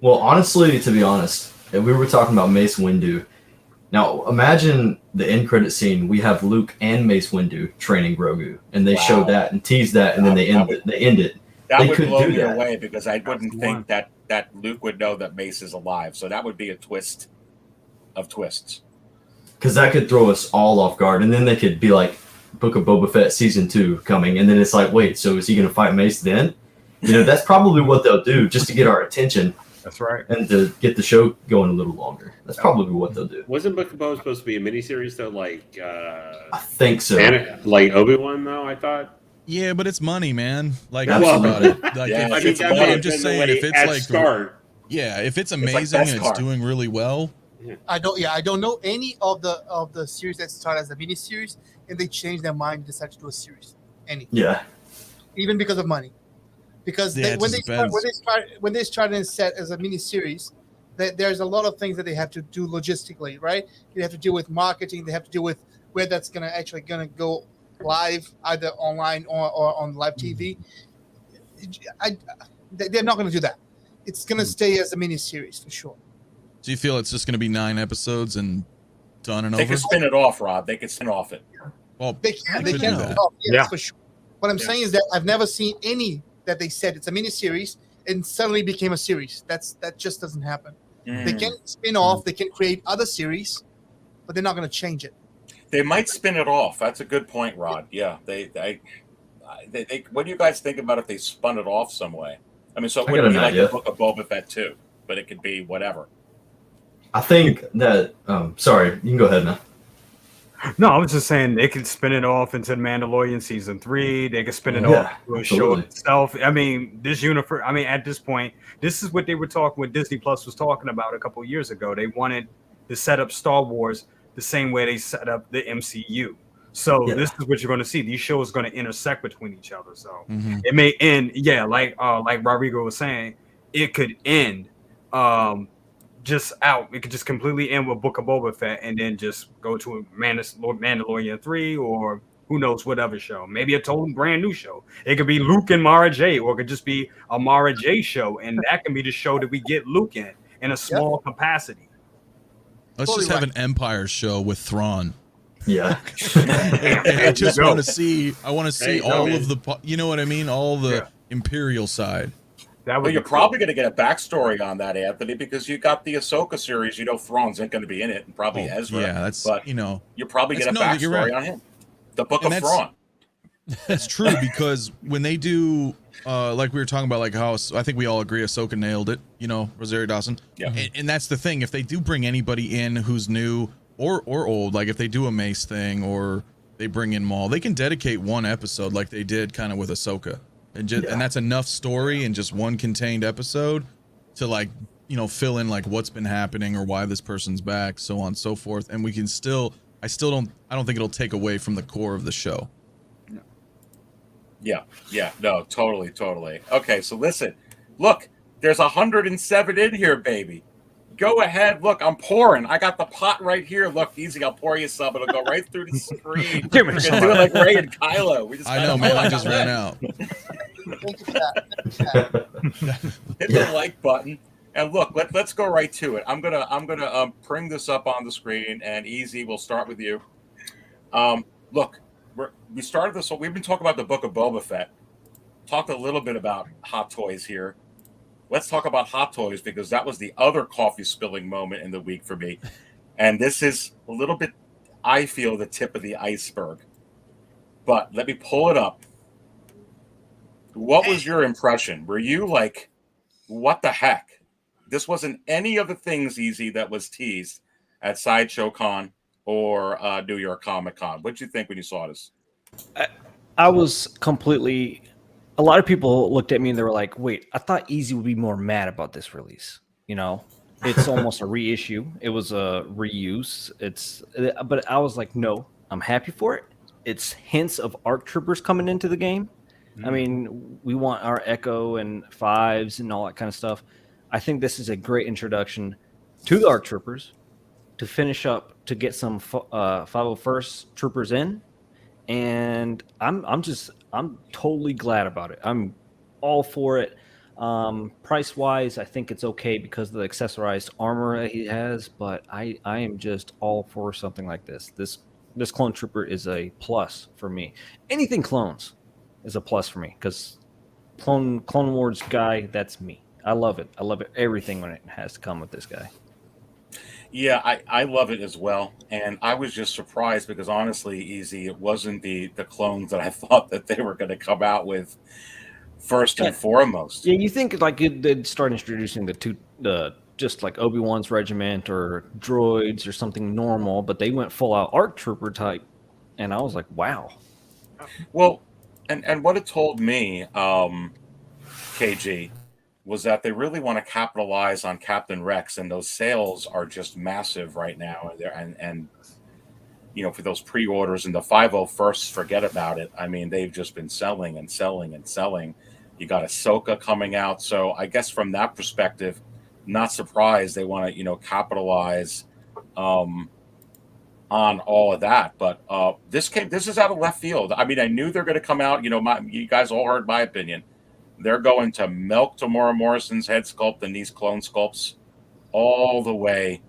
Well, honestly, to be honest, we were talking about Mace Windu. Now, imagine the end credit scene. We have Luke and Mace Windu training Grogu, and they show that and tease that, and then they end it. That would blow me away, because I wouldn't think that Luke would know that Mace is alive. So that would be a twist of twists. Because that could throw us all off guard, and then they could be like, Book of Boba Fett season 2 coming, and then it's like, wait, so is he going to fight Mace then? That's probably what they'll do just to get our attention. That's right. And to get the show going a little longer. That's probably what they'll do. Wasn't Book of Boba supposed to be a miniseries though? I think so. Like Obi-Wan though, I thought. Yeah, but it's money, man. Like, about it. I'm just saying, if it's start. If it's amazing and it's doing really well. I don't know any of the series that started as a mini series and they changed their mind and decided to do a series. Any. Yeah. Even because of money. Because when they started and set as a mini series, there's a lot of things that they have to do logistically, right? They have to deal with marketing. They have to deal with where that's going to go live, either online or on live TV. They're not going to do that. It's going to stay as a mini series for sure. Do you feel it's just going to be 9 episodes and done and over? They can spin it off, Rob. They can spin off it. Well, they can spin it off. Yes, for sure. What I'm saying is that I've never seen any that they said it's a mini series and suddenly became a series. That just doesn't happen. They can spin off. They can create other series, but they're not going to change it. They might spin it off. That's a good point, Rod. Yeah. They what do you guys think about if they spun it off some way? I mean, so it wouldn't be like the Book of Boba Fett too, but it could be whatever. I think that. Sorry, you can go ahead now. No, I was just saying they could spin it off into Mandalorian season 3. They could spin it off to a show itself. I mean, this universe. I mean, at this point, this is what they were talking. What Disney Plus was talking about a couple of years ago. They wanted to set up Star Wars the same way they set up the MCU. So this is what you're going to see. These shows are going to intersect between each other. So it may end. Yeah, like Rodrigo was saying, it could end. Just out. It could just completely end with Book of Boba Fett and then just go to a Mandalorian 3 or who knows what other show. Maybe a total brand new show. It could be Luke and Mara Jade, or it could just be a Mara Jade show, and that can be the show that we get Luke in a small capacity. Let's just have an Empire show with Thrawn. Yeah. I just want to see. I want to see all of the. You know what I mean? All the Imperial side. Well, you're probably going to get a backstory on that, Anthony, because you got the Ahsoka series. You know, Thrawn's ain't going to be in it, and probably Ezra. Yeah, that's you probably get a backstory on him. The Book of Thrawn. That's true, because when they do, like we were talking about, like how I think we all agree Ahsoka nailed it. Rosario Dawson. Yeah, and that's the thing. If they do bring anybody in who's new or old, like if they do a Mace thing or they bring in Maul, they can dedicate one episode like they did kind of with Ahsoka. And that's enough story in just one contained episode to fill in like what's been happening or why this person's back, so on and so forth. And we can I don't think it'll take away from the core of the show. Yeah, no, totally. Okay, so listen, look, there's 107 in here, baby. Go ahead, look, I'm pouring. I got the pot right here. Look, easy, I'll pour you some. It'll go right through the screen. We're gonna do it like Rey and Kylo. I know, man. I just ran out. Thank you for that. Hit the like button. And look, let's go right to it. I'm gonna bring this up on the screen, and Easy, we'll start with you. Look, we started this. We've been talking about the book of Boba Fett. Talked a little bit about Hot Toys here. Let's talk about Hot Toys because that was the other coffee spilling moment in the week for me. And this is a little bit, I feel, the tip of the iceberg. But let me pull it up. What was your impression? Were you like, what the heck? This wasn't any of the things, Easy, that was teased at Sideshow Con or New York Comic Con. What did you think when you saw this? I was completely. A lot of people looked at me and they were like, "Wait, I thought Easy would be more mad about this release." You know, it's almost a reissue. It was a reuse. But I was like, "No, I'm happy for it." It's hints of ARC Troopers coming into the game. I mean, we want our Echo and Fives and all that kind of stuff. I think this is a great introduction to the ARC Troopers to finish up to get some 501st Troopers in, and I'm totally glad about it. I'm all for it. Price wise, I think it's okay because of the accessorized armor that he has, but I am just all for something like this. This clone trooper is a plus for me. Anything clones is a plus for me because Clone Wars guy, that's me. I love it. I love it. Everything when it has to come with this guy. Yeah, I love it as well. And I was just surprised because honestly, Easy, it wasn't the clones that I thought that they were going to come out with first and foremost. Yeah, you think like they'd start introducing the just like Obi-Wan's regiment or droids or something normal, but they went full out ARC Trooper type. And I was like, wow. Well, and what it told me, KG, was that they really want to capitalize on Captain Rex, and those sales are just massive right now. And you know, for those pre-orders and the 501st, forget about it. I mean, they've just been selling and selling and selling. You got Ahsoka coming out, so I guess from that perspective, not surprised they want to, you know, capitalize on all of that. But this is out of left field. I mean, I knew they're going to come out. You know, you guys all heard my opinion. They're going to milk Tamora Morrison's head sculpt and these clone sculpts all the way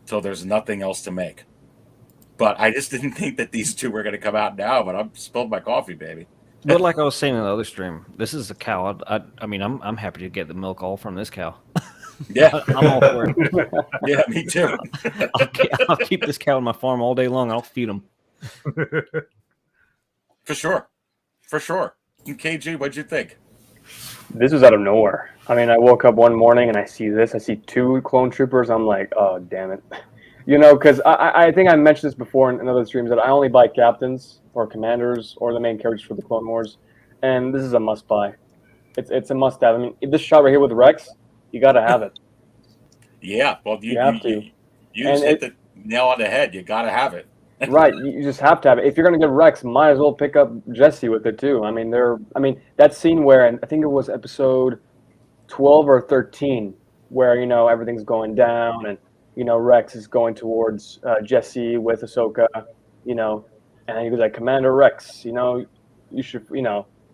till there's nothing else to make. But I just didn't think that these two were going to come out now. But I've spilled my coffee, baby. But like I was saying in the other stream, this is a cow. I mean, I'm happy to get the milk all from this cow. Yeah, I'm all for it. Yeah, me too. I'll keep this cow on my farm all day long. I'll feed him. For sure. And KG, what'd you think? This was out of nowhere. I mean, I woke up one morning and I see this. I see two clone troopers. I'm like, oh, damn it. You know, because I think I mentioned this before in other streams that I only buy captains or commanders or the main characters for the Clone Wars. And this is a must buy. It's a must have. I mean, this shot right here with Rex, you got to have it. Yeah, well, you have to. You just hit the nail on the head. You got to have it. Right, you just have to have it. If you're going to get Rex, might as well pick up Jesse with it too. I mean, that scene where, and I think it was episode 12 or 13, where, you know, everything's going down and, you know, Rex is going towards Jesse with Ahsoka, you know, and he goes like, Commander Rex, you know, you should,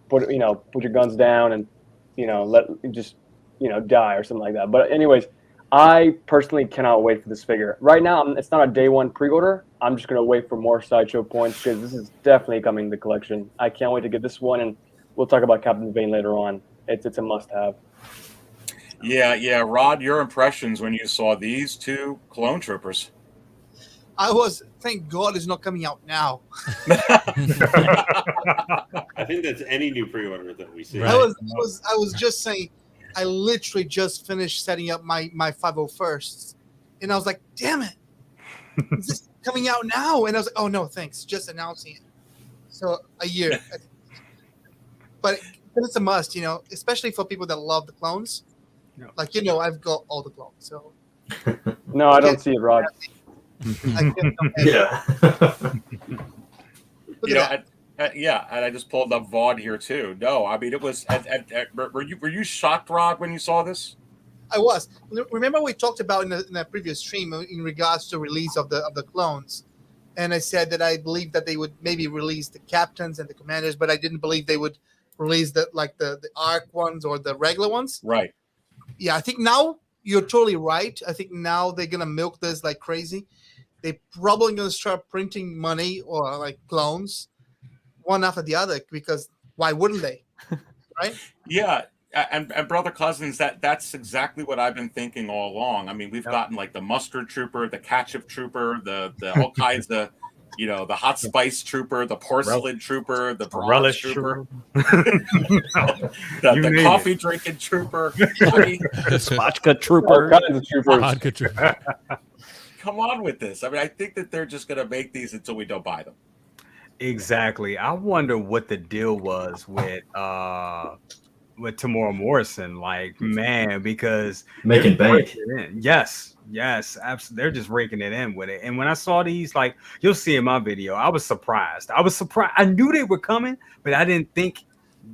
put your guns down and, die or something like that. But anyways, I personally cannot wait for this figure. Right now, it's not a day one pre-order. I'm just going to wait for more Sideshow points because this is definitely coming to the collection. I can't wait to get this one, and we'll talk about Captain Bane later on. It's a must-have. Yeah. Rod, your impressions when you saw these two clone troopers? Thank God it's not coming out now. I think that's any new pre-order that we see. Right. I was just saying, I literally just finished setting up my 501st, and I was like, damn it, is this coming out now? And I was like, oh no, thanks, just announcing it. So a year. But it's a must, you know, especially for people that love the clones. Like, you know, I've got all the clones, so. No, I don't see it, Rod. Yeah. And I just pulled up Vaughn here too. No, I mean, it was. Were you shocked, Rod, when you saw this? I was. Remember we talked about in the previous stream in regards to release of the clones, and I said that I believed that they would maybe release the captains and the commanders, but I didn't believe they would release the arc ones or the regular ones. Right. Yeah, I think now you're totally right. I think now they're gonna milk this like crazy. They're probably gonna start printing money or like clones, one after the other, because why wouldn't they? Right? Yeah. And brother Cousins, that's exactly what I've been thinking all along. I mean, we've gotten like the mustard trooper, the ketchup trooper, the all kinds of, the hot spice trooper, the porcelain trooper, the bronze trooper, the coffee drinking trooper. I mean, Spotchka trooper. All kinds of troopers. Vodka trooper. come on with this. I mean, I think that they're just going to make these until we don't buy them. Exactly. I wonder what the deal was with Tamora Morrison. Like, man, because Making bank. Yes, absolutely. They're just raking it in with it. And when I saw these, like, you'll see in my video, I was surprised. I knew they were coming, but I didn't think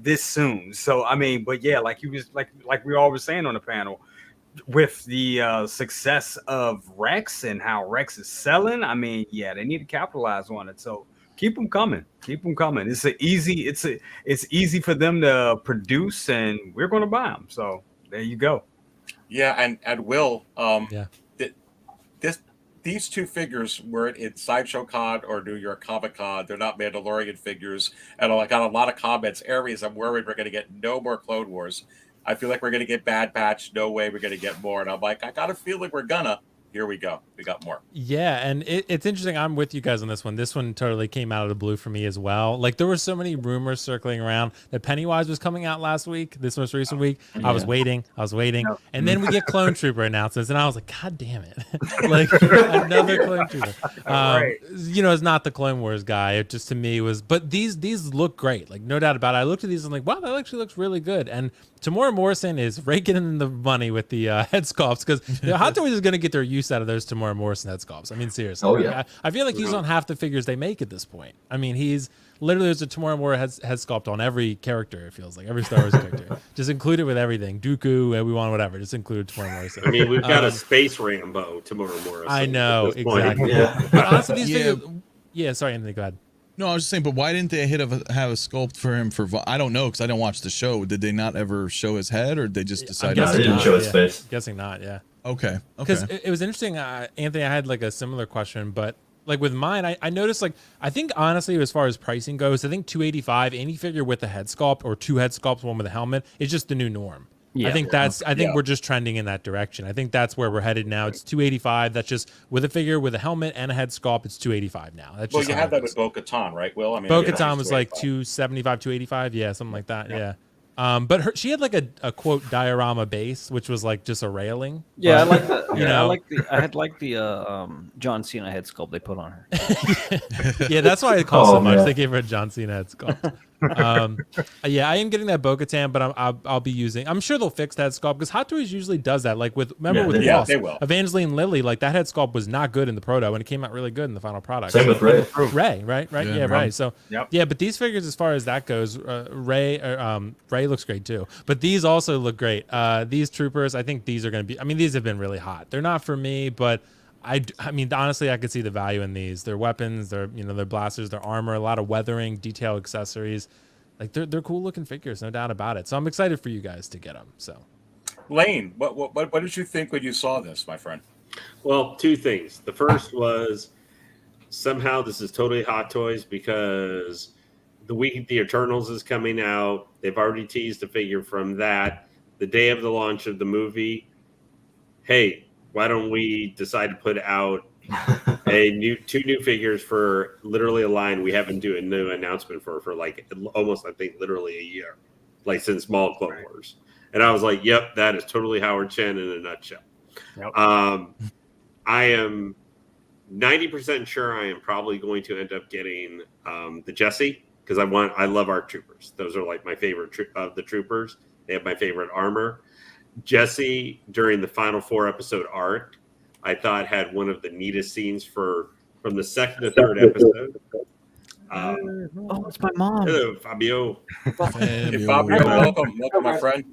this soon. So I mean, but yeah, like we all were saying on the panel, with the success of Rex and how Rex is selling, I mean, yeah, they need to capitalize on it. So keep them coming. It's easy for them to produce, and we're going to buy them. So there you go. Yeah, and Will, these two figures were in Sideshow Con or New York Comic Con. They're not Mandalorian figures, and I got a lot of comments. Aries, I'm worried we're going to get no more Clone Wars. I feel like we're going to get Bad Batch. No way we're going to get more. And I'm like, I got a feeling we're gonna. Here we go. We got more. Yeah, and it's interesting. I'm with you guys on this one. This one totally came out of the blue for me as well. Like, there were so many rumors circling around that Pennywise was coming out last week, this most recent week. I was waiting. And then we get Clone Trooper announcements, and I was like, God damn it. Like, another Clone Trooper. Right. It's not the Clone Wars guy. It just, to me, was... But these look great. Like, no doubt about it. I looked at these and like, wow, that actually looks really good. And Tamora Morrison is raking in the money with the head sculpts, because Hot Toys is going to get their use out of those Tamora Morrison head sculpts. I mean, seriously. Oh, yeah. I feel like he's on half the figures they make at this point. I mean, he's literally, there's a Tamora Morrison head sculpt on every character, it feels like. Every Star Wars character. Just include it with everything. Dooku, Obi-Wan, whatever. Just include Tamora Morrison. I mean, we've got a space Rambo, Tamora Morrison. I know, exactly. Yeah. But honestly, these figures... Yeah, sorry, Anthony, go ahead. No, I was just saying, but why didn't they have a sculpt for him for? I don't know, because I didn't watch the show. Did they not ever show his head, or did they just decide? No, they didn't show his face. Guessing not. Yeah. Okay. Because it was interesting, Anthony. I had like a similar question, but like with mine, I noticed, like, I think honestly, as far as pricing goes, I think $285 any figure with a head sculpt or two head sculpts, one with a helmet, is just the new norm. Yeah. I think we're just trending in that direction. I think that's where we're headed now. It's $285. That's just with a figure with a helmet and a head sculpt. It's $285 now. That's Well, just you how had it that is. with Bo-Katan, right, Will? I mean, Bo-Katan was like $275, $285. Yeah, something like that. Yeah. But she had like a quote diorama base, which was like just a railing. Yeah, but, I had the John Cena head sculpt they put on her. Yeah, that's why it cost so much. man. They gave her a John Cena head sculpt. Yeah, I am getting that Bo-Katan, but I'll be using. I'm sure they'll fix that sculpt, because Hot Toys usually does that. Like with Lost, they will. Evangeline Lilly, like that head sculpt was not good in the proto, and it came out really good in the final product. Same with Ray. Ray, right? Yeah, Ray. So Yep. yeah, but these figures, as far as that goes, Ray looks great too. But these also look great. These troopers, I think these are going to be. I mean, these have been really hot. They're not for me, but I mean, honestly, I could see the value in these. Their weapons, their blasters, their armor, a lot of weathering, detail accessories. Like they're cool looking figures, no doubt about it. So I'm excited for you guys to get them. So, Lane, what did you think when you saw this, my friend? Well, two things. The first was somehow this is totally Hot Toys, because the week the Eternals is coming out. They've already teased a figure from that. The day of the launch of the movie, hey, why don't we decide to put out two new figures for literally a line we haven't do a new announcement for like almost, I think, literally a year, like since Mall Clone Wars. And I was like, yep, that is totally Howard Chen in a nutshell. Yep. I am 90% sure I am probably going to end up getting the Jesse, because I love ARC troopers. Those are like my favorite of the troopers. They have my favorite armor. Jesse, during the final 4 episode arc, I thought had one of the neatest scenes from the second to third episode. Oh, it's my mom. Hello, Fabio. Hey, Fabio, welcome, my friend.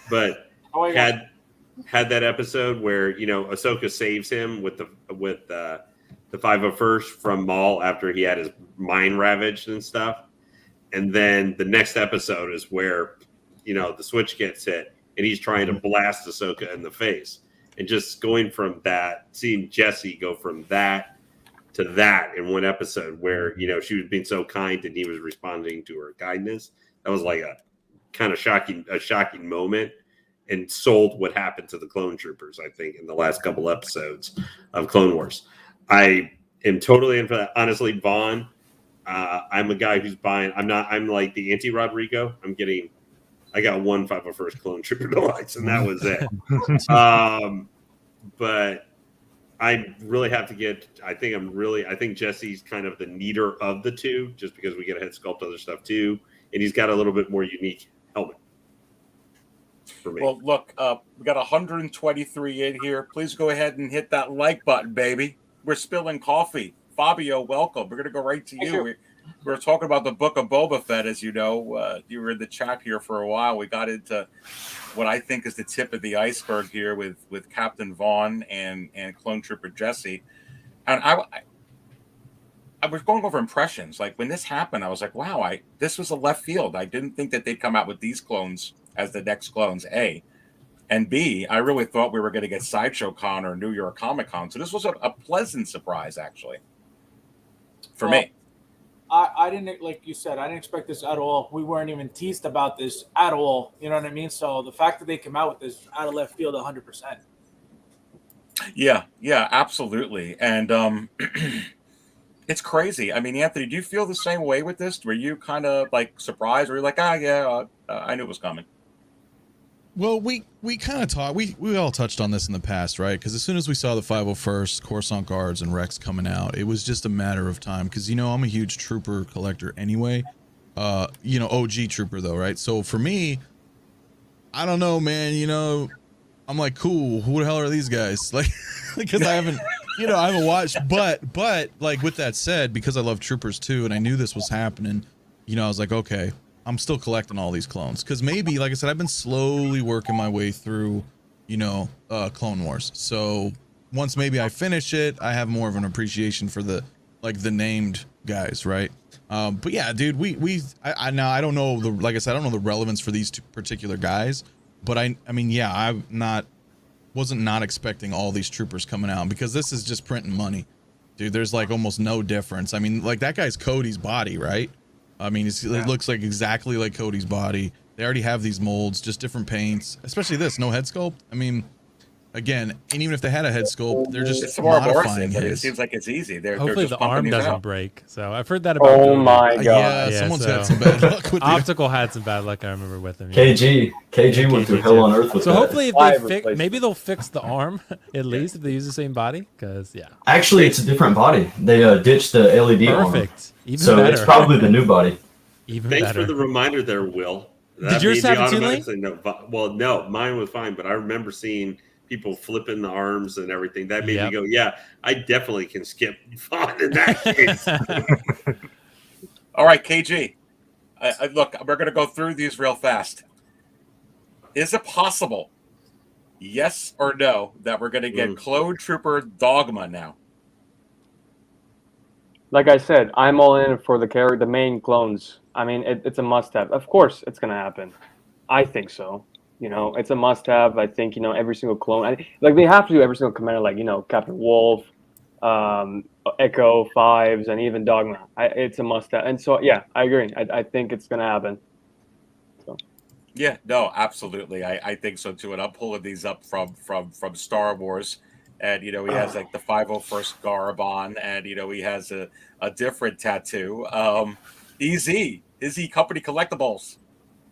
But had that episode where Ahsoka saves him with the 501st from Maul after he had his mind ravaged and stuff. And then the next episode is where, the switch gets hit and he's trying to blast Ahsoka in the face. And just going from that, seeing Jesse go from that to that in one episode where, she was being so kind and he was responding to her kindness. That was like a kind of shocking moment, and sold what happened to the clone troopers, I think, in the last couple episodes of Clone Wars. I am totally in for that. Honestly, Vaughn, I'm a guy who's buying. I'm like the anti-Rodrigo. I got one 501st Clone Trooper Deluxe, and that was it. But I really have to get. I think Jesse's kind of the neater of the two, just because we get a head sculpt other stuff too, and he's got a little bit more unique helmet. For me. Well, look, we got 123 in here. Please go ahead and hit that like button, baby. We're spilling coffee. Fabio, welcome. We're going to go right to you. We're talking about the book of Boba Fett, as you know. You were in the chat here for a while. We got into what I think is the tip of the iceberg here with Captain Vaughn and Clone Trooper Jesse. And I was going over impressions. Like, when this happened, I was like, wow, this was a left field. I didn't think that they'd come out with these clones as the next clones, A. And B, I really thought we were going to get Sideshow Con or New York Comic Con. So this was a pleasant surprise, actually, for me. I didn't, like you said, I didn't expect this at all. We weren't even teased about this at all. You know what I mean? So the fact that they came out with this out of left field 100%. Yeah, absolutely. And it's crazy. I mean, Anthony, do you feel the same way with this? Were you kind of like surprised? Or were you like, I knew it was coming? Well, we kind of talked. We all touched on this in the past, right? Because as soon as we saw the 501st, Coruscant Guards, and Rex coming out, it was just a matter of time. Because I'm a huge trooper collector anyway. OG trooper though, right? So for me, I don't know, man. I'm like, cool. Who the hell are these guys? Like, because I haven't watched. But like, with that said, because I love troopers too, and I knew this was happening, I was like, okay, I'm still collecting all these clones, because maybe, like I said, I've been slowly working my way through, Clone Wars. So once maybe I finish it, I have more of an appreciation for the named guys, right? But yeah, dude, I now I don't know like I said, I don't know the relevance for these two particular guys, but I mean, yeah, wasn't not expecting all these troopers coming out, because this is just printing money, dude. There's like almost no difference. I mean, like, that guy's Cody's body, right? I mean, it looks like exactly like Cody's body. They already have these molds, just different paints, especially this, no head sculpt. I mean, again, and even if they had a head sculpt, they're just modifying his. It seems like it's easy. Hopefully they're just the arm doesn't out. break. So I've heard that about. Oh my god! Yeah, someone's had some bad luck with Optical had some bad luck. I remember with him. KG went through hell on earth with so that. Hopefully, if maybe they'll fix the arm at least if they use the same body. Because actually, it's a different body. They ditched the LED Perfect. armor, so better. It's probably the new body. Thanks for the reminder there, Will. Did yours have it too late? Well, no, mine was fine, but I remember seeing people flipping the arms and everything. That made me go, yeah, I definitely can skip Vaughn in that case. All right, KG. Look, we're going to go through these real fast. Is it possible, yes or no, that we're going to get Clone Trooper Dogma now? Like I said, I'm all in for the main clones. I mean, it's a must-have. Of course, it's gonna happen. I think so. It's a must-have. I think every single clone. They have to do every single commander, like Captain Wolffe, Echo, Fives, and even Dogma. It's a must-have. And so, yeah, I agree. I think it's gonna happen. So. Yeah, no, absolutely. I think so too. And I'm pulling these up from Star Wars. And, he has like the 501st garb on, and, he has a different tattoo. Izzy Company Collectibles.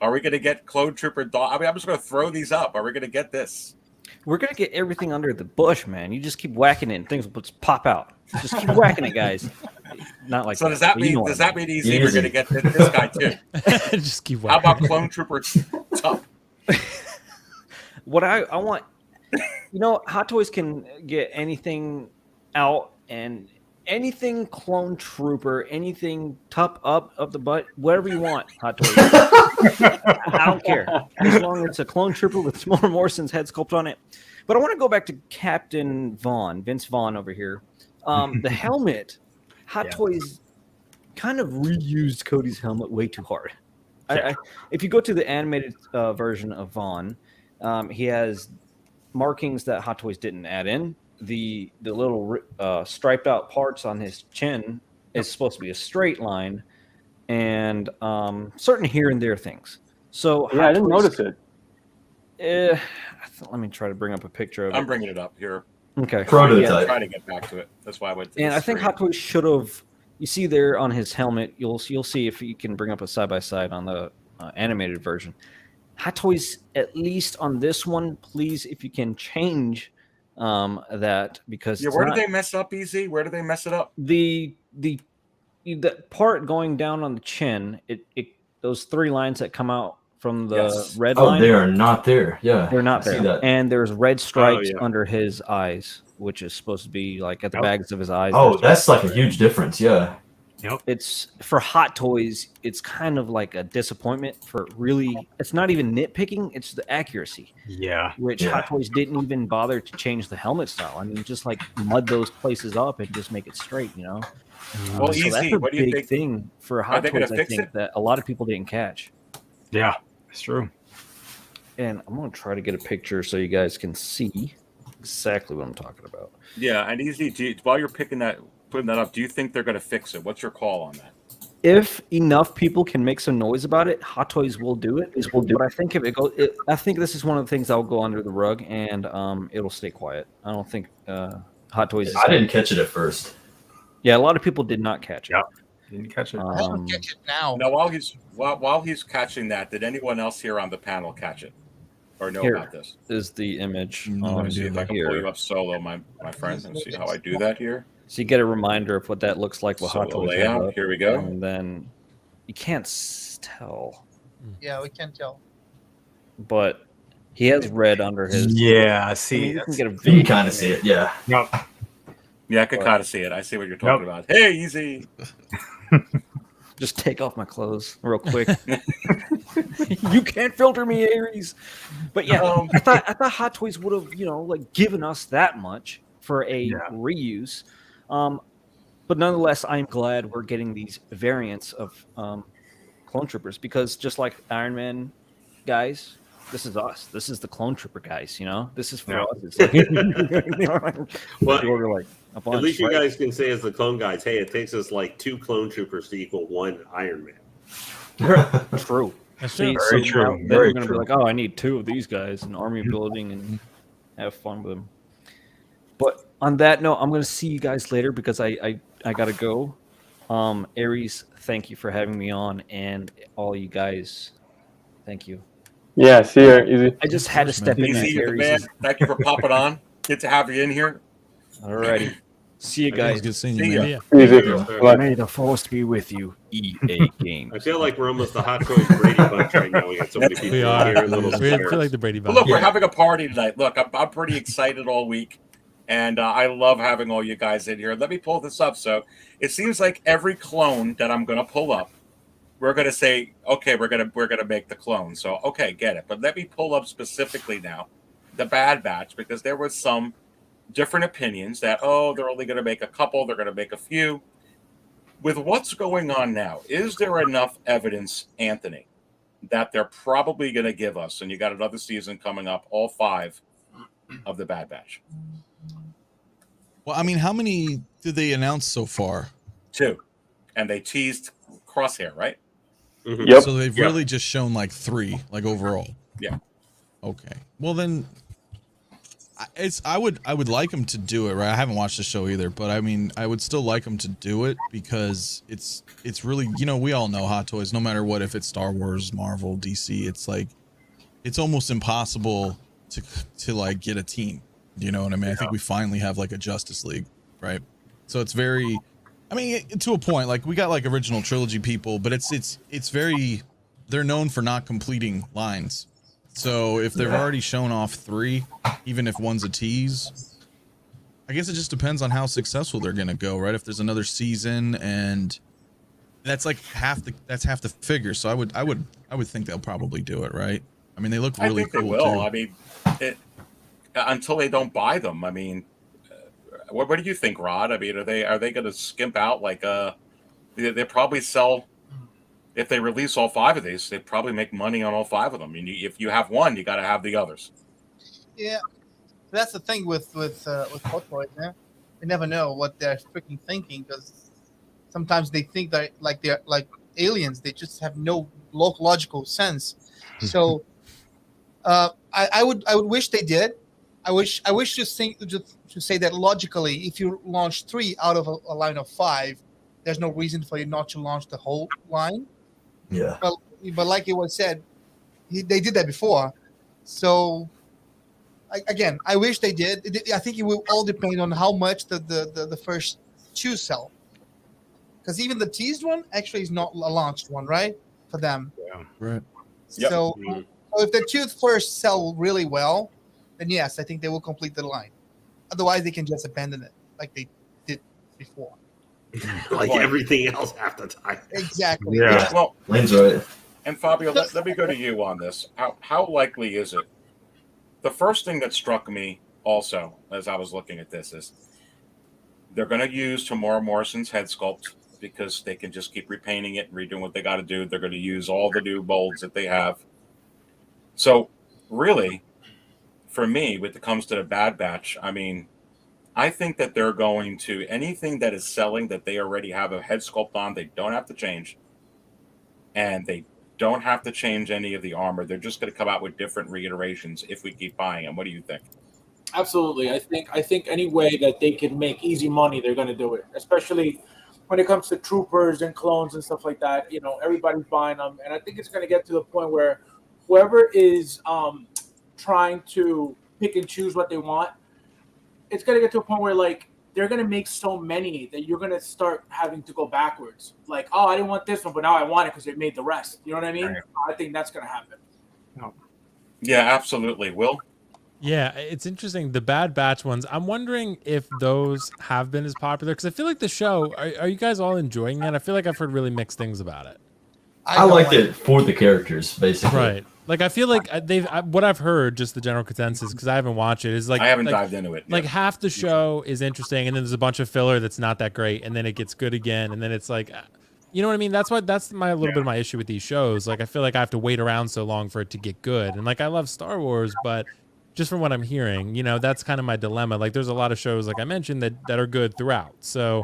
Are we going to get Clone Trooper Dog? I mean, I'm just going to throw these up. Are we going to get this? We're going to get everything under the bush, man. You just keep whacking it and things will just pop out. Just keep whacking it, guys. Not like so. Does that mean Izzy? We're going to get this guy too? Just keep whacking. How about Clone Trooper Tup? What I want, Hot Toys can get anything out, and anything Clone Trooper, anything top up of the butt, whatever you want, Hot Toys. I don't care. As long as it's a Clone Trooper with Smaller Morrison's head sculpt on it. But I want to go back to Captain Vaughn, Vince Vaughn over here. The helmet, Hot Toys kind of reused Cody's helmet way too hard. If you go to the animated version of Vaughn, he has markings that Hot Toys didn't add in. The little striped out parts on his chin is supposed to be a straight line, and certain here and there things. So Yeah, I didn't notice it. Let me try to bring up a picture of it. I'm bringing it up here. Okay. Prototype. Try to get back to it. That's why I went to And the I think screen. Hot Toys should have. You see there on his helmet, you'll see if you can bring up a side by side on the animated version. Hot Toys, at least on this one, please, if you can change that, because Yeah, where did they mess up, Easy? Where did they mess it up? the part going down on the chin, those three lines that come out from the red line. They are not there. Yeah, they're not I see there. that. And there's red stripes under his eyes, which is supposed to be like at the bags of his eyes. Oh, that's like a huge difference. Yeah. Yep. It's for Hot Toys. It's kind of like a disappointment for really. It's not even nitpicking. It's the accuracy. Yeah. Which Hot Toys didn't even bother to change the helmet style. I mean, just like mud those places up and just make it straight. You know. Well, so Easy, that's a what do you big think? thing for Hot they gonna Toys. I fix think it? that a lot of people didn't catch. Yeah, it's true. And I'm gonna try to get a picture so you guys can see exactly what I'm talking about. Yeah, and Easy, while you're putting that up, do you think they're going to fix it? What's your call on that? If enough people can make some noise about it, Hot Toys will do it. But I think if it goes, I think this is one of the things that will go under the rug and it'll stay quiet. I don't think Hot Toys. I didn't catch it at first. Yeah, a lot of people did not catch it. Yeah, didn't catch it. I don't catch it now. Now, while he's catching that, did anyone else here on the panel catch it or know Here about this? is the image. Let me see if I can pull here. you up solo, my friend, and see how I do that here. So you get a reminder of what that looks like with So Hot the Toys. layout, up, here we go. And then you can't tell, Yeah, we can't tell. but he has red under his. Yeah, I I see. mean, you can get a You video. can kind of see it. Yeah. Yep. Yeah, I could kind of see it. I see what you're talking about. Hey, Easy. Just take off my clothes real quick. You can't filter me, Aries. But yeah, I thought Hot Toys would have, like given us that much for a reuse. But nonetheless, I'm glad we're getting these variants of clone troopers, because just like Iron Man guys, this is us. This is the clone trooper guys. This is for us. It's like, Well, order like a bunch, At least you right? guys can say as the clone guys, hey, it takes us like 2 clone troopers to equal 1 Iron Man. True. That's See, true. Very so true. now then Very we're gonna true. be like, oh, I need 2 of these guys, an army building, and have fun with them. But on that note, I'm gonna see you guys later because I gotta go. Aries, thank you for having me on, and all you guys, thank you. Yeah, see you, Easy. I just had to step in. Easy, the man. Thank you for popping on. Good to have you in here. Alrighty. See you It was guys. good seeing See you, ya. man. Easy. Yeah. Bye. May the force be with you. EA Games. I feel like we're almost the Hot Toys Brady Bunch right now. We got so many people We are. here. Little We feel like the Brady But Bunch. look, we're having a party tonight. Look, I'm pretty excited all week, and I love having all you guys in here. Let me pull this up. So it seems like every clone that I'm going to pull up, we're going to say, okay, we're going to make the clone. So okay, get it. But let me pull up specifically now the Bad Batch, because there was some different opinions that they're only going to make a couple, they're going to make a few. With what's going on now, is there enough evidence, Anthony, that they're probably going to give us, and you got another season coming up, all 5 of the Bad Batch? Well, I mean, how many did they announce so far? 2, and they teased Crosshair, right? Mhm. Yep. So they've really just shown like 3, like overall. Yeah. Okay. Well then, I would like them to do it, right? I haven't watched the show either, but I mean, I would still like them to do it because it's really, we all know Hot Toys. No matter what, if it's Star Wars, Marvel, DC, it's like it's almost impossible to like get a team. You know what I mean? I think we finally have like a Justice League, right? So it's very, I mean, to a point, like we got like original trilogy people, but it's very, they're known for not completing lines. So if they've already shown off 3, even if one's a tease, I guess it just depends on how successful they're gonna go, right? If there's another season, and that's like half the figure. So I would think they'll probably do it, right? I mean, they look really I think cool they will. too. I mean, until they don't buy them. I mean, what do you think, Rod? I mean, are they going to skimp out like They probably sell. If they release all 5 of these, they probably make money on all 5 of them. I mean, if you have one, you got to have the others. Yeah, that's the thing with Hot Toys, man. You never know what they're freaking thinking, because sometimes they think that they're like aliens. They just have no logical sense. So I would wish they did. I wish to say that logically, if you launch 3 out of a line of 5, there's no reason for you not to launch the whole line. Yeah. But like it was said, they did that before. So again, I wish they did. I think it will all depend on how much the first 2 sell. Because even the teased one actually is not a launched one, right? For them. Yeah. Right. So, so if the 2 first sell really well, then yes, I think they will complete the line. Otherwise, they can just abandon it like they did before. Like everything else half the time. Exactly. Yeah. Well, Lane's right. and Fabio, let me go to you on this. How likely is it? The first thing that struck me also as I was looking at this is they're going to use Tamora Morrison's head sculpt because they can just keep repainting it and redoing what they got to do. They're going to use all the new molds that they have. So really, for me, when it comes to the Bad Batch, I mean, I think that they're going to, anything that is selling that they already have a head sculpt on, they don't have to change. And they don't have to change any of the armor. They're just going to come out with different reiterations if we keep buying them. What do you think? Absolutely. I think any way that they can make easy money, they're going to do it, especially when it comes to troopers and clones and stuff like that. You know, everybody's buying them. And I think it's going to get to the point where whoever is trying to pick and choose what they want, it's going to get to a point where, like, they're going to make so many that you're going to start having to go backwards. Like, oh, I didn't want this one, but now I want it because they made the rest. You know what I mean? Right. I think that's going to happen. Yeah, absolutely. Will? Yeah, it's interesting. The Bad Batch ones, I'm wondering if those have been as popular, because I feel like the show, are you guys all enjoying it? I feel like I've heard really mixed things about it. I liked it for the characters, basically. Right. Like, I feel like what I've heard, just the general consensus, because I haven't watched it, is like I haven't dived into it. Like half the show is interesting, and then there's a bunch of filler that's not that great, and then it gets good again, and then it's like, you know what I mean? That's my little bit of my issue with these shows. Like, I feel like I have to wait around so long for it to get good, and like I love Star Wars, but just from what I'm hearing, you know, that's kind of my dilemma. Like, there's a lot of shows, like I mentioned, that are good throughout. So,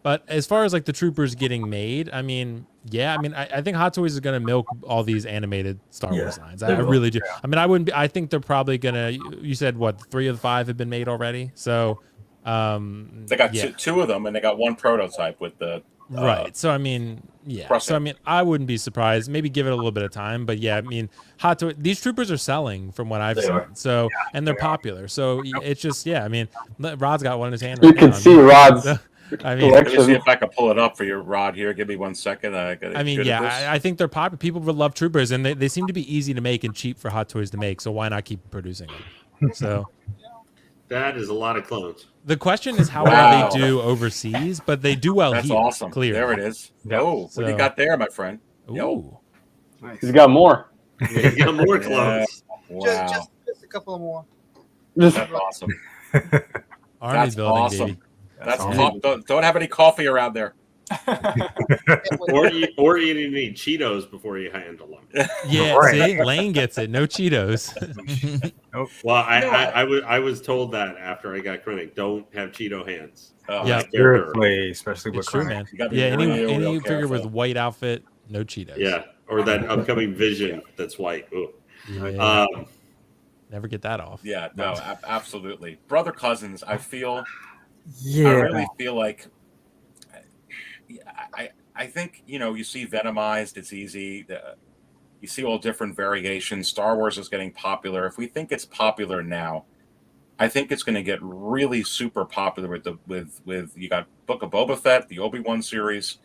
but as far as like the troopers getting made, I mean, yeah, I mean, I think Hot Toys is going to milk all these animated Star Wars lines. I really do. I mean, I think they're probably going to, you said what, 3 of the 5 have been made already? So, they got 2 of them, and they got 1 prototype with the, right. So, I mean, yeah. So, I mean, I wouldn't be surprised. Maybe give it a little bit of time. But yeah, I mean, Hot Toys, these troopers are selling from what I've seen. So, and they're popular. So it's just, yeah, I mean, Rod's got one in his hand. You can see Rod's. I mean, let me see if I can pull it up for you, Rod. Here, give me 1 second. I mean, yeah, I think they're popular. People would love troopers, and they seem to be easy to make and cheap for Hot Toys to make. So why not keep producing them? So that is a lot of clones. The question is how well they do overseas, but they do well. That's here, awesome. Clear. There it is. Oh, what do you got there, my friend? Ooh, nice. He's got more. He's got more clones. Wow, just a couple more. That's awesome. Army That's building, awesome. baby. That's awesome. Don't have any coffee around there. or you need Cheetos before you handle them. Yeah, Right. see, Lane gets it. No Cheetos. Well, I was told that after I got clinic. Don't have Cheeto hands. Yeah, Seriously, especially with it's true, man. You gotta be Yeah, any real figure careful. with white outfit, no Cheetos. Yeah, or that upcoming Vision that's white. Ooh. Yeah. Never get that off. Yeah, no, absolutely. Brother Cousins, I feel. Yeah. I really feel like. I think, you know, you see Venomized, it's easy. You see all different variations. Star Wars is getting popular. If we think it's popular now, I think it's going to get really super popular with you got Book of Boba Fett, the Obi-Wan series,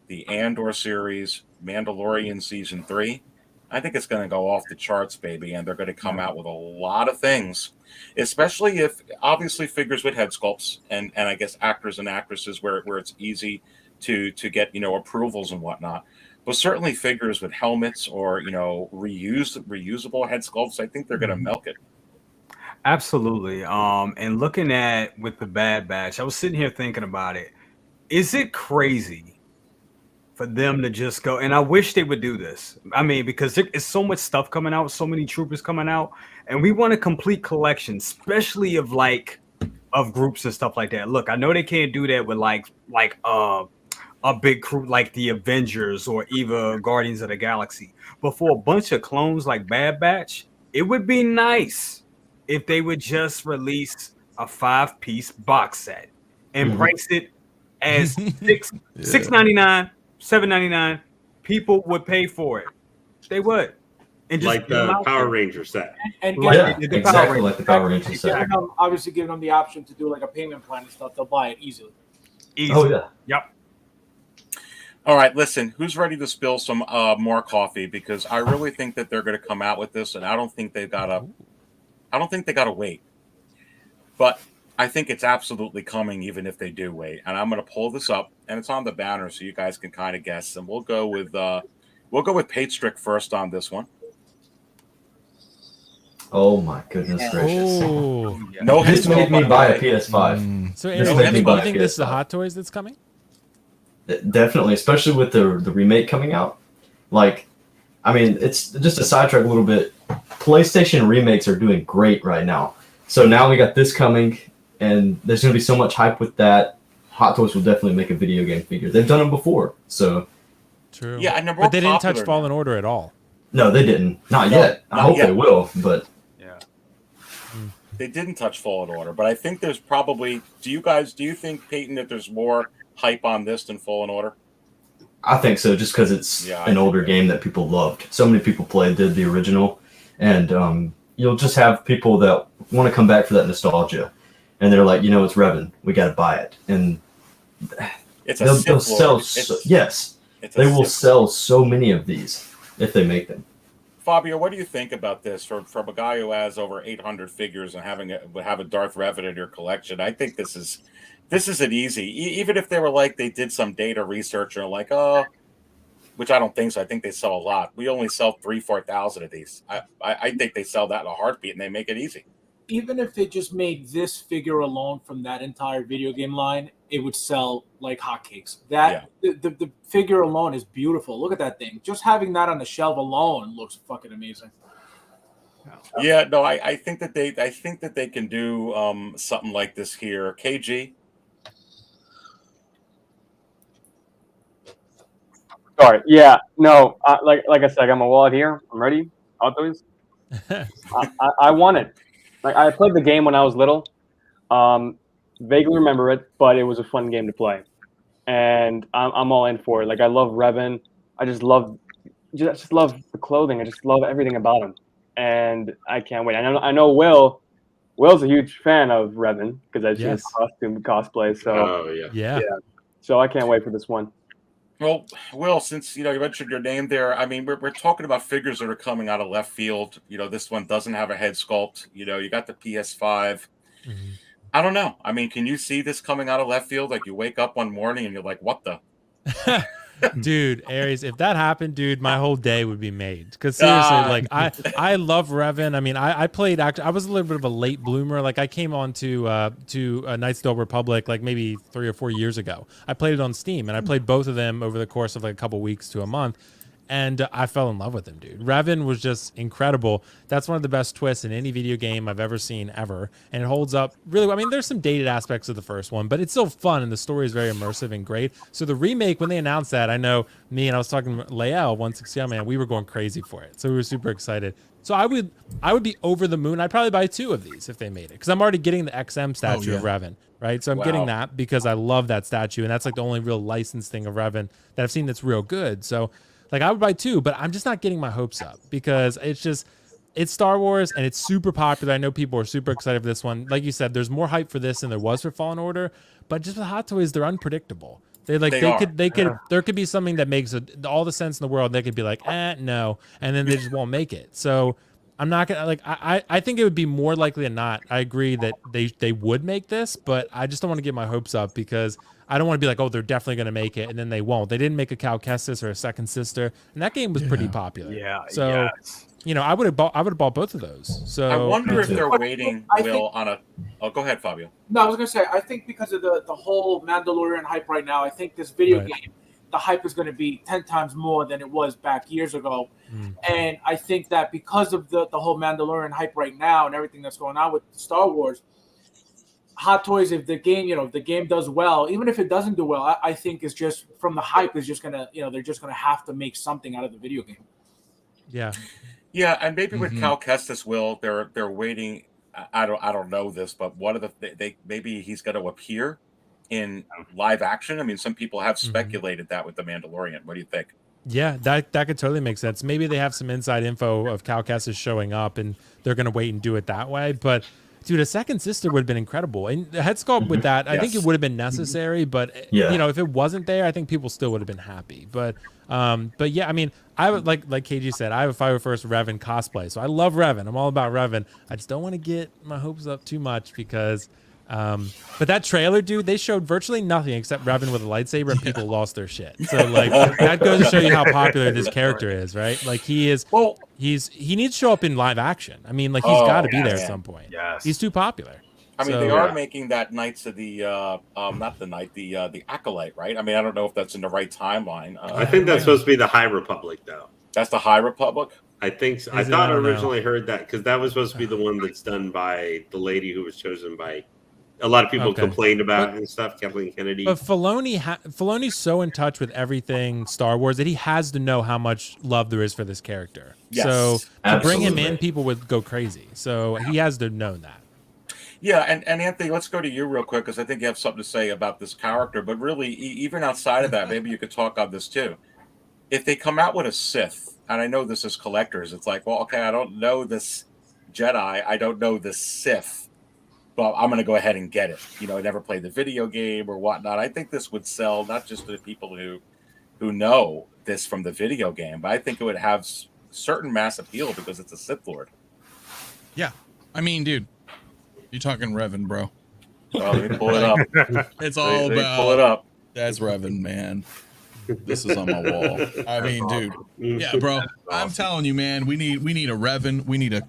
the Andor series, Mandalorian season 3. I think it's going to go off the charts, baby, and they're going to come out with a lot of things, especially if obviously figures with head sculpts and I guess actors and actresses where it's easy to get, you know, approvals and whatnot. But certainly figures with helmets or, you know, reusable head sculpts, I think they're going to milk it. Absolutely. And looking at with the Bad Batch, I was sitting here thinking about it. Is it crazy for them to just go. And I wish they would do this. I mean, because there is so much stuff coming out, so many troopers coming out, and we want a complete collection, especially of groups and stuff like that. Look, I know they can't do that with like a big crew like the Avengers or even Guardians of the Galaxy. But for a bunch of clones like Bad Batch, it would be nice if they would just release a 5-piece box set and price it as $6.99, $7.99. People would pay for it. They would. And just like the Power Ranger set. And exactly like the Power Ranger set. Obviously, giving them the option to do like a payment plan and stuff, they'll buy it easily. Oh yeah. Yep. All right, listen, who's ready to spill some more coffee? Because I really think that they're going to come out with this, and I don't think they gotta wait. But I think it's absolutely coming, even if they do wait. And I'm going to pull this up, and it's on the banner, so you guys can kind of guess. And we'll go with Patrick first on this one. Oh my goodness gracious! Oh. No, this made me buy a PS5. So, Aaron, do you think this is the Hot Toys that's coming? Definitely, especially with the remake coming out. Like, I mean, it's just a sidetrack a little bit. PlayStation remakes are doing great right now. So now we got this coming, and there's going to be so much hype with that. Hot Toys will definitely make a video game figure. They've done them before, so. True. Yeah, and but they didn't touch Fallen Order at all. No, they didn't. Not yet. I hope they will, but. They didn't touch Fallen Order, but I think there's probably. Do you think, Peyton, that there's more hype on this than Fallen Order? I think so, just because it's an older game that people loved. So many people did the original, and you'll just have people that want to come back for that nostalgia, and they're like, it's Revan, we got to buy it, and they'll sell. They will sell so many of these if they make them. Fabio, what do you think about this from a guy who has over 800 figures and have a Darth Revan in your collection? I think this isn't easy. Even if they were like they did some data research and like, which I don't think so. I think they sell a lot. We only sell 3,000-4,000 of these. I think they sell that in a heartbeat and they make it easy. Even if they just made this figure alone from that entire video game line, it would sell like hotcakes. The figure alone is beautiful. Look at that thing. Just having that on the shelf alone looks fucking amazing. Yeah, no, I think that they can do something like this here. KG. Sorry. Yeah. No. Like I said, I got my wallet here. I'm ready. Hot Toys. I want it. Like, I played the game when I was little. Vaguely remember it, but it was a fun game to play, and I'm all in for it. Like, I love Revan. I just love the clothing. I just love everything about him, and I can't wait. I know Will's a huge fan of Revan because I've seen his costume cosplay. So yeah. So I can't wait for this one. Well, Will, since you mentioned your name there, I mean, we're talking about figures that are coming out of left field. This one doesn't have a head sculpt. You got the PS5. Mm-hmm. I don't know. I mean, can you see this coming out of left field? Like, you wake up one morning and you're like, what the? Dude, Aries, if that happened, dude, my whole day would be made. Because seriously, like, I love Revan. I mean, I played, actually, I was a little bit of a late bloomer. Like, I came on to Knights of the Old Republic like maybe 3 or 4 years ago. I played it on Steam, and I played both of them over the course of like a couple weeks to a month. And I fell in love with him, dude. Revan was just incredible. That's one of the best twists in any video game I've ever seen ever. And it holds up really well. I mean, there's some dated aspects of the first one, but it's still fun, and the story is very immersive and great. So the remake, when they announced that, I know I was talking to Lael, 160, man, we were going crazy for it. So we were super excited. So I would be over the moon. I'd probably buy 2 of these if they made it, because I'm already getting the XM statue of Revan, right? So I'm getting that because I love that statue, and that's like the only real licensed thing of Revan that I've seen that's real good. So like, I would buy 2, but I'm just not getting my hopes up because it's Star Wars and it's super popular. I know people are super excited for this one. Like you said, there's more hype for this than there was for Fallen Order, but just with Hot Toys, they're unpredictable. There could be something that makes all the sense in the world. They could be like, no, and then they just won't make it. So I'm not gonna I think it would be more likely than not. I agree that they would make this, but I just don't want to get my hopes up because I don't want to be like, oh, they're definitely going to make it, and then they won't. They didn't make a Cal Kestis or a Second Sister, and that game was pretty popular. Yeah. So, I would have bought both of those. So I wonder if they're waiting, on a. Oh, go ahead, Fabio. No, I was going to say, I think because of the whole Mandalorian hype right now, I think this video game the hype is going to be 10 times more than it was back years ago. And I think that because of the whole Mandalorian hype right now and everything that's going on with Star Wars, Hot Toys, if the game does well, even if it doesn't do well, I think it's just from the hype is just gonna, they're just gonna have to make something out of the video game. Yeah, and maybe with Cal Kestis, they're waiting. I don't know this, but one of the maybe he's going to appear in live action. I mean, some people have speculated that with the Mandalorian. What do you think? Yeah, that could totally make sense. Maybe they have some inside info of Cal Kestis showing up, and they're going to wait and do it that way. But dude, a second sister would have been incredible. And the head sculpt with that, I think it would have been necessary. But if it wasn't there, I think people still would have been happy. But yeah, I mean, I would like KG said, I have a Fire First Revan cosplay, so I love Revan. I'm all about Revan. I just don't want to get my hopes up too much because. But that trailer, dude, they showed virtually nothing except Revan with a lightsaber, and people lost their shit. So like that goes to show you how popular this character is, right? Like he needs to show up in live action. I mean, like he's got to be there at some point. Yes. He's too popular. I mean, they are making that Knights of the the Acolyte, right? I mean, I don't know if that's in the right timeline. I think that's supposed to be the High Republic, though. That's the High Republic. I think so. I thought I originally heard that because that was supposed to be the one that's done by the lady who was chosen by. A lot of people complained about and stuff, Kathleen Kennedy. But Filoni's so in touch with everything Star Wars that he has to know how much love there is for this character. Yes, so to absolutely. bring him in, people would go crazy. So he has to know that. Yeah, and Anthony, let's go to you real quick because I think you have something to say about this character. But really, even outside of that, maybe you could talk on this too. If they come out with a Sith, and I know this is collectors, it's like, well, okay, I don't know this Jedi, I don't know this Sith. Well, I'm going to go ahead and get it. I never played the video game or whatnot. I think this would sell not just to the people who know this from the video game, but I think it would have certain mass appeal because it's a Sith Lord. Yeah. I mean, dude, you're talking Revan, bro. Well, let me pull it up. It's all let me about. pull it up. That's Revan, man. This is on my wall. I mean, dude. Yeah, bro. I'm telling you, man. We need a Revan. We need a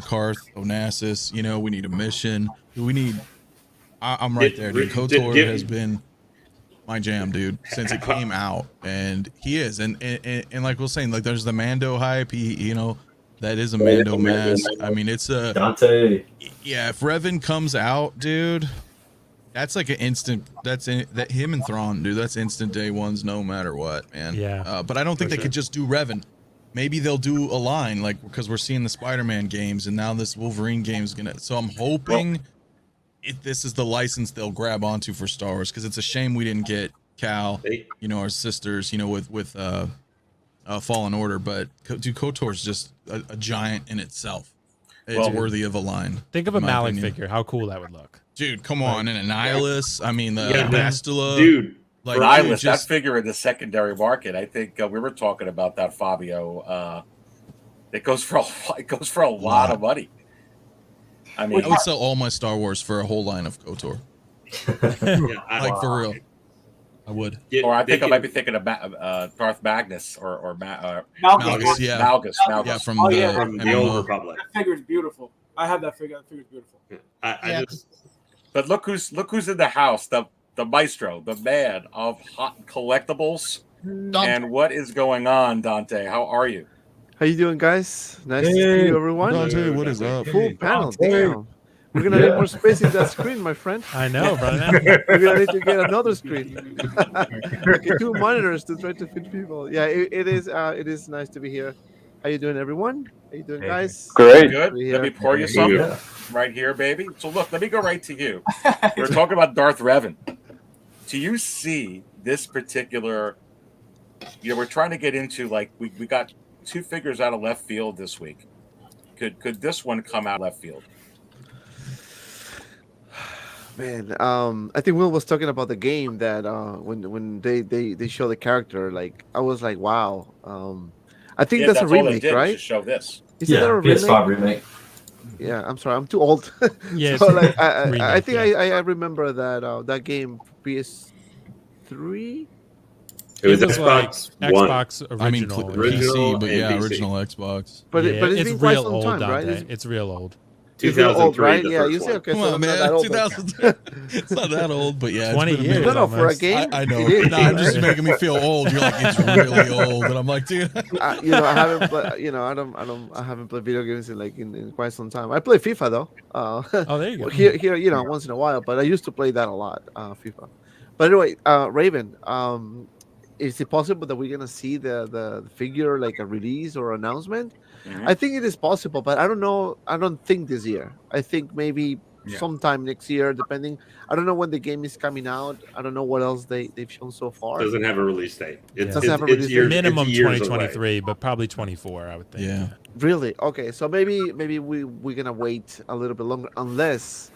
Karth Onassis. We need a mission. I'm right there, dude. KOTOR has been my jam, dude, since it came out, and he is, and like we're saying, like there's the Mando hype. That is a Mando mask. I mean, it's a Dante. Yeah, if Revan comes out, dude. That's like an instant. That him and Thrawn, dude. That's instant day ones, no matter what, man. Yeah. But I don't think they could just do Revan. Maybe they'll do a line, like because we're seeing the Spider-Man games, and now this Wolverine game is gonna. So I'm hoping this is the license they'll grab onto for Star Wars, because it's a shame we didn't get Cal, our sisters, with Fallen Order. But dude, KOTOR's just a giant in itself. It's worthy of a line. Think of a Malik figure. How cool that would look. Dude, come on. And a Nihilus. I mean, the Bastila. Dude. Like, Nihilus, that figure in the secondary market, I think we were talking about that, Fabio. It goes for a lot of money. I mean, I would sell all my Star Wars for a whole line of KOTOR. Like, for real. I would. Or I think I might be thinking of Darth Magnus or Malgus. Yeah. Malgus. Yeah, from the Old Republic. That figure is beautiful. I have that figure. That figure is beautiful. I just. But look who's in the house. The maestro, the man of hot collectibles. Dante. And what is going on, Dante? How are you? How you doing, guys? Nice to see you, everyone. Dante, what is up? Full panel. Damn. We're gonna need more space in that screen, my friend. I know, bro. We're gonna need to get another screen. Okay, 2 monitors to try to fit people. Yeah, it is nice to be here. How you doing, everyone? How you doing, guys? Great. Good. Let me pour you something right here, baby. So look, let me go right to you. We're talking about Darth Revan. Do you see this particular? We're trying to get into, like, we got 2 figures out of left field this week. Could this one come out left field? Man, I think Will was talking about the game that when they show the character, like I was like, wow. I think that's a remake, right? Show this. Is that a PS5 remake. Yeah, I'm sorry, I'm too old. Yeah, so like I think I remember that game PS3. It was Xbox One. Xbox original. I mean, Original PC, but and PC. original Xbox. But yeah, it's been quite real some old, time, Dante. right? It's real old. You feel old, 2003, right? the Yeah, first you say one. okay. Come So on, not man. that old. 2003. It's not that old, but yeah, 20 it's been a years. minute. No, for a almost. game. I know. It is, No, I'm just right? making me feel old. You're like, it's really old, and I'm like, dude. You know, I haven't played. You know, I haven't played video games in quite some time. I play FIFA though. Oh, there you go. Here, you know, once in a while. But I used to play that a lot, FIFA. But anyway, Raven, is it possible that we're gonna see the figure like a release or announcement? Mhm. I think it is possible, but I don't know. I don't think this year. I think maybe Yeah. sometime next year, depending. I don't know when the game is coming out. I don't know what else they've shown so far. Doesn't have a release date. It's, Doesn't have a it's release date. years, Minimum it's years 2023, but probably 24, I would think. Yeah. Really? Okay, so maybe we're gonna wait a little bit longer, unless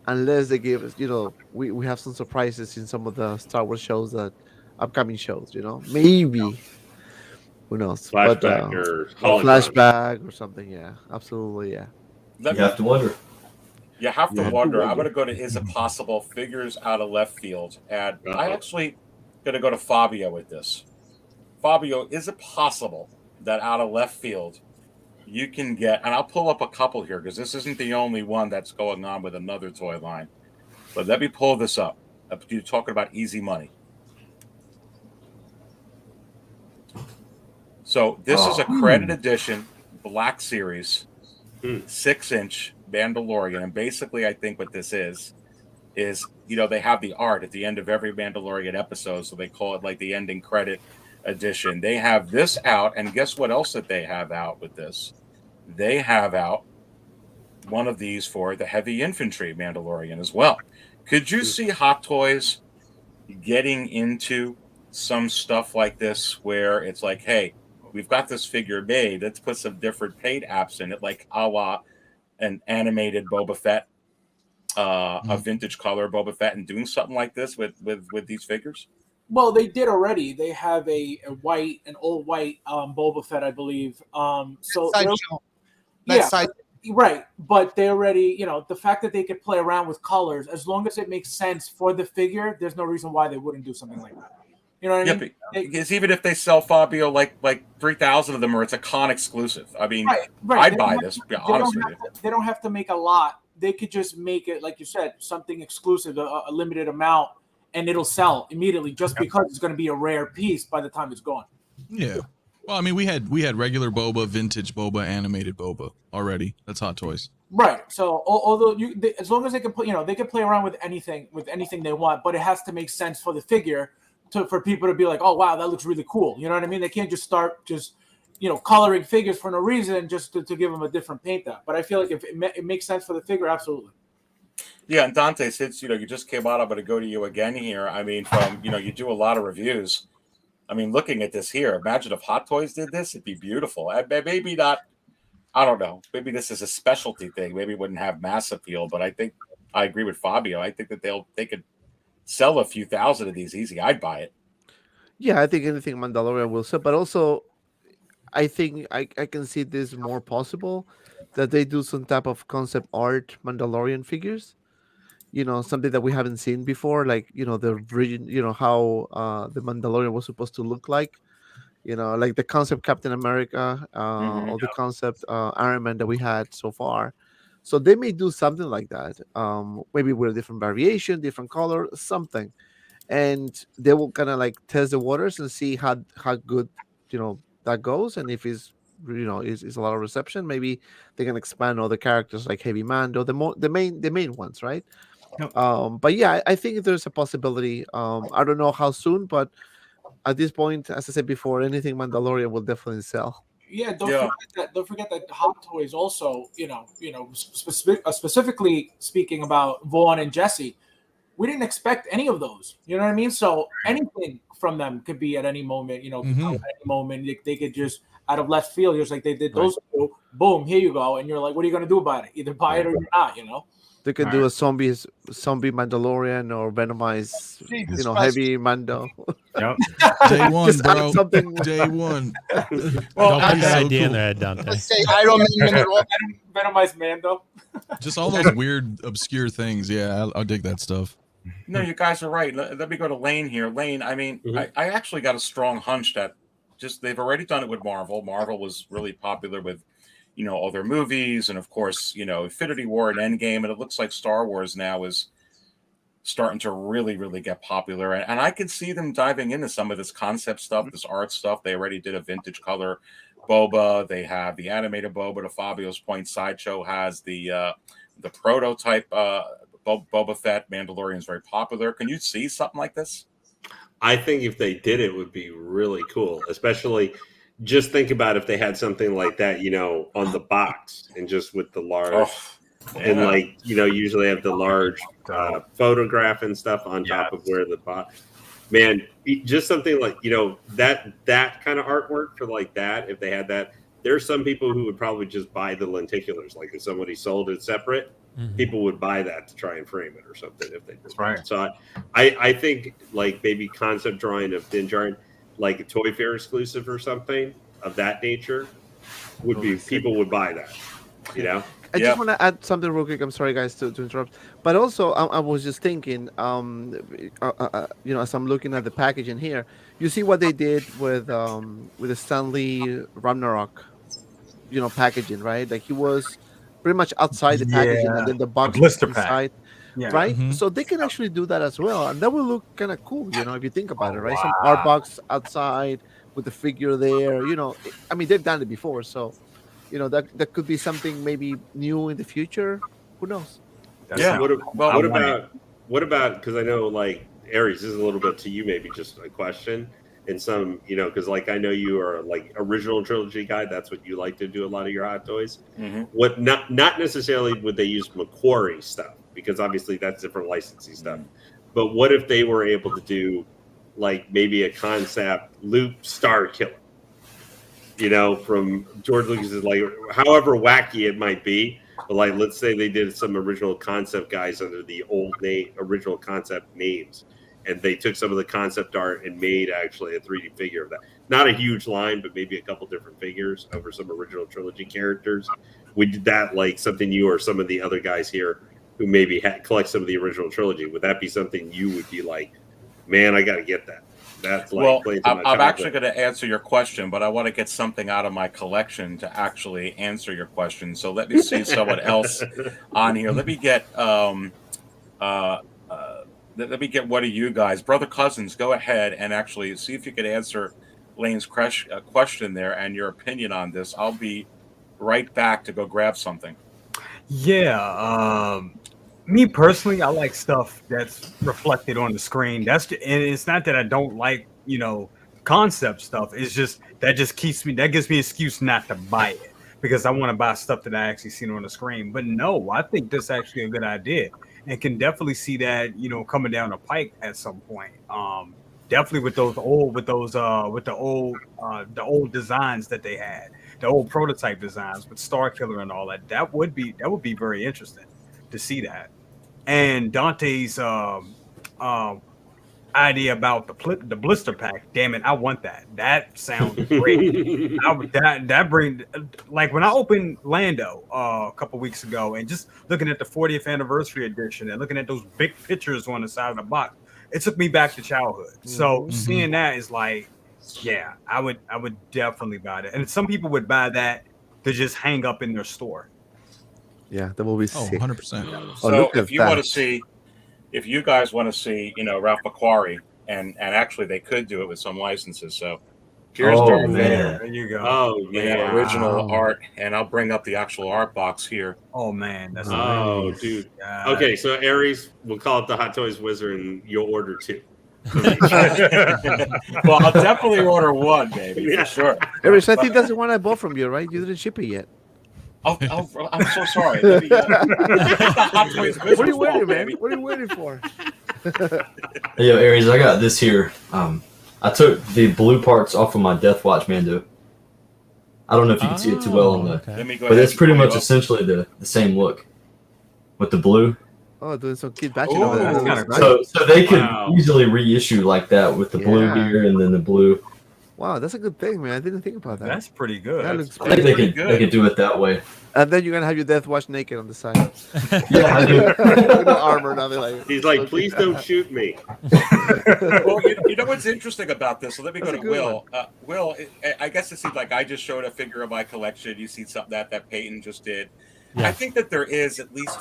they give us, you know, we have some surprises in some of the Star Wars shows, that upcoming shows, you know, maybe, who knows? Flashback or or hologram. flashback or something. Yeah, absolutely. Yeah. You have to wonder. You have to Yeah. wonder. I'm going to go to Is It Possible? Figures out of left field. And I actually going to go to Fabio with this. Fabio, is it possible that out of left field you can get, and I'll pull up a couple here because this isn't the only one that's going on with another toy line. But let me pull this up. You're talking about easy money. So this is a credit edition Black Series 6-inch Mandalorian. And basically I think what this is, you know, they have the art at the end of every Mandalorian episode. So they call it like the ending credit edition. They have this out. And guess what else that they have out with this? They have out one of these for the heavy infantry Mandalorian as well. Could you see Hot Toys getting into some stuff like this where it's like, hey, we've got this figure made, let's put some different paint apps in it, like a la an animated Boba Fett, a vintage color Boba Fett, and doing something like this with these figures? Well, they did already. They have an old white Boba Fett, I believe. So Sideshow. yeah, Side. right. But they already, you know, the fact that they could play around with colors, as long as it makes sense for the figure, there's no reason why they wouldn't do something like that. You know what I mean? Because even if they sell Fabio like 3,000 of them, or it's a con exclusive, I mean, right. I'd buy this. To be honest with you, they don't have to make a lot. They could just make it, like you said, something exclusive, a limited amount, and it'll sell immediately just because it's going to be a rare piece by the time it's gone. Yeah. Well, I mean, we had regular Boba, vintage Boba, animated Boba already. That's Hot Toys. Right. So although as long as they can put, you know, they can play around with anything they want, but it has to make sense for the figure for people to be like, oh wow, that looks really cool. You know what I mean? They can't just start you know, coloring figures for no reason just to give them a different paint up. But I feel like if it makes sense for the figure, absolutely. Yeah, and Dante, since you just came out, I'm going to go to you again here. I mean, from you do a lot of reviews. I mean, looking at this here, imagine if Hot Toys did this, it'd be beautiful. Maybe not. I don't know. Maybe this is a specialty thing. Maybe it wouldn't have mass appeal. But I think I agree with Fabio. I think that they could sell a few thousand of these easy. I'd buy it. Yeah, I think anything Mandalorian will sell, but also I think I can see this more possible, that they do some type of concept art Mandalorian figures. You know, something that we haven't seen before, like, you know, the region, you know, how the Mandalorian was supposed to look like, you know, like the concept Captain America, or the concept Iron Man that we had so far. So they may do something like that, maybe with a different variation, different color, something, and they will kind of like test the waters and see how good, you know, that goes, and if it's, you know, is a lot of reception, maybe they can expand other characters like Heavy Mando, the main ones, right? Yep. But yeah, I think there's a possibility. I don't know how soon, but at this point, as I said before, anything Mandalorian will definitely sell. Yeah, don't forget that Hot Toys also, specifically speaking about Vaughn and Jesse, we didn't expect any of those. You know what I mean? So anything from them could be at any moment. You know, at any moment they could just out of left field, just like they did those two. Boom, here you go, and you're like, what are you going to do about it? Either buy it or you're not. You know. They could do a zombie Mandalorian or Venomized, Jesus Heavy Mando. Yep. Day one, Just add bro. something. Day one. Don't put that idea in their head, Dante. Let's say Iron Man Venomized Mando. Just all those weird, obscure things. Yeah, I'll dig that stuff. No, you guys are right. Let me go to Lane here. Lane, I mean, I actually got a strong hunch that they've already done it with Marvel. Marvel was really popular with, all their movies, and of course, Infinity War and Endgame, and it looks like Star Wars now is starting to really, really get popular. And I can see them diving into some of this concept stuff, this art stuff. They already did a vintage color Boba. They have the animated Boba. To Fabio's point, Sideshow has the prototype Boba Fett. Mandalorian is very popular. Can you see something like this? I think if they did, it would be really cool. Especially, just think about if they had something like that, on the box and just with the large, and usually have the large photograph and stuff on top of where the box. Man, just something like that kind of artwork for like that. If they had that, there's some people who would probably just buy the lenticulars. Like if somebody sold it separate, people would buy that to try and frame it or something if they did. That's right. So I think like maybe concept drawing of Din Djarin, like a Toy Fair exclusive or something of that nature, would be people would buy that. I just want to add something real quick. I'm sorry, guys, to interrupt. But also, I was just thinking, as I'm looking at the packaging here, you see what they did with the Stanley Ragnarok, packaging, right? Like he was pretty much outside the packaging, and then the box was inside, right? So they can actually do that as well, and that will look kind of cool, if you think about it, right? Some art box outside with the figure there, I mean, they've done it before, so. That could be something maybe new in the future. Who knows? What about? Because I know, like Aries, this is a little bit to you, maybe just a question, and some, because like I know you are like original trilogy guy. That's what you like to do a lot of your hot toys. What not necessarily would they use Macquarie stuff, because obviously that's different licensing stuff. But what if they were able to do like maybe a concept Luke Star Killer? From George Lucas's, like, however wacky it might be, but like, let's say they did some original concept guys under the old original concept names, and they took some of the concept art and made actually a 3D figure of that. Not a huge line, but maybe a couple different figures over some original trilogy characters. We did that, like something you or some of the other guys here who maybe collect some of the original trilogy. Would that be something you would be like, man, I got to get that? That's like I'm actually going to answer your question, but I want to get something out of my collection to actually answer your question. So let me see someone else on here. Let me get one of you guys, brother cousins. Go ahead and actually see if you could answer Lane's question there and your opinion on this. I'll be right back to go grab something. Yeah. Me personally, I like stuff that's reflected on the screen. And it's not that I don't like, concept stuff. It's just that gives me an excuse not to buy it, because I want to buy stuff that I actually seen on the screen. But no, I think this is actually a good idea, and can definitely see that, coming down the pike at some point. Definitely with the old designs that they had, the old prototype designs with Star Killer and all that. That would be very interesting to see that. And Dante's idea about the blister pack, damn it, I want that. That sounds great. that bring, like when I opened Lando a couple weeks ago, and just looking at the 40th anniversary edition and looking at those big pictures on the side of the box, it took me back to childhood. So seeing that is like, yeah, I would definitely buy that. And some people would buy that to just hang up in their store. Yeah, that will be sick. 100%. So if you guys want to see, Ralph Macquarie, and actually they could do it with some licenses. So here's Darth Vader. There you go. Oh, man, original art, and I'll bring up the actual art box here. Oh man, that's dude. Okay, so Aries, we'll call it the Hot Toys Wizard, and you'll order 2. Well, I'll definitely order 1, baby, for sure. Aries, I think that's the one I bought from you, right? You didn't ship it yet. Oh, I'm so sorry. What are you waiting, man? What are you waiting for? Hey, yo, Aries, I got this here. I took the blue parts off of my Death Watch Mando. I don't know if you can see it too well on the, but it's pretty much essentially the same look with the blue. Oh, doing some kid batching over there. So they could easily reissue like that with the blue here and then the blue. Wow, that's a good thing, man. I didn't think about that. That's pretty good. That That's looks I think pretty they could do it that way. And then you're gonna have your Death Watch naked on the side. Yeah, I do. With no armor, nothing like. He's like, please don't shoot me. Well, you know what's interesting about this? So let me That's go a to good Will. Will, I guess it seems like I just showed a figure of my collection. You see something that Peyton just did. Yeah. I think that there is at least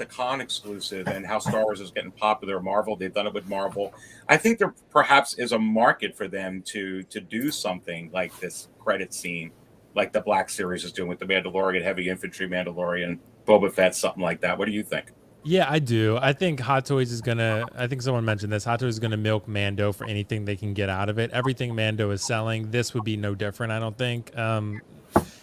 a con exclusive, and how Star Wars is getting popular. Marvel, they've done it with Marvel. I think there perhaps is a market for them to do something like this credit scene, like the Black Series is doing with the Mandalorian, Heavy Infantry Mandalorian, Boba Fett, something like that. What do you think? Yeah, I do. I think Hot Toys is gonna. I think someone mentioned this. Hot Toys is gonna milk Mando for anything they can get out of it. Everything Mando is selling, this would be no different. I don't think.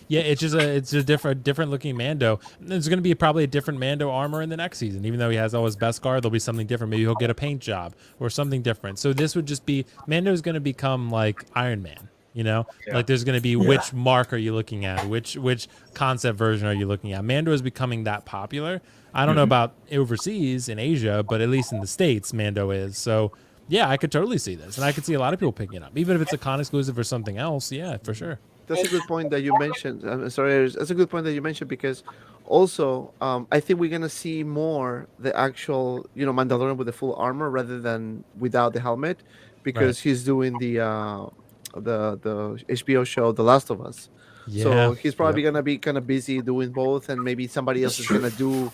Yeah, it's a different looking Mando. There's gonna be probably a different Mando armor in the next season. Even though he has all his Beskar, there'll be something different. Maybe he'll get a paint job or something different. So this would just be Mando's gonna become like Iron Man. You know, like there's going to be which mark are you looking at? Which concept version are you looking at? Mando is becoming that popular. I don't know about overseas in Asia, but at least in the States, Mando is. So, yeah, I could totally see this. And I could see a lot of people picking it up. Even if it's a con exclusive or something else. Yeah, for sure. That's a good point that you mentioned. I'm sorry, that's a good point that you mentioned because also I think we're gonna see more the actual Mandalorian with the full armor rather than without the helmet because he's doing the HBO show The Last of Us. Yeah. So he's probably gonna be kind of busy doing both, and maybe somebody else is gonna do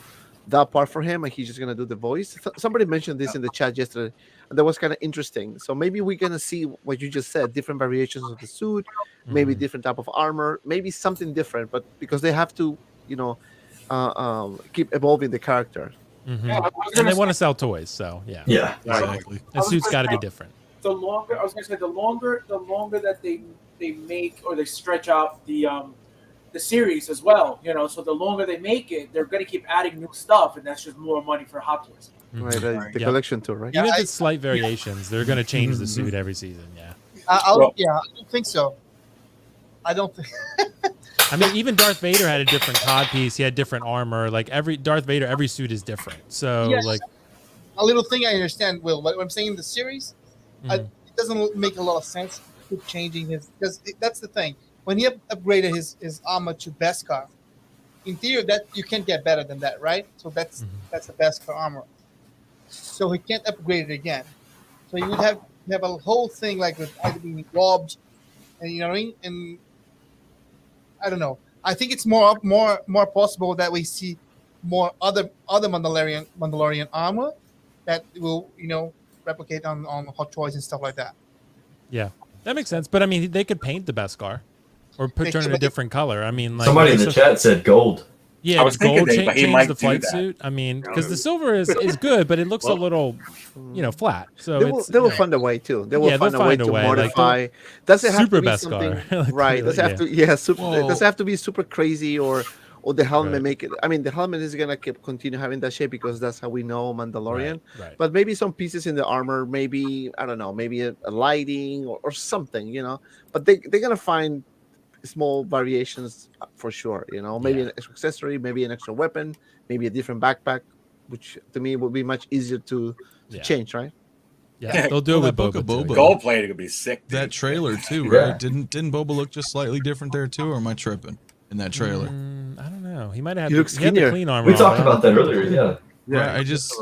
that part for him, and he's just gonna do the voice. Somebody mentioned this in the chat yesterday, and that was kind of interesting. So maybe we're gonna see what you just said, different variations of the suit, maybe different type of armor, maybe something different, but because they have to, keep evolving the character. Yeah, And they want to sell toys, so yeah. Yeah. Exactly. The suit's got to be different. The longer that they make or they stretch out the series as well, so the longer they make it, they're going to keep adding new stuff, and that's just more money for Hot Toys. Right, the collection tour, right? Even if it's slight variations, they're going to change the suit every season. Yeah. I don't think so. I don't think. I mean, even Darth Vader had a different cod piece. He had different armor. Like every Darth Vader, every suit is different. So Yes. like A little thing I understand, Will. What I'm saying in the series, it doesn't make a lot of sense to keep changing his, because that's the thing. When he upgraded his armor to Beskar, in theory that you can't get better than that, right? So that's the Beskar armor. So he can't upgrade it again. So you would have a whole thing like with either being robbed, and you know what I mean. And I don't know. I think it's more possible that we see more other Mandalorian armor that will replicate on Hot Toys and stuff like that. yeah, that makes sense. But I mean, they could paint the Beskar or turn it a different color. I mean, like Somebody in the chat said gold. Yeah, I was thinking gold but he change might the do flight that. suit. I mean, because the silver is good, but it looks a little, flat. So They will find a way too. They will find a way to modify. Does it have super to be Beskar. something Like, right? Does it have to super? Whoa. Does it have to be super crazy or the helmet Right. make it? I mean, the helmet is gonna continue having that shape because that's how we know Mandalorian. Right. But maybe some pieces in the armor, maybe I don't know, maybe a lighting or something, But they're gonna find small variations for sure, maybe an extra accessory, maybe an extra weapon, maybe a different backpack, which to me would be much easier to change, right? Yeah, they'll do it with Book Boba. of too. Boba. Gold plating would be sick. Dude. That trailer too, Yeah. right? Didn't Boba look just slightly different there too, or am I tripping in that trailer? I don't know. He might have He looks had the skinnier. clean armor. We on, talked though. about that earlier. Yeah. Right, I just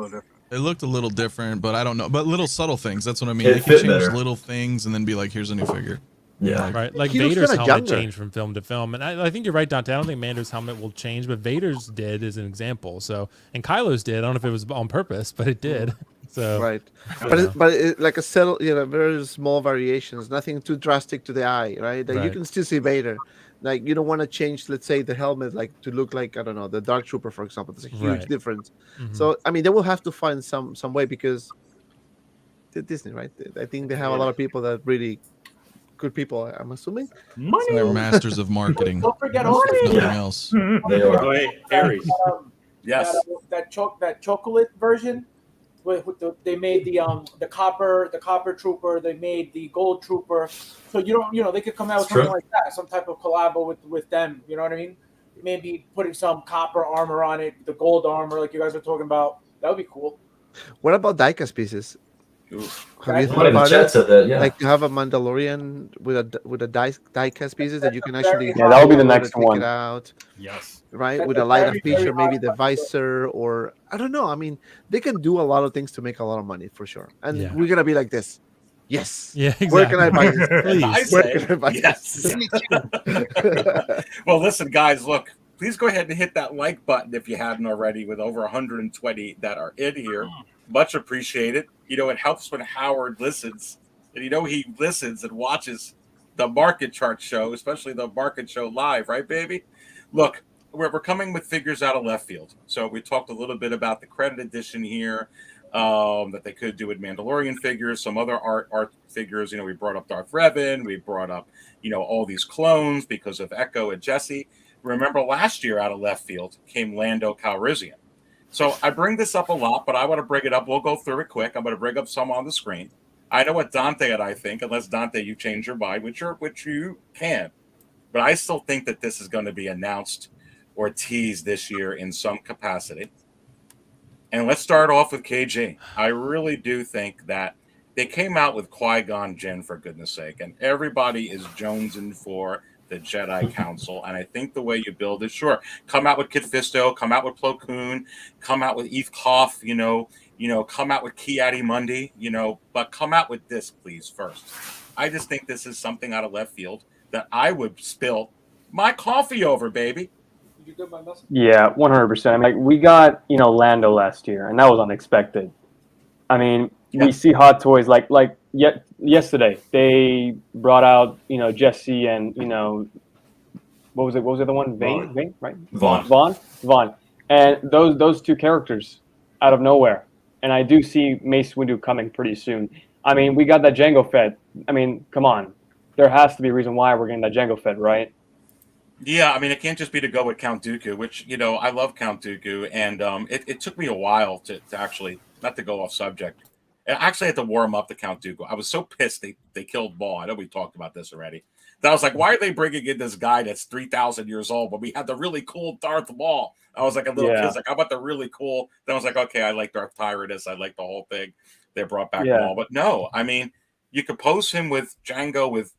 it looked a little different, but I don't know. But little subtle things. That's what I mean. It They can fit change better. little things and then be like, "Here's a new figure." Yeah. Right, like He looks Vader's kinda helmet younger. changed from film to film, and I think you're right, Dante. I don't think Mando's helmet will change, but Vader's did as an example. So, and Kylo's did. I don't know if it was on purpose, but it did. So, Right, know. but like a subtle, very small variations, nothing too drastic to the eye, right? That you Right. can still see Vader. Like you don't want to change, let's say, the helmet like to look like I don't know the Dark Trooper, for example. There's a huge Right. difference. Mhm. So I mean, they will have to find some way because they're Disney, right? I think they have a lot of people that really good people. I'm assuming. They're masters of marketing. Don't forget if also nothing Yeah. else. They are. Oh, hey, Aries. Yes. that chocolate version. They made the copper trooper. They made the gold trooper. So they could come out with It's true. something like that, some type of collabo with them. You know what I mean? Maybe putting some copper armor on it, the gold armor, like you guys are talking about. That would be cool. What about diecast pieces? Have you One thought of the about chat it? said that, yeah. Like to have a Mandalorian with a die cast pieces that you can actually Yeah, that would be the hold next or take one. it out, Yes. right? That's With a a lighter very, feature, very maybe high the visor, or I don't know. I mean, they can do a lot of things to make a lot of money for sure. And Yeah. we're gonna be like this. Yes. Yeah, Where can I buy exactly. this? And I Please. Where say can I buy yes. this? Me too. Well, listen, guys, look, please go ahead and hit that like button if you hadn't already, with over 120 that are in here. Much appreciated. You know, it helps when Howard listens. And you know, he listens and watches the market chart show, especially the market show live, right, baby? Look, we're coming with figures out of left field. So we talked a little bit about the credit edition here, that they could do with Mandalorian figures, some other art figures. You know, we brought up Darth Revan, we brought up, you know, all these clones because of Echo and Jesse. Remember last year out of left field came Lando Calrissian. So I bring this up a lot, but I want to bring it up. We'll go through it quick. I'm going to bring up some on the screen. I know what Dante and I think, unless Dante, you change your mind, which you can. But I still think that this is going to be announced or teased this year in some capacity. And let's start off with KG. I really do think that they came out with Qui-Gon Jinn, for goodness sake, and everybody is jonesing for the Jedi Council. And I think the way you build it, sure, come out with Kit Fisto, come out with Plo Koon, come out with Eve Koff, you know, come out with Ki-Adi-Mundi, you know, but come out with this, please, first. I just think this is something out of left field that I would spill my coffee over, baby. You good, my muscle? Yeah, 100%. I mean, like, we got, Lando last year, and that was unexpected. I mean, we see Hot Toys like yesterday. They brought out, Jesse and, what was it? What was the other one? Vaughn, right? Vaughn. And those two characters out of nowhere. And I do see Mace Windu coming pretty soon. I mean, we got that Jango Fett. I mean, come on. There has to be a reason why we're getting that Jango Fett, right? Yeah, I mean, it can't just be to go with Count Dooku, which, I love Count Dooku. And it took me a while to actually, not to go off subject, I actually had to warm up to Count Dooku. I was so pissed they killed Maul. I know we talked about this already. That I was like, why are they bringing in this guy that's 3,000 years old when we had the really cool Darth Maul? I was like a little kid, like, how about the really cool? Then I was like, okay, I like Darth Tyrannus. I like the whole thing. They brought back Maul. But no, I mean, you could pose him with Jango with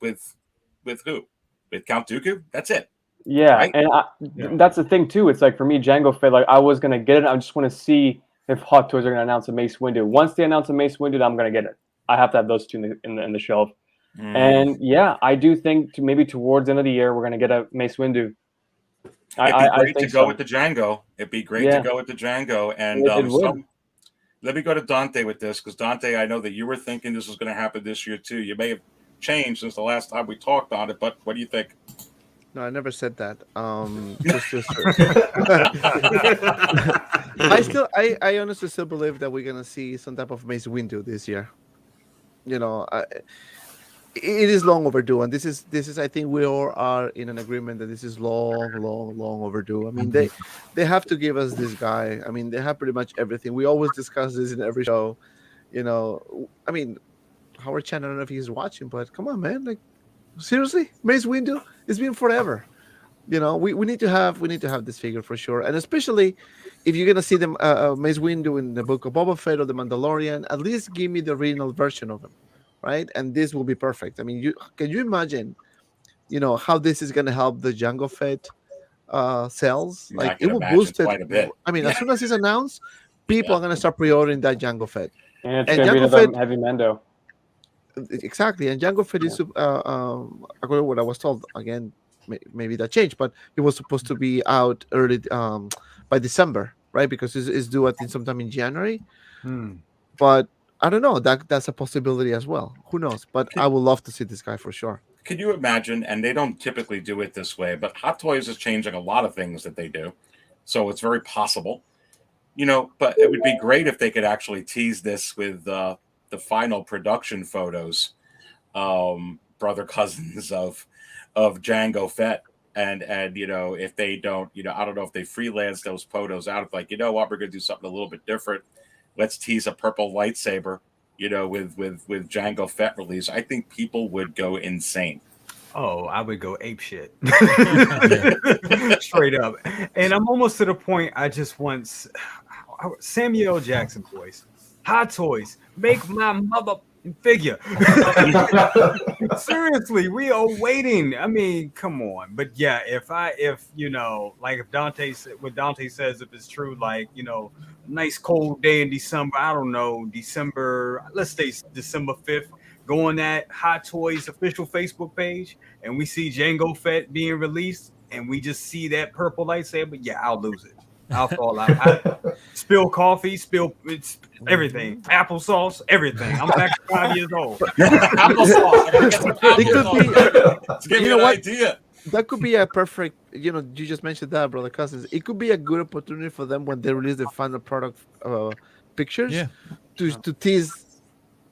who? With Count Dooku? That's it. Yeah, right? And that's the thing too. It's like for me, Jango Fett. Like I was gonna get it. I just want to see if Hot Toys are gonna announce a Mace Windu. Once they announce a Mace Windu, I'm gonna get it. I have to have those two in the shelf. And yeah, I do think maybe towards the end of the year we're gonna get a Mace Windu. It'd be great to go with the Django. It'd be great to go with the Django. And let me go to Dante with this, because Dante, I know that you were thinking this was going to happen this year too. You may have changed since the last time we talked on it, but what do you think? No, I never said that. I honestly still believe that we're gonna see some type of Mace Windu this year. It is long overdue, and this is I think we all are in an agreement that this is long overdue. I mean, they have to give us this guy. I mean, they have pretty much everything. We always discuss this in every show. I mean, Howard Chan, I don't know if he's watching, but come on, man, like seriously, Mace Windu, it's been forever. We need to have this figure for sure, and especially if you're gonna see them Mace Windu in the Book of Boba Fett or the Mandalorian, at least give me the original version of him. Right, and this will be perfect. I mean, can you imagine, how this is going to help the Jango Fett sales? Yeah, like it will boost it quite a bit. I mean, as soon as it's announced, people are going to start pre-ordering that Jango Fett. And it's going to be another heavy Mando. Exactly, and Jango Fett is according to what I was told. Again, maybe that changed, but it was supposed to be out early by December, right? Because it's due, I think, sometime in January. But I don't know. That's a possibility as well. Who knows? But I would love to see this guy for sure. Can you imagine? And they don't typically do it this way, but Hot Toys is changing a lot of things that they do, so it's very possible. But it would be great if they could actually tease this with the final production photos, brother cousins of Jango Fett, and if they don't, I don't know if they freelance those photos out. Like, what, we're gonna do something a little bit different. Let's tease a purple lightsaber, with Jango Fett release. I think people would go insane. Oh, I would go ape shit. Straight up. And I'm almost to the point I just want Samuel L. Jackson voice. Hot Toys, make my mother figure. Seriously, we are waiting. I mean, come on. But yeah, if you know, like if what Dante says, if it's true, like, you know, nice cold day in December, I don't know, let's say December 5th, go on that Hot Toys official Facebook page and we see Jango Fett being released and we just see that purple lightsaber, yeah, I'll lose it. I'll fall out. I spill coffee, it's everything, applesauce, everything. I'm back to 5 years old. It could be. Give me You know an what? idea. That could be a perfect. You know, you just mentioned that, brother Cousins. It could be a good opportunity for them when they release the final product pictures Yeah. to tease,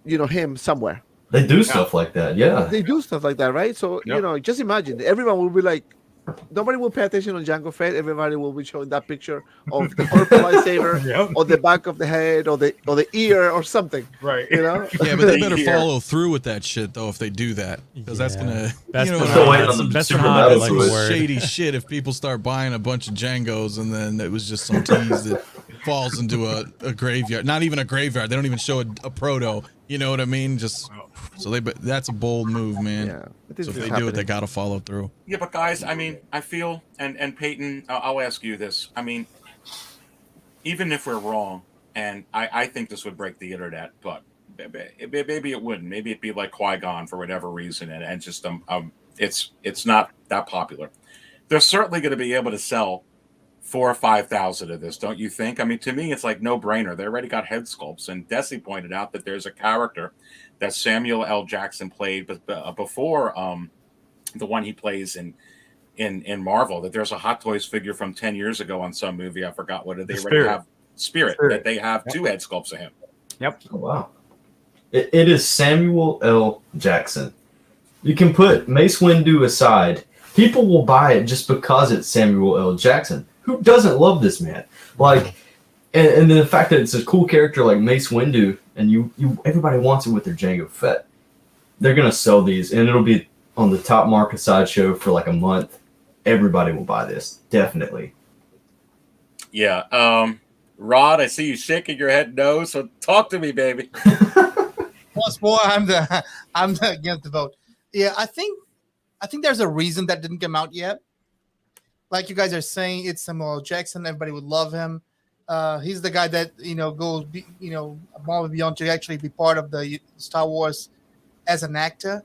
you know, him somewhere. They do stuff like that, yeah. They do stuff like that, right? So you know, just imagine everyone will be like, nobody will pay attention on Jango Fett. Everybody will be showing that picture of the purple lightsaber, or the back of the head, or the ear, or something. Right. You know. Yeah, but they better follow through with that shit though if they do that, because that's gonna, Best you know, Still waiting on some the best super behind metal like to a it. word. shady shit if people start buying a bunch of Jangos and then it was just some tease that falls into a graveyard. Not even a graveyard. They don't even show a proto. You know what I mean? Just so that's a bold move, man. Yeah. So if they do it, they gotta follow through. Yeah, but guys, I mean, I feel, and Peyton, I'll ask you this. I mean, even if we're wrong, and I think this would break the internet, but maybe it wouldn't. Maybe it'd be like Qui-Gon for whatever reason, and just it's not that popular. They're certainly going to be able to sell 4,000 or 5,000 of this, don't you think? I mean, to me, it's like no brainer. They already got head sculpts, and Desi pointed out that there's a character that Samuel L. Jackson played, but before the one he plays in Marvel, that there's a Hot Toys figure from 10 years ago on some movie. I forgot what it. They already have Spirit, that they have 2 head sculpts of him. Yep. Oh, wow. It is Samuel L. Jackson. You can put Mace Windu aside. People will buy it just because it's Samuel L. Jackson. Who doesn't love this man? Like, and the fact that it's a cool character like Mace Windu, and you everybody wants it with their Jango Fett. They're gonna sell these, and it'll be on the top market sideshow for like a month. Everybody will buy this, definitely. Yeah. Rod, I see you shaking your head no, so talk to me, baby. Once more, I'm the against the vote. Yeah, I think there's a reason that didn't come out yet. Like you guys are saying, it's Samuel L. Jackson. Everybody would love him. He's the guy that goes above and beyond to actually be part of the Star Wars as an actor.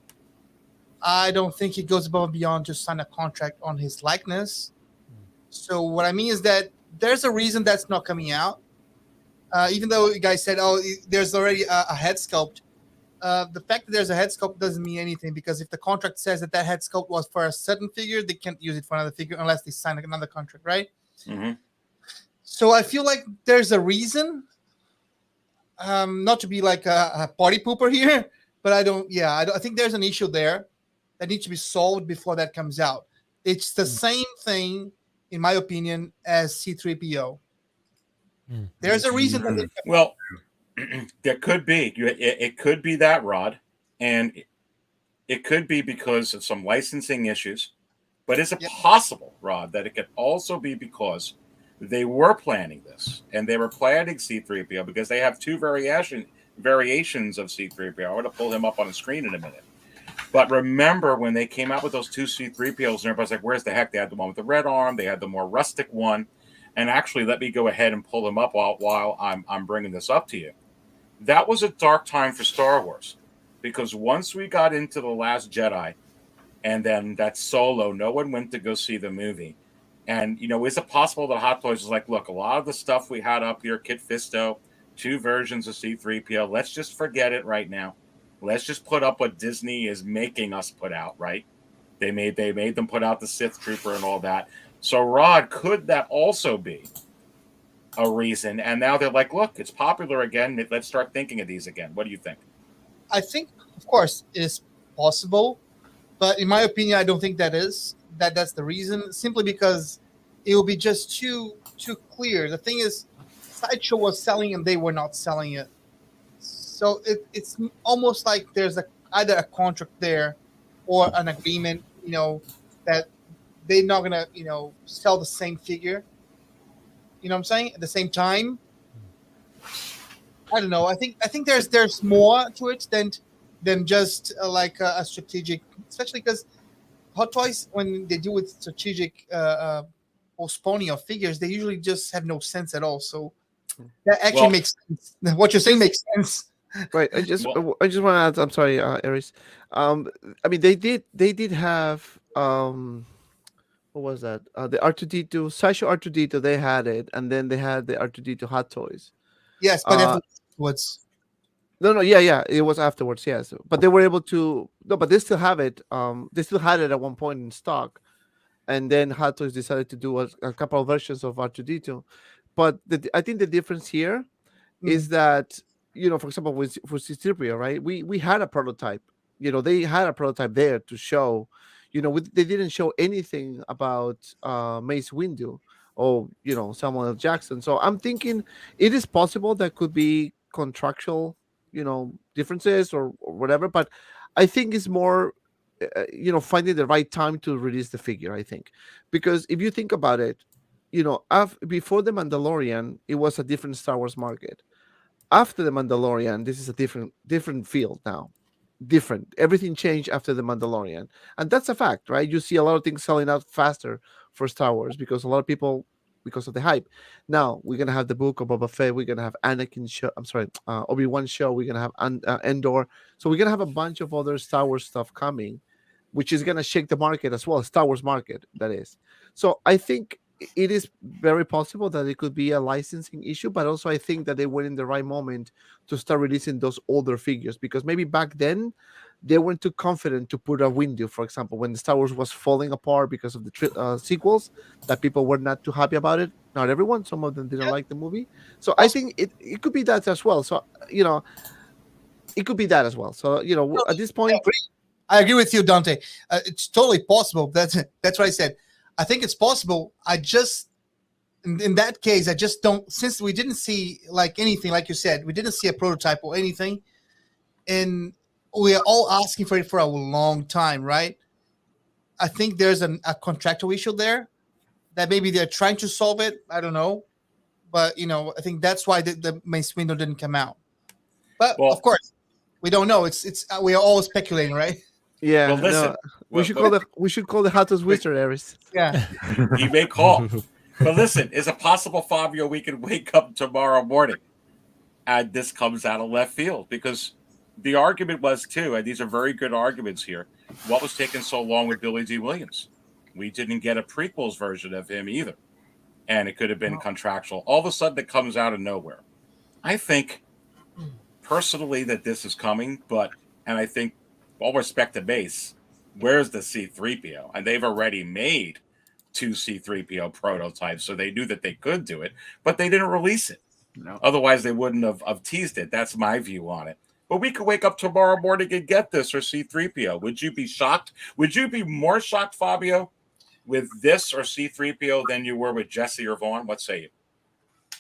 I don't think he goes above and beyond to sign a contract on his likeness. So what I mean is that there's a reason that's not coming out. Even though you guys said, "Oh, there's already a head sculpt." The fact that there's a head sculpt doesn't mean anything, because if the contract says that head sculpt was for a certain figure, they can't use it for another figure unless they sign another contract, right? Mm-hmm. So I feel like there's a reason, not to be like a party pooper here, but I think there's an issue there that needs to be solved before that comes out. It's the same thing, in my opinion, as C-3PO. There's a reason that Well, there could be. It could be that, Rod, and it could be because of some licensing issues. But is it possible, Rod, that it could also be because they were planning this, and they were planning C-3PO because they have 2 variations of C-3PO. I'm going to pull him up on the screen in a minute. But remember when they came out with those 2 C-3POs, and everybody's like, where's the heck? They had the one with the red arm. They had the more rustic one. And actually, let me go ahead and pull them up while I'm bringing this up to you. That was a dark time for Star Wars, because once we got into The Last Jedi and then that Solo, no one went to go see the movie. And, is it possible that Hot Toys was like, look, a lot of the stuff we had up here, Kit Fisto, 2 versions of C-3PO, let's just forget it right now. Let's just put up what Disney is making us put out, right? They made them put out the Sith Trooper and all that. So, Rod, could that also be a reason? And now they're like, look, it's popular again. Let's start thinking of these again. What do you think? I think, of course, it is possible. But in my opinion, I don't think that's the reason. Simply because it will be just too clear. The thing is, Sideshow was selling and they were not selling it. So it's almost like there's either a contract there or an agreement, that they're not gonna, sell the same figure. You know what I'm saying? At the same time. I don't know. I think there's more to it than just like a strategic, especially because Hot Toys, when they do with strategic postponing of figures, they usually just have no sense at all. So that actually Well- makes sense. What you're saying makes sense. Right. I just Well- want to add. I'm sorry, Aries. I mean, they did have what was that? The R2D2 Sideshow R2D2. They had it, and then they had the R2D2 Hot Toys. Yes, but Uh, afterwards, No, yeah, it was afterwards, yes. But they were able to no, but they still have it. They still had it at one point in stock, and then Hot Toys decided to do a couple of versions of R2D2. But I think the difference here is that for example, for C-3PO, right? We had a prototype. They had a prototype there to show. They didn't show anything about Mace Windu or Samuel L. Jackson. So I'm thinking it is possible that could be contractual, differences or whatever. But I think it's more, finding the right time to release the figure. I think because if you think about it, before the Mandalorian, it was a different Star Wars market. After the Mandalorian, this is a different field now. Different. Everything changed after the Mandalorian, and that's a fact, right? You see a lot of things selling out faster for Star Wars because a lot of people, because of the hype. Now we're gonna have the book of Boba Fett. We're gonna have Anakin show. I'm sorry, Obi-Wan show. We're gonna have Endor. So we're gonna have a bunch of other Star Wars stuff coming, which is gonna shake the market as well, Star Wars market. That is. So I think it is very possible that it could be a licensing issue, but also I think that they were in the right moment to start releasing those older figures because maybe back then they weren't too confident to put a Windu, for example, when Star Wars was falling apart because of the sequels, that people were not too happy about it. Not everyone, some of them didn't like the movie. So I think it could be that as well. So it could be that as well. So at this point, I agree with you, Dante. It's totally possible. That's what I said. I think it's possible. I just, in that case, I just don't, since we didn't see like anything, like you said, we didn't see a prototype or anything, and we are all asking for it for a long time, right? I think there's a contractual issue there that maybe they're trying to solve it. I don't know. But, I think that's why the Mace Windu didn't come out. But, of course, we don't know. It's we are all speculating, right? yeah. Well, listen. We should call the Hattos Wizard, Aries. Yeah. He may call. But listen, is it possible, Fabio, we can wake up tomorrow morning and this comes out of left field? Because the argument was, too, and these are very good arguments here, what was taking so long with Billy D. Williams? We didn't get a prequels version of him either. And it could have been contractual. All of a sudden, it comes out of nowhere. I think, personally, that this is coming, and I think, all respect to Mace, where's the C-3PO? And they've already made 2 C-3PO prototypes, so they knew that they could do it, but they didn't release it. No. Otherwise, they wouldn't have teased it. That's my view on it. But we could wake up tomorrow morning and get this or C-3PO. Would you be shocked? Would you be more shocked, Fabio, with this or C-3PO than you were with Jesse or Vaughn? What say you?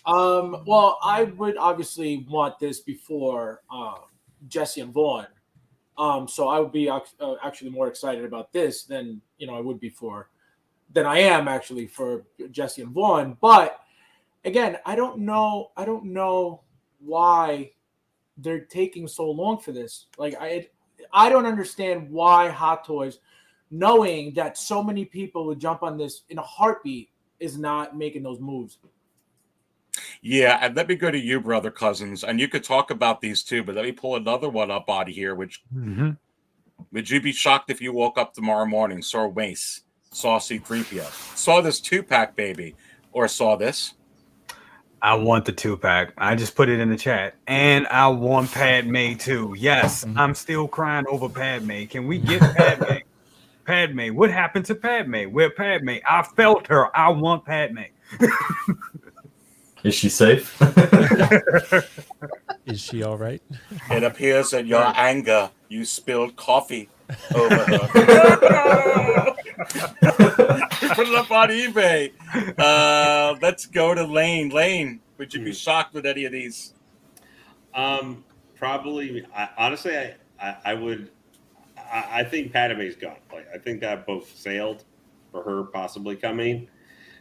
Well, I would obviously want this before Jesse and Vaughn. So I would be actually more excited about this than I would be than I am actually for Jesse and Vaughn. But again, I don't know why they're taking so long for this. Like I don't understand why Hot Toys, knowing that so many people would jump on this in a heartbeat, is not making those moves. Yeah, and let me go to you, Brother Cousins, and you could talk about these too, but let me pull another one up out of here, which would you be shocked if you woke up tomorrow morning, saw Mace, saw C-3PO, saw this 2-pack baby, or saw this? I want the 2-pack. I just put it in the chat. And I want Padme too. Yes, I'm still crying over Padme. Can we get Padme? Padme. What happened to Padme? Where Padme? I felt her. I want Padme. Is she safe? Is she all right? It appears in your anger you spilled coffee over her. Put it up on eBay. Let's go to Lane. Lane, would you be shocked with any of these? Probably. Honestly, I would. I think Padme's gone. Like I think that boat sailed for her possibly coming.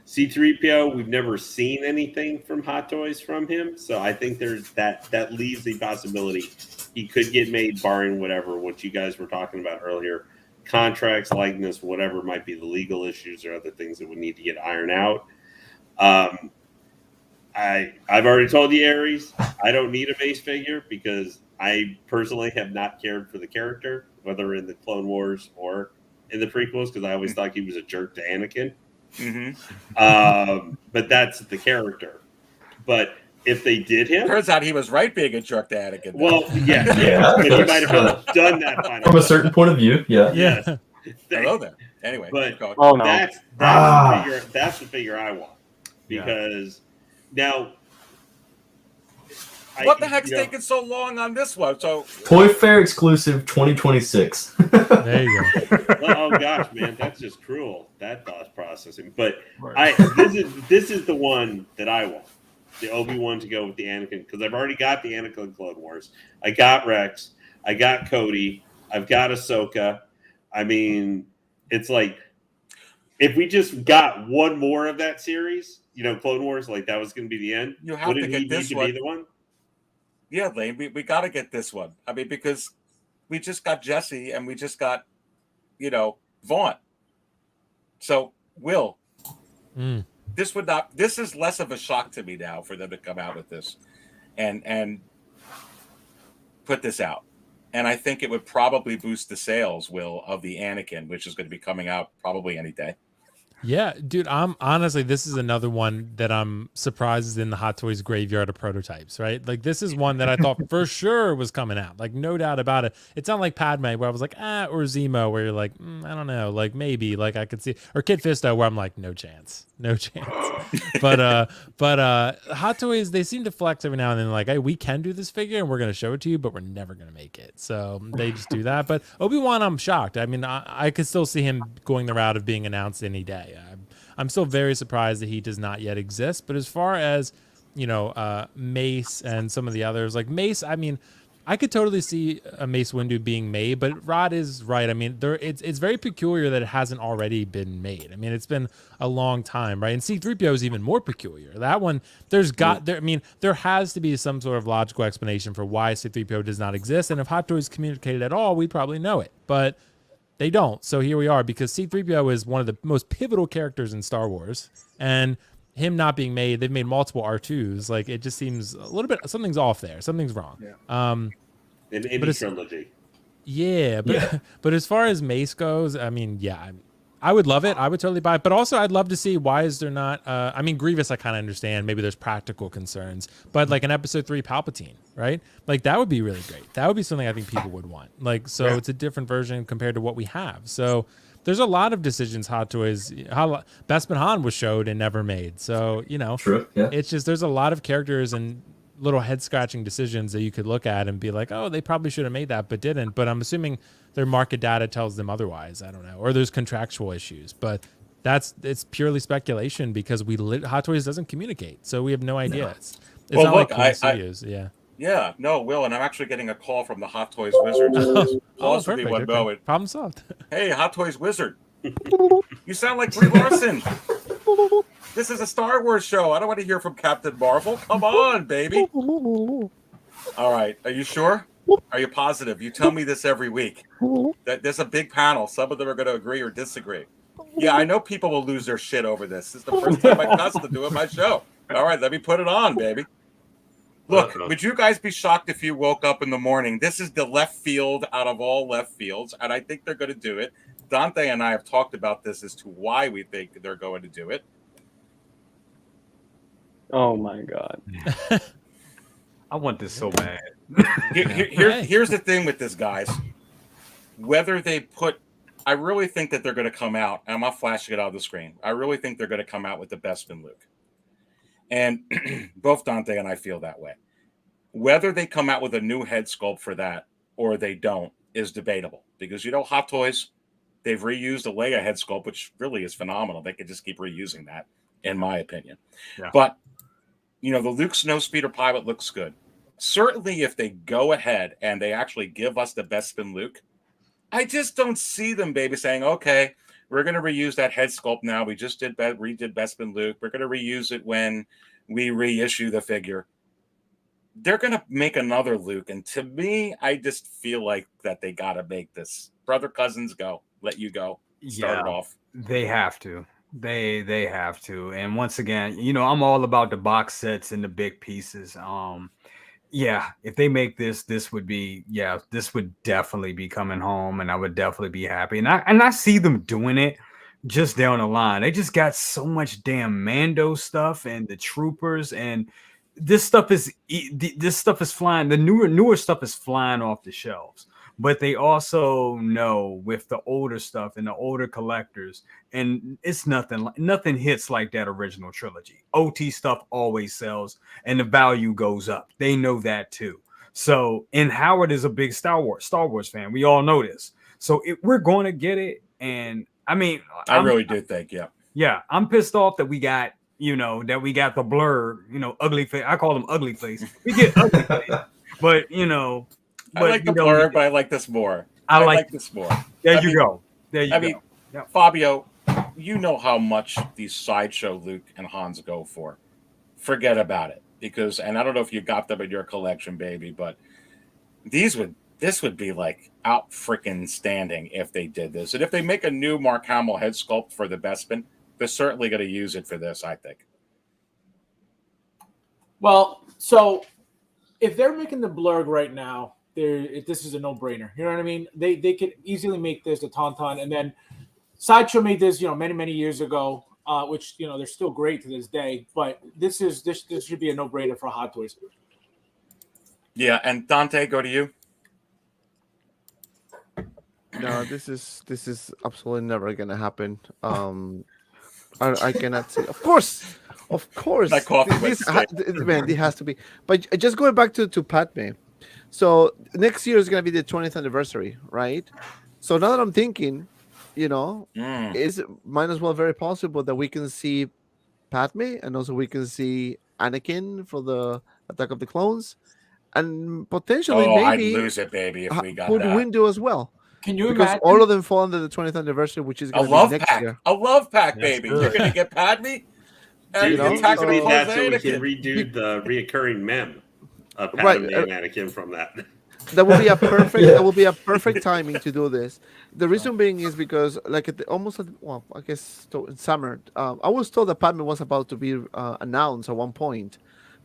C-3PO, we've never seen anything from Hot Toys from him, so I think there's that leaves the possibility he could get made, barring whatever what you guys were talking about earlier, contracts, likeness, whatever might be the legal issues or other things that would need to get ironed out. I've already told you, Aries, I don't need a Mace figure because I personally have not cared for the character, whether in the Clone Wars or in the prequels, because I always thought he was a jerk to Anakin. But that's the character. But if they did him, Turns out he was right being a jerk to Anakin. well, yeah, but he might have done that From a certain point of view. Yeah. Yes. Hello there. Anyway, But keep going. Oh no. that's the figure I want, because now. What the heck's taking so long on this one? So Toy Fair exclusive 2026. There you go. Oh gosh, man, that's just cruel. That thought processing. But Right. this is the one that I want. The Obi-Wan to go with the Anakin, because I've already got the Anakin in Clone Wars. I got Rex. I got Cody. I've got Ahsoka. I mean, it's like if we just got one more of that series, Clone Wars, like that was going to be the end. You have to Wouldn't get he this need one. to be the one? Yeah, Lane, we got to get this one. I mean, because we just got Jesse and we just got, Vaughn. So, Will, this is less of a shock to me now for them to come out with this and put this out. And I think it would probably boost the sales, Will, of the Anakin, which is going to be coming out probably any day. Yeah, dude, I'm honestly, this is another one that I'm surprised is in the Hot Toys graveyard of prototypes, right? Like, this is one that I thought for sure was coming out, like, no doubt about it. It's not like Padme, where I was like, or Zemo, where you're like, I don't know, like, maybe, like, I could see, or Kid Fisto, where I'm like, no chance. But Hot Toys, they seem to flex every now and then, like, hey, we can do this figure, and we're going to show it to you, but we're never going to make it. So they just do that. But Obi-Wan, I'm shocked. I mean, I could still see him going the route of being announced any day. I'm still very surprised that he does not yet exist. But as far as, Mace and some of the others, like Mace, I mean, I could totally see a Mace Windu being made, but Rod is right. I mean, it's very peculiar that it hasn't already been made. I mean, it's been a long time, right? And C-3PO is even more peculiar. That one, there has to be some sort of logical explanation for why C-3PO does not exist. And if Hot Toys communicated at all, we'd probably know it. But they don't. So here we are, because C-3PO is one of the most pivotal characters in Star Wars. And him not being made, they've made multiple R2s. Like, it just seems a little bit, something's off there. Something's wrong. Yeah. In any trilogy. Yeah, but as far as Mace goes, I mean, yeah, I would love it. I would totally buy it. But also, I'd love to see, why is there not, I mean, Grievous, I kind of understand. Maybe there's practical concerns. But like an Episode 3 Palpatine, right? Like, that would be really great. That would be something I think people would want. Like, so it's a different version compared to what we have. So there's a lot of decisions Hot Toys, Bespin Han was showed and never made. So, True, yeah. It's just, there's a lot of characters and little head scratching decisions that you could look at and be like, oh, they probably should have made that, but didn't. But I'm assuming their market data tells them otherwise. I don't know. Or there's contractual issues, but it's purely speculation, because Hot Toys doesn't communicate. So we have no idea. No. It's not look, like studios. Yeah. Yeah, no, Will, and I'm actually getting a call from the Hot Toys Wizard. Pause for me one moment. Problem solved. Hey, Hot Toys Wizard. You sound like Brie Larson. This is a Star Wars show. I don't want to hear from Captain Marvel. Come on, baby. All right. Are you sure? Are you positive? You tell me this every week. That there's a big panel. Some of them are going to agree or disagree. Yeah, I know people will lose their shit over this. This is the first time my cousin to do it my show. All right, let me put it on, baby. Look, would you guys be shocked if you woke up in the morning? This is the left field out of all left fields, and I think they're going to do it. Dante and I have talked about this as to why we think they're going to do it. Oh my God. I want this so bad. Here's the thing with this, guys. Whether they I really think that they're going to come out, and I'm not flashing it out of the screen. I really think they're going to come out with the Bespin Luke. And both Dante and I feel that way. Whether they come out with a new head sculpt for that or they don't is debatable. Because, Hot Toys, they've reused a Leia head sculpt, which really is phenomenal. They could just keep reusing that, in my opinion. Yeah. But, the Luke Snowspeeder pilot looks good. Certainly, if they go ahead and they actually give us the Bespin Luke, I just don't see them, baby, saying, okay, We're going to reuse that head sculpt now. We just redid Bespin Luke. We're going to reuse it when we reissue the figure. They're going to make another Luke. And to me, I just feel like that they got to make this. Brother Cousins, go. Let you go. Start it off. They have to. They have to. And once again, I'm all about the box sets and the big pieces. Yeah, if they make this would be, this would definitely be coming home, and I would definitely be happy. And I see them doing it just down the line. They just got so much damn Mando stuff and the troopers, and this stuff is flying. The newer stuff is flying off the shelves. But they also know with the older stuff and the older collectors, and it's nothing hits like that original trilogy. OT stuff always sells, and the value goes up. They know that too. So, and Howard is a big Star Wars fan. We all know this. So we're going to get it. And I mean, I really do think, yeah, I'm pissed off that we got, that we got the blur, ugly face. I call them ugly face. We get ugly face, but I like the blur, but I like this more. I like this more. There you go. Fabio, you know how much these sideshow Luke and Hans go for. Forget about it, and I don't know if you got them in your collection, baby, but this would be like out freaking standing if they did this. And if they make a new Mark Hamill head sculpt for the Bespin, they're certainly going to use it for this, I think. Well, so if they're making the blurg right now, this is a no-brainer. You know what I mean? They could easily make this a Tauntaun, and then Sideshow made this, many years ago, which they're still great to this day. But this should be a no-brainer for Hot Toys. Yeah, and Dante, go to you. No, this is absolutely never gonna happen. I cannot say. Of course. That coffee man, it has to be. But just going back to Padme. So next year is going to be the 20th anniversary, right? So now that I'm thinking, is might as well very possible that we can see Padme, and also we can see Anakin for the Attack of the Clones, and potentially maybe I'd lose it, baby, if we got put that. Windu as well. Can you because imagine? all of them fall under the 20th anniversary, which is going to be next year. A love pack, baby. You're going to get Padme, and You Attack of the Clones. that so we can redo the reoccurring mem of Padme and Anakin from that. That will be a perfect. That will be a perfect timing to do this. The reason being is because, like, I guess in summer, I was told that Padme was about to be announced at one point,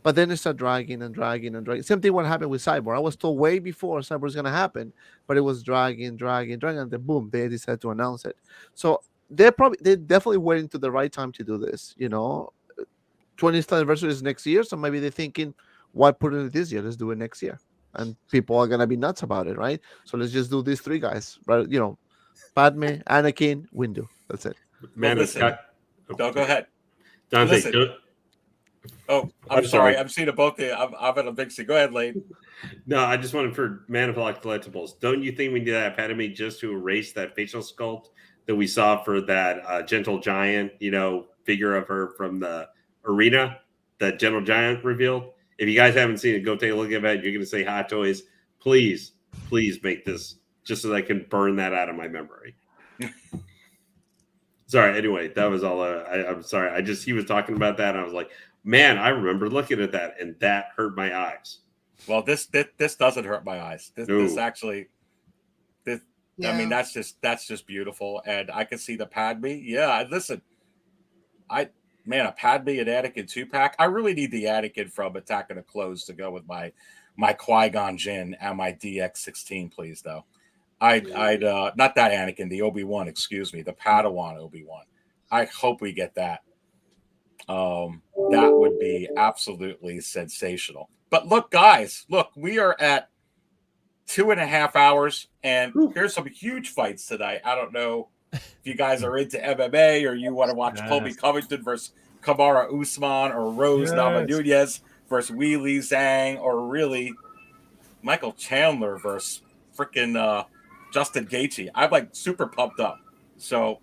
but then it started dragging and dragging and dragging. Same thing what happened with Cyborg. I was told way before Cyborg was going to happen, but it was dragging, and then boom, they decided to announce it. So they're definitely waiting to the right time to do this. 20th anniversary is next year, so maybe they're thinking, why put it this year? Let's do it next year. And people are gonna be nuts about it, right? So let's just do these three guys, right? Padme, Anakin, Windu. That's it. Man, go ahead. Dante, I'm sorry. I'm seeing both. I'm in a big scene. Go ahead, Lane. No, I just wanted for Man of Collectibles. Don't you think we did that Padme just to erase that facial sculpt that we saw for that Gentle Giant, figure of her from the arena that Gentle Giant revealed? If you guys haven't seen it, go take a look at it. You're going to say Hot Toys. Please make this just so that I can burn that out of my memory. Sorry. Anyway, that was all. I'm sorry. He was talking about that, and I was like, man, I remember looking at that, and that hurt my eyes. Well, this doesn't hurt my eyes. This actually. Yeah. I mean, that's just beautiful, and I can see the Padme. Yeah, listen, a Padme and Anakin 2-pack. I really need the Anakin from Attack of the Clones to go with my Qui-Gon Jinn and my DX-16, please, though. I'd not that Anakin, the Obi-Wan, excuse me, the Padawan Obi-Wan. I hope we get that. That would be absolutely sensational. But look, guys, we are at 2.5 hours, and here's some huge fights tonight. I don't know if you guys are into MMA or you want to watch Colby Covington versus Kamara Usman or Rose Namajunas versus Wei Li Zhang, or really Michael Chandler versus freaking Justin Gaethje. I'm like super pumped up. So,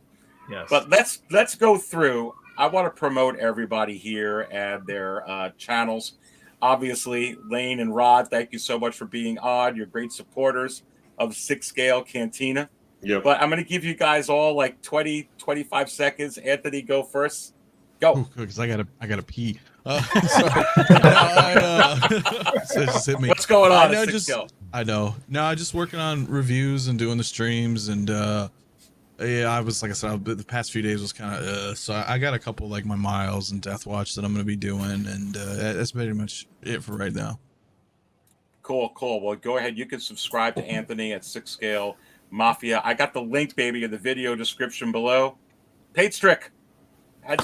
but let's go through. I want to promote everybody here and their channels. Obviously, Lane and Rod, thank you so much for being on. You're great supporters of 6 Scale Cantina. Yep. But I'm going to give you guys all like 20, 25 seconds. Anthony, go first. Go. Because I gotta pee. Sorry. So it just hit me. What's going on? I know. No, I'm just working on reviews and doing the streams, and yeah, I was, like I said, the past few days was kind of so I got a couple like my Miles and Death Watch that I'm gonna be doing, and that's pretty much it for right now. Cool. Well, go ahead. You can subscribe to Anthony at 6 Scale Mafia. I got the link, baby, in the video description below. Paid Strick.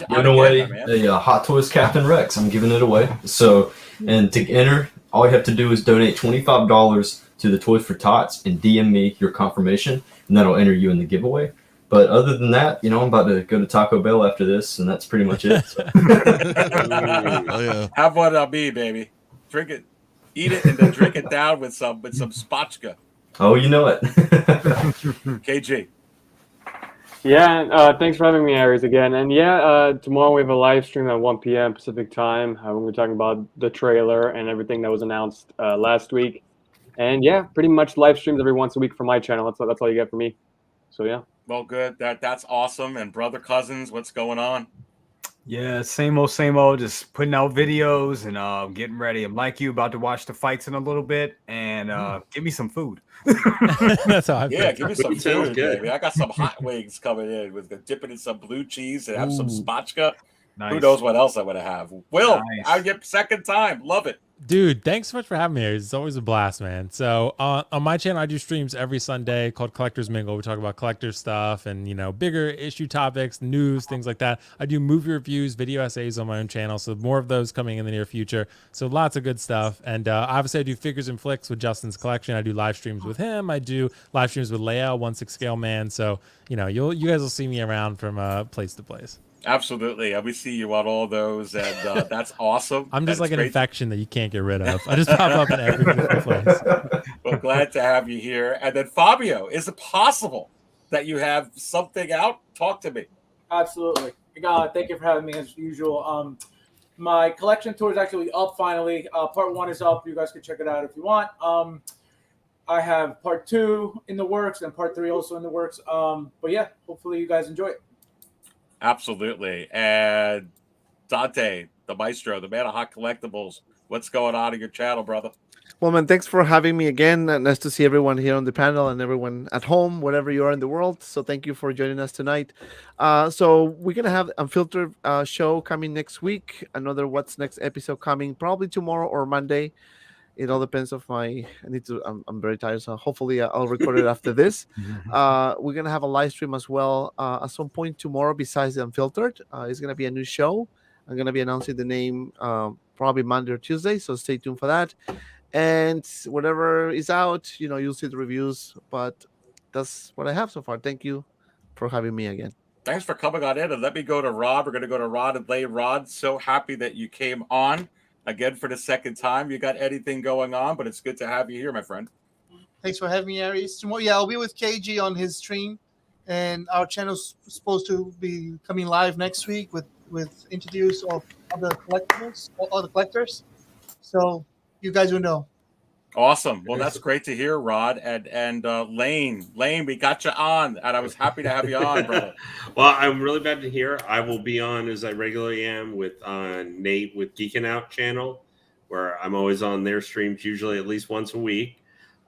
Giving away a Hot Toys Captain Rex. I'm giving it away. So, and to enter, all you have to do is donate $25 to the Toys for Tots and DM me your confirmation, and that'll enter you in the giveaway. But other than that, I'm about to go to Taco Bell after this, and that's pretty much it. So. Oh, yeah. Have one on me, baby. Drink it, eat it, and then drink it down with some Spotchka. Oh, you know it. KG. Yeah, thanks for having me, Aries, again. And yeah, tomorrow we have a live stream at 1 p.m. Pacific time. We're going to be talking about the trailer and everything that was announced last week. And yeah, pretty much live streams every once a week from my channel. That's all you get from me. So yeah. Well, good. That's awesome. And brother cousins, what's going on? Yeah, same old. Just putting out videos and getting ready. I'm like you, about to watch the fights in a little bit, and give me some food. That's how I feel. Yeah, give me some Sounds food, good. baby. I got some hot wings coming in with dipping in some blue cheese and have some Spotchka. Nice. Who knows what else I'm going to have? Will, Nice. I get second time. Love it. Dude, thanks so much for having me here. It's always a blast, man. So on my channel, I do streams every Sunday called Collectors Mingle. We talk about collector stuff and, bigger issue topics, news, things like that. I do movie reviews, video essays on my own channel. So more of those coming in the near future. So lots of good stuff. And obviously I do Figures and Flicks with Justin's collection. I do live streams with him. I do live streams with Leia, 1/6 Scale Man. So, you guys will see me around from place to place. Absolutely. We see you on all those, and that's awesome. I'm just That's like an great. infection that you can't get rid of. I just pop up in every place. Well, glad to have you here. And then Fabio, is it possible that you have something out? Talk to me. Absolutely. Thank you for having me as usual. My collection tour is actually up finally. Part 1 is up. You guys can check it out if you want. I have part 2 in the works and part 3 also in the works. But yeah, hopefully you guys enjoy it. Absolutely. And Dante, the maestro, the man of hot collectibles, what's going on in your channel, brother? Well, man, thanks for having me again. Nice to see everyone here on the panel and everyone at home, wherever you are in the world. So thank you for joining us tonight. So we're going to have a Unfiltered show coming next week. Another What's Next episode coming probably tomorrow or Monday. It all depends on I'm very tired, so hopefully I'll record it after this. We're going to have a live stream as well at some point tomorrow besides the Unfiltered. It's going to be a new show. I'm going to be announcing the name probably Monday or Tuesday, so stay tuned for that. And whatever is out, you'll see the reviews, but that's what I have so far. Thank you for having me again. Thanks for coming on in, and let me go to Rod. We're going to go to Rod and lay Rod. So happy that you came on. Again, for the second time, you got anything going on, but it's good to have you here, my friend. Thanks for having me, Aries. Tomorrow, I'll be with KG on his stream, and our channel's supposed to be coming live next week with interviews of other collectors, So you guys will know. Awesome. Well, that's great to hear, Rod. And Lane, we got you on, and I was happy to have you on, brother. Well, I'm really glad to hear. I will be on, as I regularly am, with Nate with Geeking Out channel, where I'm always on their streams, usually at least once a week.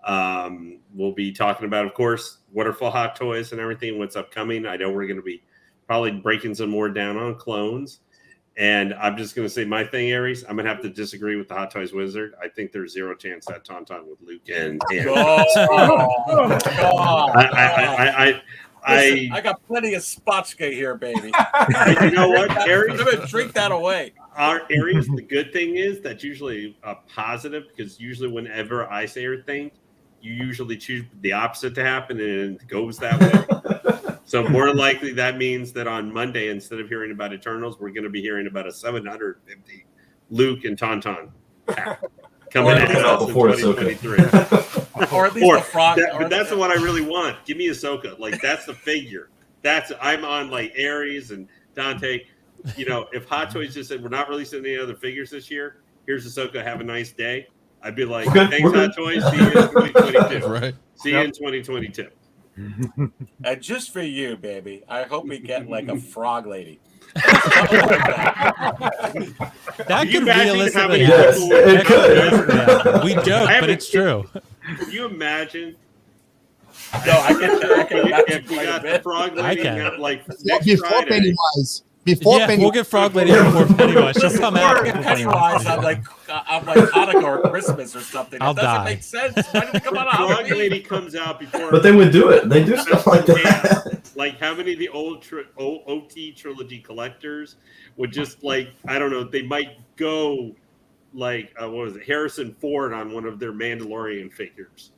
We'll be talking about, of course, wonderful hot toys and everything, what's upcoming. I know we're going to be probably breaking some more down on clones. And I'm just going to say my thing, Aries. I'm going to have to disagree with the Hot Toys Wizard. I think there's zero chance that Tauntaun with Luke and I got plenty of Spotchka here, baby. You know what, Aries? I'm going to drink that away. Our Aries, the good thing is that's usually a positive, because usually whenever I say everything, you usually choose the opposite to happen, and it goes that way. So more than likely, that means that on Monday, instead of hearing about Eternals, we're going to be hearing about a 750 Luke and Tauntaun pack coming out in 2023. Or at least the frog. But that's the one I really want. Give me Ahsoka. Like, that's the figure. I'm on like Aries and Dante. If Hot Toys just said we're not releasing any other figures this year, here's Ahsoka. Have a nice day. I'd be like, thanks, Hot Toys. See you in 2022. Right. See you in 2022. And just for you, baby, I hope we get like a frog lady. Something like that. That Can you could imagine realistically having happen. people with- it could. Yeah, we joke, I but haven't- it's true. Can you imagine No, I can imagine if we quite a got the bit. frog I lady can. have like next Before Friday? Pennywise. Before Yeah, Pennywise. we'll get Frog Lady before Pennywise. She'll come out. Or Pennywise on like Hanukkah or Christmas or something. I'll That doesn't die. make sense. Why did it come out on Frog Halloween? lady comes out before. But they would do it. They do stuff like that. Like how many of the old OT trilogy collectors would just like, I don't know, they might go like what was it, Harrison Ford on one of their Mandalorian figures,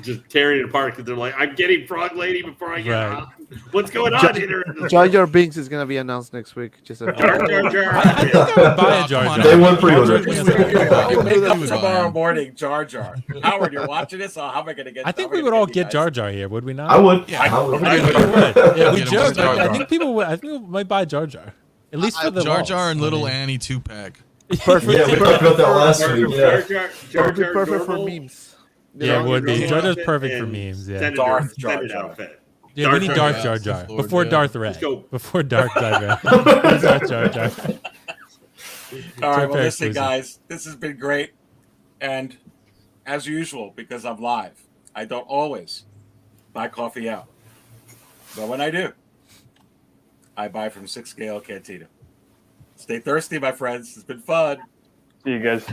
just tearing it apart because they're like, I'm getting Frog Lady before I get Right. out. What's going on here? Jar Jar Binks is gonna be announced next week. Just a Jar Jar Jar. I think I would buy a Jar Jar. They would pre-order. Jar Jar's gonna be I good. wake up would buy tomorrow him. morning, Jar Jar. Howard, you're watching this? So how am I going to get? I think how am we would gonna all you get guys? Jar Jar here, would we not? I would. Yeah, I would. I We would. Yeah, we Get him joke. with Jar I Jar. think people would. I think we might buy Jar Jar. At least for the Jar walls. Jar and Little Annie 2-pack. perfect. Yeah, we talked about that last week. Jar Yeah. Jar, That Jar would be Jar perfect for normal, memes. Yeah, it would be. normal Jar Jar's outfit, perfect for and memes. Yeah. Senate Darth Jar Senate Jar. outfit. Yeah, we need Darth Darth Jar Jar Jar. Jar before Yeah. Darth Ray. Let's go. Before Darth Jar Jar. Darth Jar Jar. All right, well, Very listen, exclusive. guys, this has been great, and as usual, because I'm live, I don't always buy coffee out, but when I do, I buy from 6 Scale Cantina. Stay thirsty, my friends. It's been fun. See you guys.